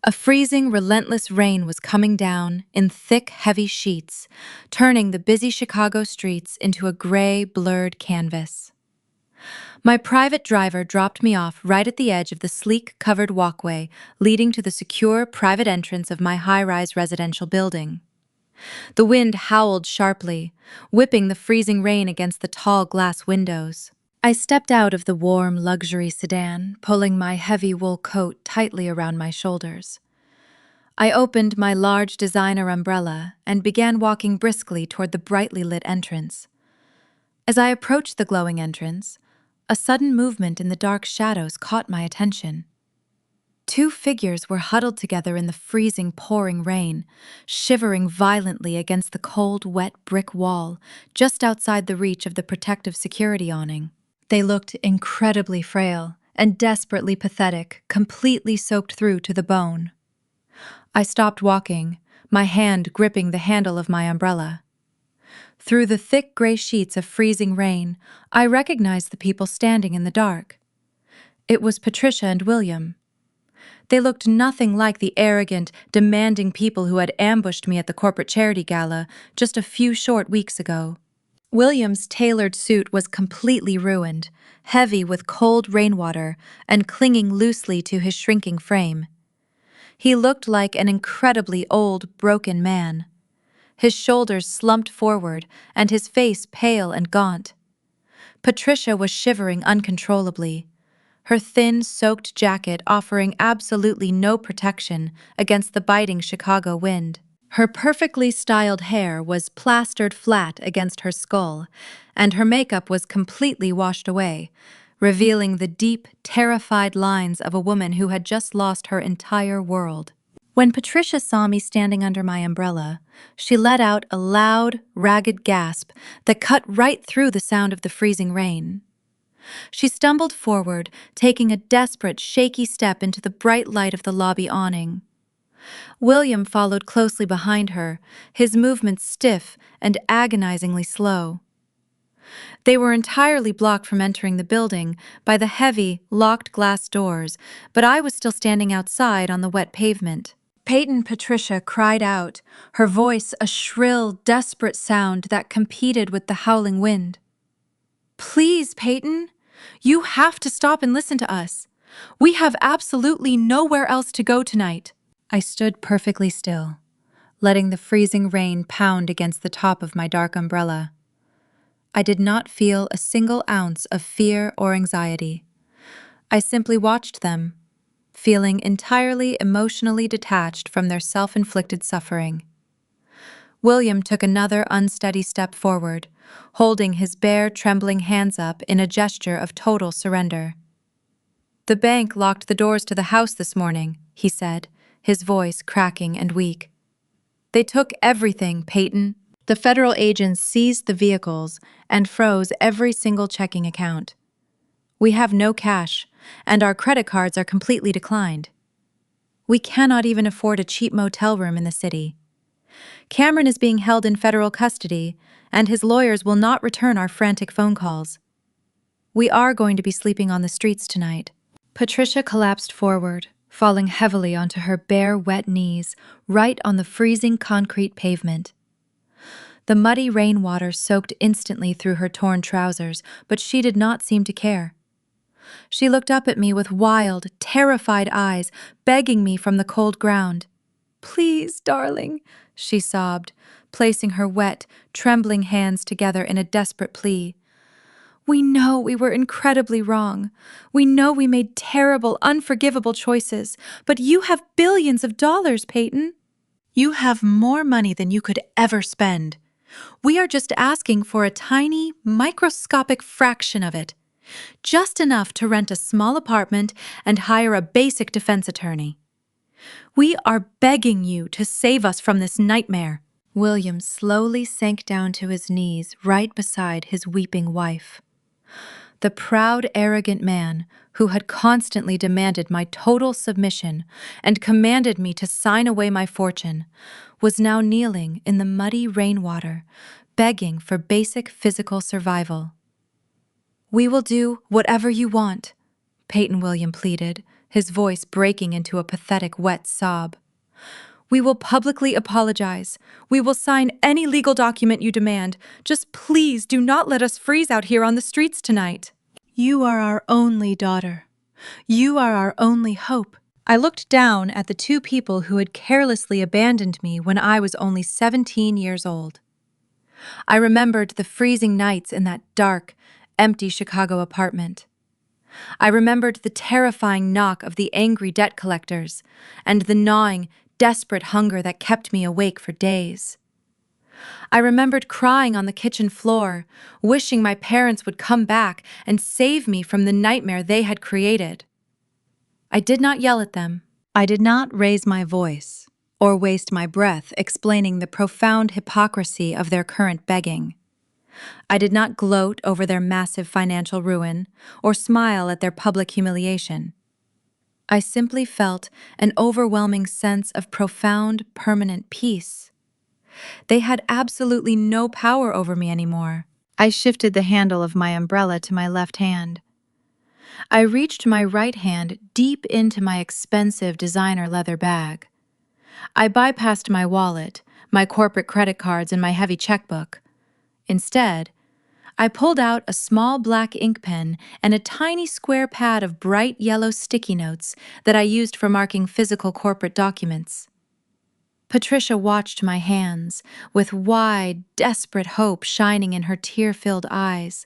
A freezing, relentless rain was coming down in thick, heavy sheets, turning the busy Chicago streets into a gray, blurred canvas. My private driver dropped me off right at the edge of the sleek, covered walkway leading to the secure, private entrance of my high-rise residential building. The wind howled sharply, whipping the freezing rain against the tall glass windows. I stepped out of the warm, luxury sedan, pulling my heavy wool coat tightly around my shoulders. I opened my large designer umbrella and began walking briskly toward the brightly lit entrance. As I approached the glowing entrance, a sudden movement in the dark shadows caught my attention. Two figures were huddled together in the freezing, pouring rain, shivering violently against the cold, wet brick wall just outside the reach of the protective security awning. They looked incredibly frail and desperately pathetic, completely soaked through to the bone. I stopped walking, my hand gripping the handle of my umbrella. Through the thick gray sheets of freezing rain, I recognized the people standing in the dark. It was Patricia and William. They looked nothing like the arrogant, demanding people who had ambushed me at the corporate charity gala just a few short weeks ago. William's tailored suit was completely ruined, heavy with cold rainwater and clinging loosely to his shrinking frame. He looked like an incredibly old, broken man. His shoulders slumped forward and his face pale and gaunt. Patricia was shivering uncontrollably, her thin, soaked jacket offering absolutely no protection against the biting Chicago wind. Her perfectly styled hair was plastered flat against her skull, and her makeup was completely washed away, revealing the deep, terrified lines of a woman who had just lost her entire world. When Patricia saw me standing under my umbrella, she let out a loud, ragged gasp that cut right through the sound of the freezing rain. She stumbled forward, taking a desperate, shaky step into the bright light of the lobby awning. William followed closely behind her, his movements stiff and agonizingly slow. They were entirely blocked from entering the building by the heavy, locked glass doors, but I was still standing outside on the wet pavement. Peyton Patricia cried out, her voice a shrill, desperate sound that competed with the howling wind. "Please, Peyton! You have to stop and listen to us. We have absolutely nowhere else to go tonight." I stood perfectly still, letting the freezing rain pound against the top of my dark umbrella. I did not feel a single ounce of fear or anxiety. I simply watched them, feeling entirely emotionally detached from their self-inflicted suffering. William took another unsteady step forward, holding his bare, trembling hands up in a gesture of total surrender. "The bank locked the doors to the house this morning," he said, his voice cracking and weak. "They took everything, Peyton. The federal agents seized the vehicles and froze every single checking account. We have no cash, and our credit cards are completely declined. We cannot even afford a cheap motel room in the city. Cameron is being held in federal custody, and his lawyers will not return our frantic phone calls. We are going to be sleeping on the streets tonight." Patricia collapsed forward, falling heavily onto her bare, wet knees, right on the freezing concrete pavement. The muddy rainwater soaked instantly through her torn trousers, but she did not seem to care. She looked up at me with wild, terrified eyes, begging me from the cold ground. "Please, darling," she sobbed, placing her wet, trembling hands together in a desperate plea. "We know we were incredibly wrong. We know we made terrible, unforgivable choices, but you have billions of dollars, Peyton. You have more money than you could ever spend. We are just asking for a tiny, microscopic fraction of it, just enough to rent a small apartment and hire a basic defense attorney. We are begging you to save us from this nightmare." William slowly sank down to his knees right beside his weeping wife. The proud, arrogant man who had constantly demanded my total submission and commanded me to sign away my fortune was now kneeling in the muddy rainwater, begging for basic physical survival. "We will do whatever you want," Peyton William pleaded, his voice breaking into a pathetic, wet sob. "We will publicly apologize. We will sign any legal document you demand. Just please do not let us freeze out here on the streets tonight. You are our only daughter. You are our only hope." I looked down at the two people who had carelessly abandoned me when I was only 17 years old. I remembered the freezing nights in that dark, empty Chicago apartment. I remembered the terrifying knock of the angry debt collectors and the gnawing, desperate hunger that kept me awake for days. I remembered crying on the kitchen floor, wishing my parents would come back and save me from the nightmare they had created. I did not yell at them. I did not raise my voice or waste my breath explaining the profound hypocrisy of their current begging. I did not gloat over their massive financial ruin or smile at their public humiliation. I simply felt an overwhelming sense of profound, permanent peace. They had absolutely no power over me anymore. I shifted the handle of my umbrella to my left hand. I reached my right hand deep into my expensive designer leather bag. I bypassed my wallet, my corporate credit cards, and my heavy checkbook. Instead, I pulled out a small black ink pen and a tiny square pad of bright yellow sticky notes that I used for marking physical corporate documents. Patricia watched my hands, with wide, desperate hope shining in her tear-filled eyes.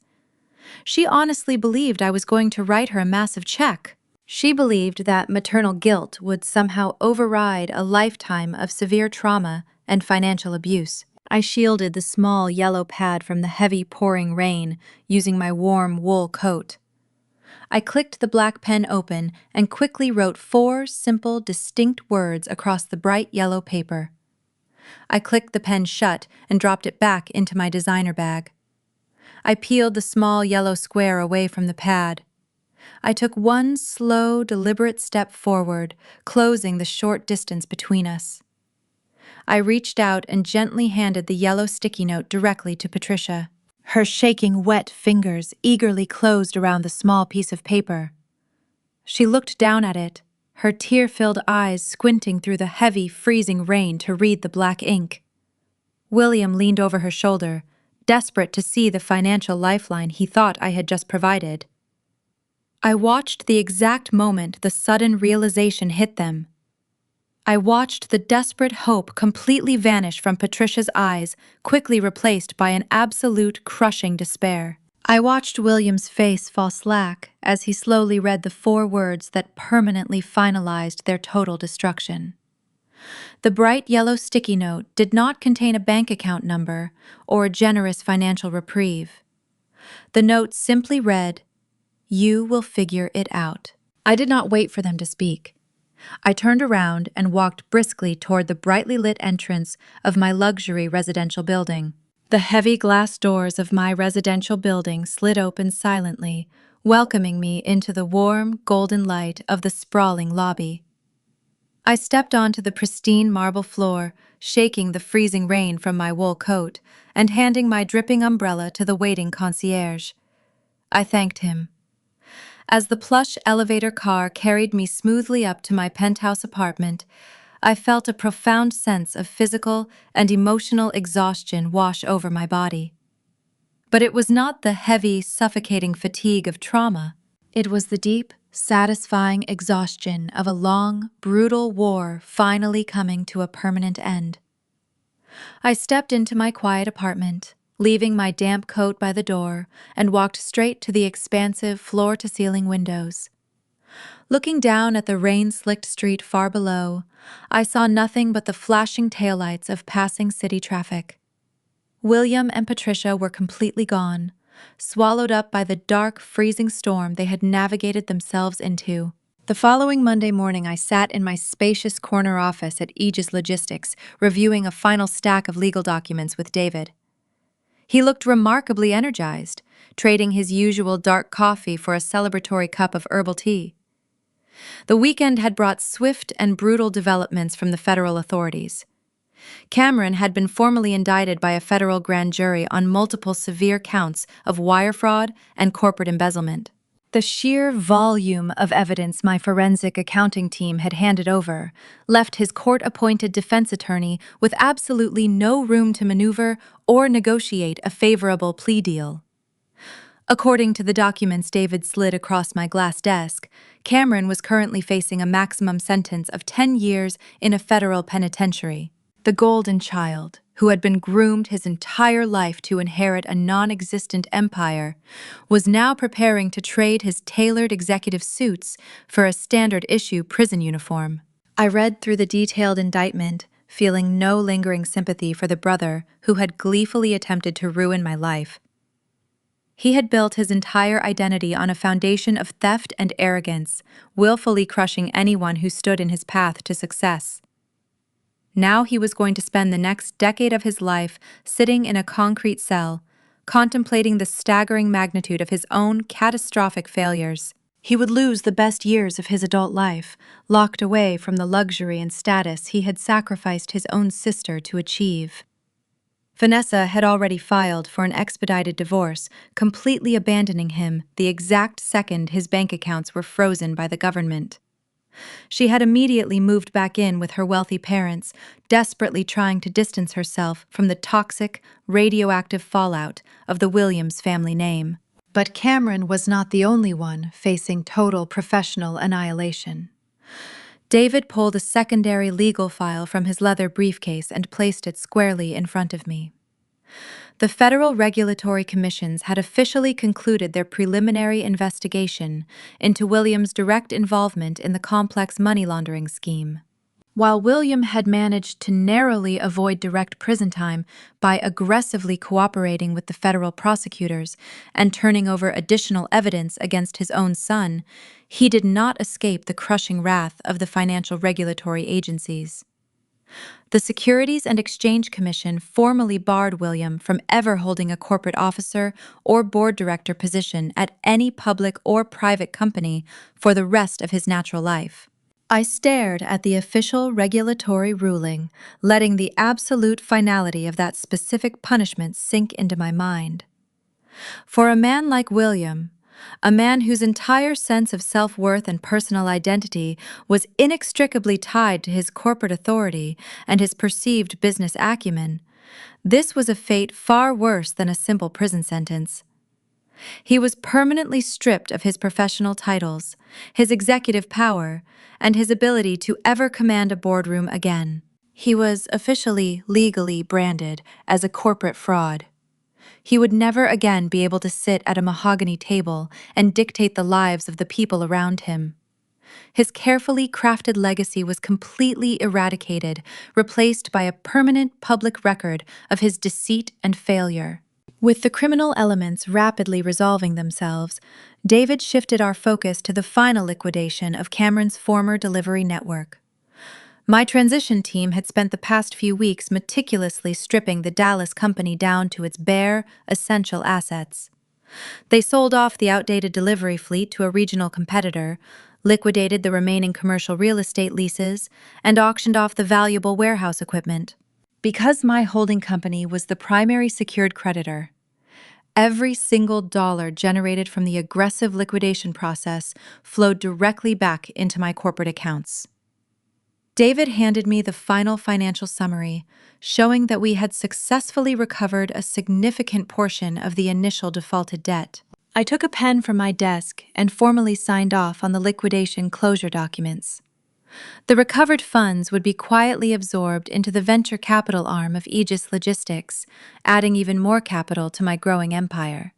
She honestly believed I was going to write her a massive check. She believed that maternal guilt would somehow override a lifetime of severe trauma and financial abuse. I shielded the small yellow pad from the heavy pouring rain using my warm wool coat. I clicked the black pen open and quickly wrote 4 simple, distinct words across the bright yellow paper. I clicked the pen shut and dropped it back into my designer bag. I peeled the small yellow square away from the pad. I took one slow, deliberate step forward, closing the short distance between us. I reached out and gently handed the yellow sticky note directly to Patricia. Her shaking, wet fingers eagerly closed around the small piece of paper. She looked down at it, her tear-filled eyes squinting through the heavy, freezing rain to read the black ink. William leaned over her shoulder, desperate to see the financial lifeline he thought I had just provided. I watched the exact moment the sudden realization hit them. I watched the desperate hope completely vanish from Patricia's eyes, quickly replaced by an absolute crushing despair. I watched William's face fall slack as he slowly read the 4 words that permanently finalized their total destruction. The bright yellow sticky note did not contain a bank account number or a generous financial reprieve. The note simply read, "You will figure it out." I did not wait for them to speak. I turned around and walked briskly toward the brightly lit entrance of my luxury residential building. The heavy glass doors of my residential building slid open silently, welcoming me into the warm, golden light of the sprawling lobby. I stepped onto the pristine marble floor, shaking the freezing rain from my wool coat and handing my dripping umbrella to the waiting concierge. I thanked him. As the plush elevator car carried me smoothly up to my penthouse apartment, I felt a profound sense of physical and emotional exhaustion wash over my body. But it was not the heavy, suffocating fatigue of trauma. It was the deep, satisfying exhaustion of a long, brutal war finally coming to a permanent end. I stepped into my quiet apartment, leaving my damp coat by the door, and walked straight to the expansive floor-to-ceiling windows. Looking down at the rain-slicked street far below, I saw nothing but the flashing taillights of passing city traffic. William and Patricia were completely gone, swallowed up by the dark, freezing storm they had navigated themselves into. The following Monday morning, I sat in my spacious corner office at Aegis Logistics, reviewing a final stack of legal documents with David. He looked remarkably energized, trading his usual dark coffee for a celebratory cup of herbal tea. The weekend had brought swift and brutal developments from the federal authorities. Cameron had been formally indicted by a federal grand jury on multiple severe counts of wire fraud and corporate embezzlement. The sheer volume of evidence my forensic accounting team had handed over left his court-appointed defense attorney with absolutely no room to maneuver or negotiate a favorable plea deal. According to the documents David slid across my glass desk, Cameron was currently facing a maximum sentence of 10 years in a federal penitentiary. The golden child, who had been groomed his entire life to inherit a non-existent empire, was now preparing to trade his tailored executive suits for a standard-issue prison uniform. I read through the detailed indictment, feeling no lingering sympathy for the brother who had gleefully attempted to ruin my life. He had built his entire identity on a foundation of theft and arrogance, willfully crushing anyone who stood in his path to success. Now he was going to spend the next decade of his life sitting in a concrete cell, contemplating the staggering magnitude of his own catastrophic failures. He would lose the best years of his adult life, locked away from the luxury and status he had sacrificed his own sister to achieve. Vanessa had already filed for an expedited divorce, completely abandoning him the exact second his bank accounts were frozen by the government. She had immediately moved back in with her wealthy parents, desperately trying to distance herself from the toxic, radioactive fallout of the Williams family name. But Cameron was not the only one facing total professional annihilation. David pulled a secondary legal file from his leather briefcase and placed it squarely in front of me. The federal regulatory commissions had officially concluded their preliminary investigation into William's direct involvement in the complex money laundering scheme. While William had managed to narrowly avoid direct prison time by aggressively cooperating with the federal prosecutors and turning over additional evidence against his own son, he did not escape the crushing wrath of the financial regulatory agencies. The Securities and Exchange Commission formally barred William from ever holding a corporate officer or board director position at any public or private company for the rest of his natural life. I stared at the official regulatory ruling, letting the absolute finality of that specific punishment sink into my mind. For a man like William, a man whose entire sense of self-worth and personal identity was inextricably tied to his corporate authority and his perceived business acumen, this was a fate far worse than a simple prison sentence. He was permanently stripped of his professional titles, his executive power, and his ability to ever command a boardroom again. He was officially legally branded as a corporate fraud. He would never again be able to sit at a mahogany table and dictate the lives of the people around him. His carefully crafted legacy was completely eradicated, replaced by a permanent public record of his deceit and failure. With the criminal elements rapidly resolving themselves, David shifted our focus to the final liquidation of Cameron's former delivery network. My transition team had spent the past few weeks meticulously stripping the Dallas company down to its bare, essential assets. They sold off the outdated delivery fleet to a regional competitor, liquidated the remaining commercial real estate leases, and auctioned off the valuable warehouse equipment. Because my holding company was the primary secured creditor, every single dollar generated from the aggressive liquidation process flowed directly back into my corporate accounts. David handed me the final financial summary, showing that we had successfully recovered a significant portion of the initial defaulted debt. I took a pen from my desk and formally signed off on the liquidation closure documents. The recovered funds would be quietly absorbed into the venture capital arm of Aegis Logistics, adding even more capital to my growing empire.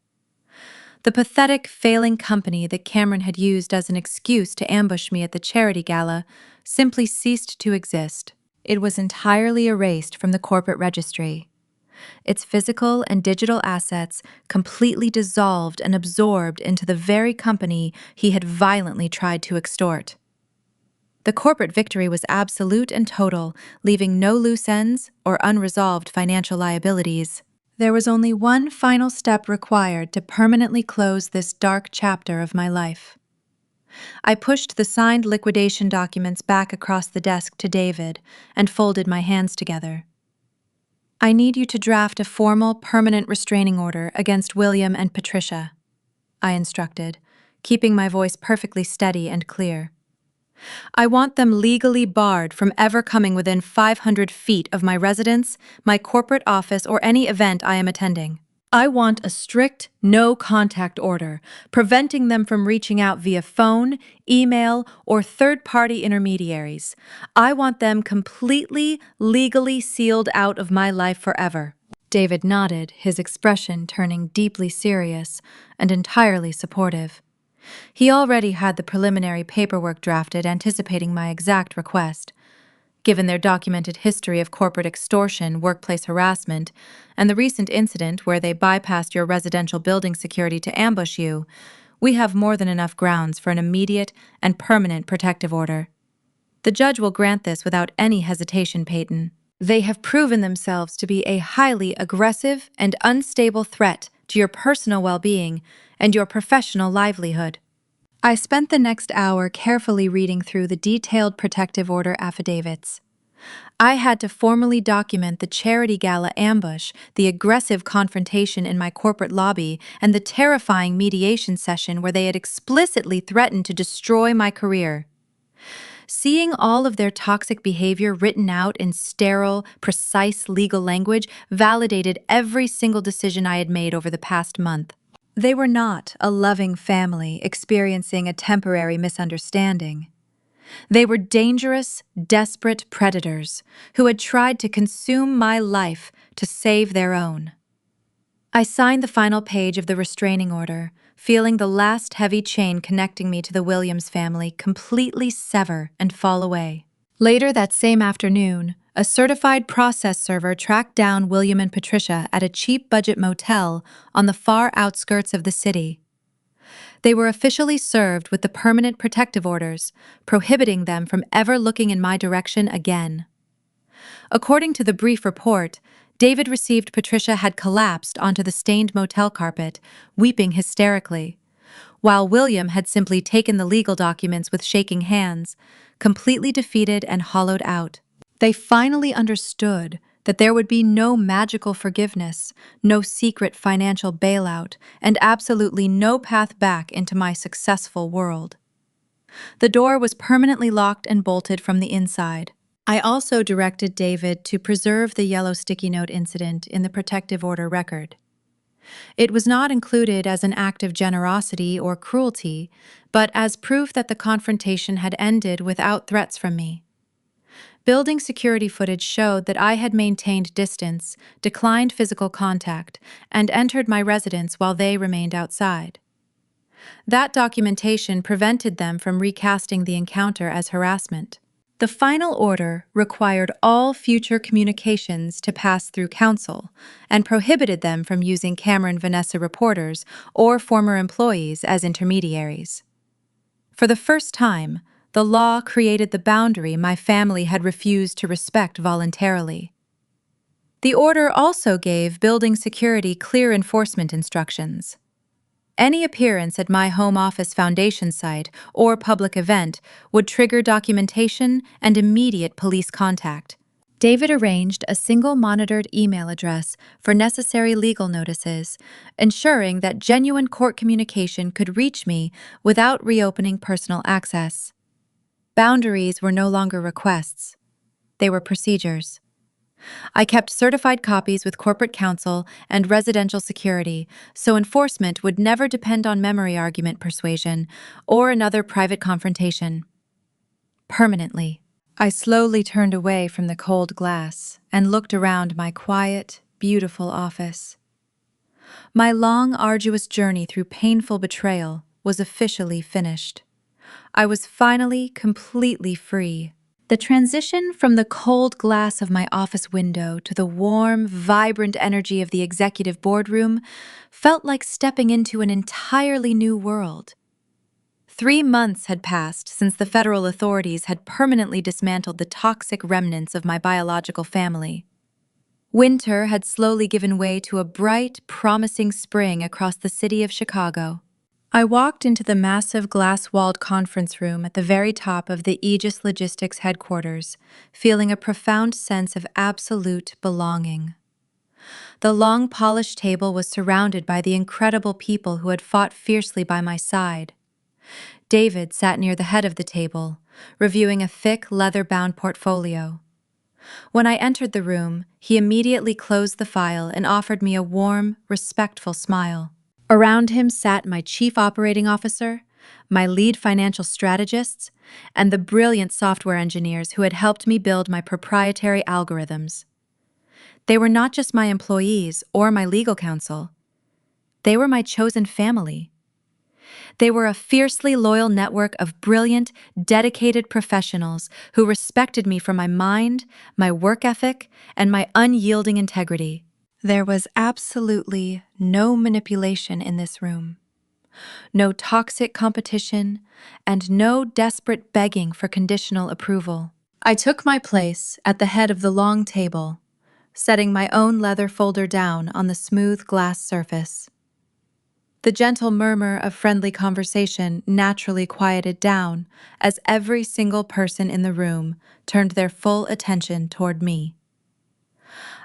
The pathetic, failing company that Cameron had used as an excuse to ambush me at the charity gala simply ceased to exist. It was entirely erased from the corporate registry. Its physical and digital assets completely dissolved and absorbed into the very company he had violently tried to extort. The corporate victory was absolute and total, leaving no loose ends or unresolved financial liabilities. There was only one final step required to permanently close this dark chapter of my life. I pushed the signed liquidation documents back across the desk to David and folded my hands together. I need you to draft a formal, permanent restraining order against William and Patricia, I instructed, keeping my voice perfectly steady and clear. I want them legally barred from ever coming within 500 feet of my residence, my corporate office, or any event I am attending. I want a strict no-contact order, preventing them from reaching out via phone, email, or third-party intermediaries. I want them completely, legally sealed out of my life forever. David nodded, his expression turning deeply serious and entirely supportive. He already had the preliminary paperwork drafted anticipating my exact request. Given their documented history of corporate extortion, workplace harassment, and the recent incident where they bypassed your residential building security to ambush you, we have more than enough grounds for an immediate and permanent protective order. The judge will grant this without any hesitation, Peyton. They have proven themselves to be a highly aggressive and unstable threat to your personal well-being and your professional livelihood. I spent the next hour carefully reading through the detailed protective order affidavits. I had to formally document the charity gala ambush, the aggressive confrontation in my corporate lobby, and the terrifying mediation session where they had explicitly threatened to destroy my career. Seeing all of their toxic behavior written out in sterile, precise legal language validated every single decision I had made over the past month. They were not a loving family experiencing a temporary misunderstanding. They were dangerous, desperate predators who had tried to consume my life to save their own. I signed the final page of the restraining order, feeling the last heavy chain connecting me to the Williams family completely sever and fall away. Later that same afternoon, a certified process server tracked down William and Patricia at a cheap budget motel on the far outskirts of the city. They were officially served with the permanent protective orders, prohibiting them from ever looking in my direction again. According to the brief report, David received Patricia had collapsed onto the stained motel carpet, weeping hysterically, while William had simply taken the legal documents with shaking hands, completely defeated and hollowed out. They finally understood that there would be no magical forgiveness, no secret financial bailout, and absolutely no path back into my successful world. The door was permanently locked and bolted from the inside. I also directed David to preserve the yellow sticky note incident in the protective order record. It was not included as an act of generosity or cruelty, but as proof that the confrontation had ended without threats from me. Building security footage showed that I had maintained distance, declined physical contact, and entered my residence while they remained outside. That documentation prevented them from recasting the encounter as harassment. The final order required all future communications to pass through counsel and prohibited them from using Cameron Vanessa reporters or former employees as intermediaries. For the first time, the law created the boundary my family had refused to respect voluntarily. The order also gave building security clear enforcement instructions. Any appearance at my home office foundation site or public event would trigger documentation and immediate police contact. David arranged a single monitored email address for necessary legal notices, ensuring that genuine court communication could reach me without reopening personal access. Boundaries were no longer requests. They were procedures. I kept certified copies with corporate counsel and residential security, so enforcement would never depend on memory argument persuasion or another private confrontation. Permanently. I slowly turned away from the cold glass and looked around my quiet, beautiful office. My long, arduous journey through painful betrayal was officially finished. I was finally completely free. The transition from the cold glass of my office window to the warm, vibrant energy of the executive boardroom felt like stepping into an entirely new world. 3 months had passed since the federal authorities had permanently dismantled the toxic remnants of my biological family. Winter had slowly given way to a bright, promising spring across the city of Chicago. I walked into the massive glass-walled conference room at the very top of the Aegis Logistics headquarters, feeling a profound sense of absolute belonging. The long, polished table was surrounded by the incredible people who had fought fiercely by my side. David sat near the head of the table, reviewing a thick, leather-bound portfolio. When I entered the room, he immediately closed the file and offered me a warm, respectful smile. Around him sat my chief operating officer, my lead financial strategists, and the brilliant software engineers who had helped me build my proprietary algorithms. They were not just my employees or my legal counsel. They were my chosen family. They were a fiercely loyal network of brilliant, dedicated professionals who respected me for my mind, my work ethic, and my unyielding integrity. There was absolutely no manipulation in this room, no toxic competition, and no desperate begging for conditional approval. I took my place at the head of the long table, setting my own leather folder down on the smooth glass surface. The gentle murmur of friendly conversation naturally quieted down as every single person in the room turned their full attention toward me.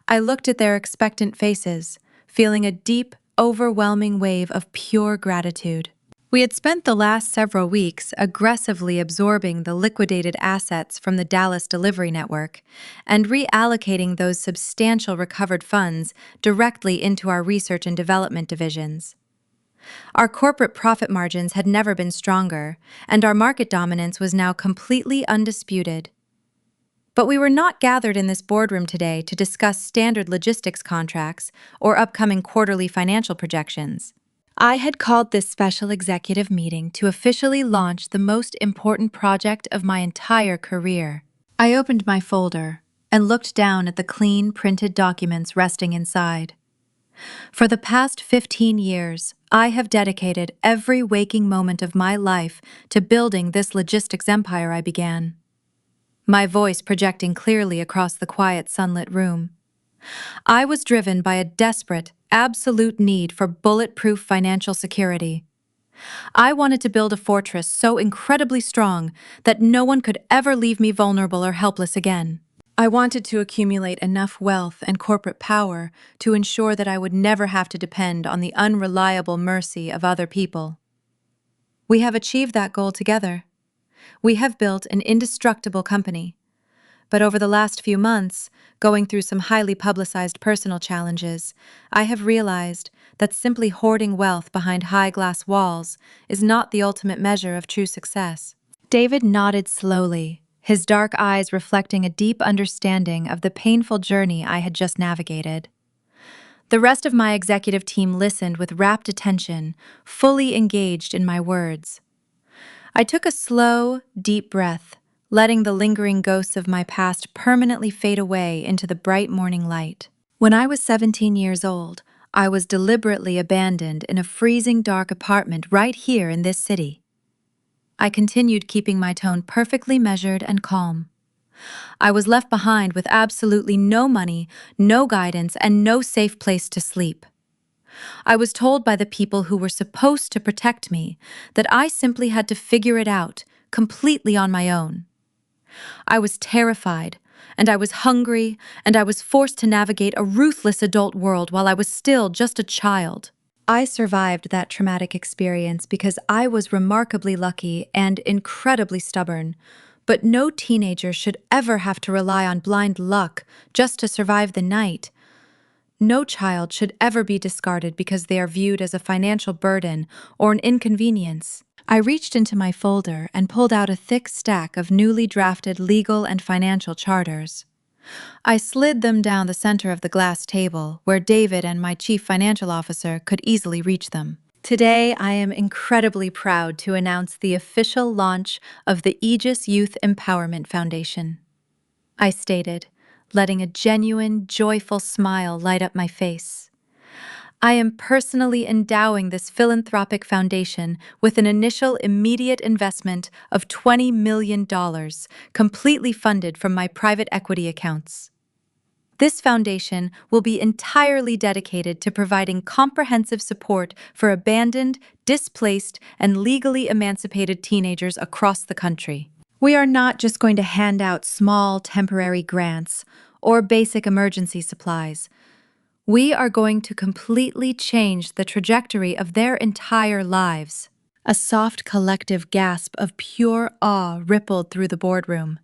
I looked at their expectant faces, feeling a deep, overwhelming wave of pure gratitude. We had spent the last several weeks aggressively absorbing the liquidated assets from the Dallas delivery network and reallocating those substantial recovered funds directly into our research and development divisions. Our corporate profit margins had never been stronger, and our market dominance was now completely undisputed. But we were not gathered in this boardroom today to discuss standard logistics contracts or upcoming quarterly financial projections. I had called this special executive meeting to officially launch the most important project of my entire career. I opened my folder and looked down at the clean, printed documents resting inside. For the past 15 years, I have dedicated every waking moment of my life to building this logistics empire I began. My voice projecting clearly across the quiet, sunlit room. I was driven by a desperate, absolute need for bulletproof financial security. I wanted to build a fortress so incredibly strong that no one could ever leave me vulnerable or helpless again. I wanted to accumulate enough wealth and corporate power to ensure that I would never have to depend on the unreliable mercy of other people. We have achieved that goal together. We have built an indestructible company. But over the last few months, going through some highly publicized personal challenges, I have realized that simply hoarding wealth behind high glass walls is not the ultimate measure of true success. David nodded slowly, his dark eyes reflecting a deep understanding of the painful journey I had just navigated. The rest of my executive team listened with rapt attention, fully engaged in my words. I took a slow, deep breath, letting the lingering ghosts of my past permanently fade away into the bright morning light. When I was 17 years old, I was deliberately abandoned in a freezing dark apartment right here in this city. I continued keeping my tone perfectly measured and calm. I was left behind with absolutely no money, no guidance, and no safe place to sleep. I was told by the people who were supposed to protect me that I simply had to figure it out, completely on my own. I was terrified, and I was hungry, and I was forced to navigate a ruthless adult world while I was still just a child. I survived that traumatic experience because I was remarkably lucky and incredibly stubborn, but no teenager should ever have to rely on blind luck just to survive the night. No child should ever be discarded because they are viewed as a financial burden or an inconvenience. I reached into my folder and pulled out a thick stack of newly drafted legal and financial charters. I slid them down the center of the glass table where David and my chief financial officer could easily reach them. Today, I am incredibly proud to announce the official launch of the Aegis Youth Empowerment Foundation, I stated, letting a genuine, joyful smile light up my face. I am personally endowing this philanthropic foundation with an initial immediate investment of $20 million, completely funded from my private equity accounts. This foundation will be entirely dedicated to providing comprehensive support for abandoned, displaced, and legally emancipated teenagers across the country. We are not just going to hand out small, temporary grants or basic emergency supplies. We are going to completely change the trajectory of their entire lives. A soft collective gasp of pure awe rippled through the boardroom.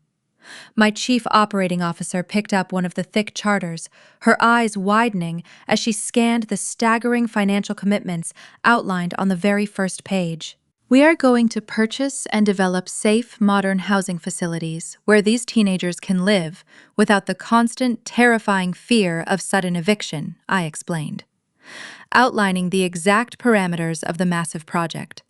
My chief operating officer picked up one of the thick charters, her eyes widening as she scanned the staggering financial commitments outlined on the very first page. We are going to purchase and develop safe, modern housing facilities where these teenagers can live without the constant, terrifying fear of sudden eviction, I explained, outlining the exact parameters of the massive project.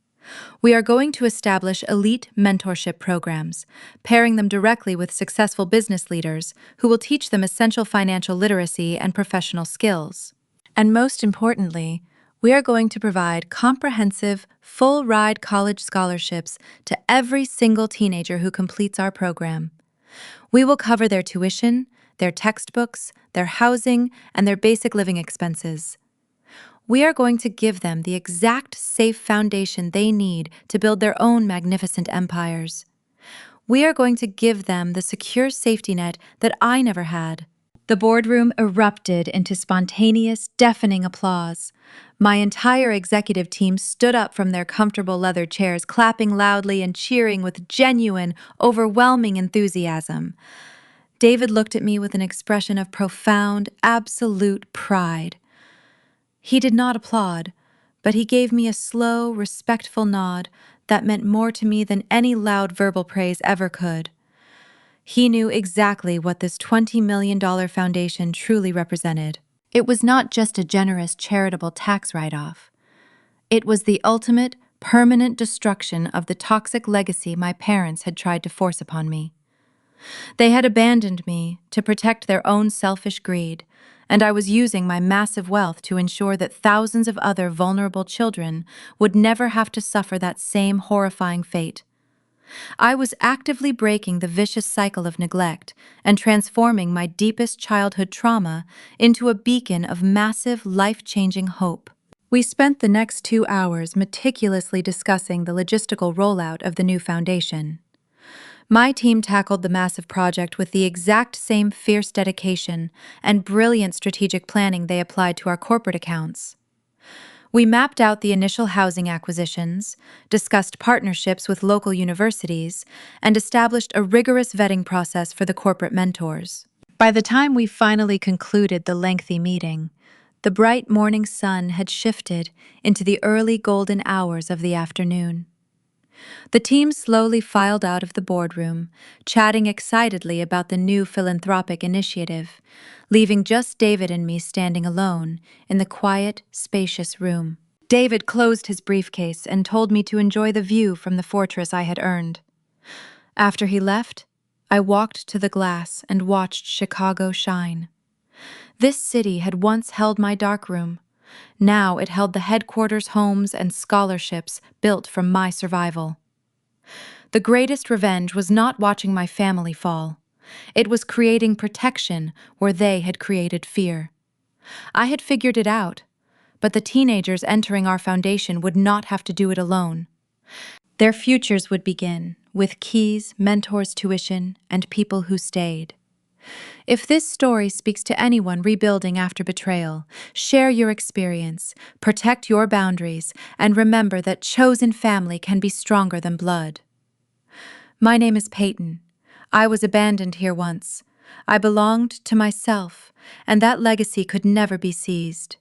We are going to establish elite mentorship programs, pairing them directly with successful business leaders who will teach them essential financial literacy and professional skills. And most importantly, we are going to provide comprehensive, full-ride college scholarships to every single teenager who completes our program. We will cover their tuition, their textbooks, their housing, and their basic living expenses. We are going to give them the exact safe foundation they need to build their own magnificent empires. We are going to give them the secure safety net that I never had. The boardroom erupted into spontaneous, deafening applause. My entire executive team stood up from their comfortable leather chairs, clapping loudly and cheering with genuine, overwhelming enthusiasm. David looked at me with an expression of profound, absolute pride. He did not applaud, but he gave me a slow, respectful nod that meant more to me than any loud verbal praise ever could. He knew exactly what this $20 million foundation truly represented. It was not just a generous charitable tax write-off. It was the ultimate, permanent destruction of the toxic legacy my parents had tried to force upon me. They had abandoned me to protect their own selfish greed, and I was using my massive wealth to ensure that thousands of other vulnerable children would never have to suffer that same horrifying fate. I was actively breaking the vicious cycle of neglect and transforming my deepest childhood trauma into a beacon of massive, life-changing hope. We spent the next 2 hours meticulously discussing the logistical rollout of the new foundation. My team tackled the massive project with the exact same fierce dedication and brilliant strategic planning they applied to our corporate accounts. We mapped out the initial housing acquisitions, discussed partnerships with local universities, and established a rigorous vetting process for the corporate mentors. By the time we finally concluded the lengthy meeting, The bright morning sun had shifted into the early golden hours of the afternoon. The team slowly filed out of the boardroom, chatting excitedly about the new philanthropic initiative, leaving just David and me standing alone in the quiet, spacious room. David closed his briefcase and told me to enjoy the view from the fortress I had earned. After he left, I walked to the glass and watched Chicago shine. This city had once held my darkroom. Now it held the headquarters homes and scholarships built from my survival. The greatest revenge was not watching my family fall. It was creating protection where they had created fear. I had figured it out, but the teenagers entering our foundation would not have to do it alone. Their futures would begin with keys, mentors, tuition, and people who stayed. If this story speaks to anyone rebuilding after betrayal, share your experience, protect your boundaries, and remember that chosen family can be stronger than blood. My name is Peyton. I was abandoned here once. I belonged to myself, and that legacy could never be seized.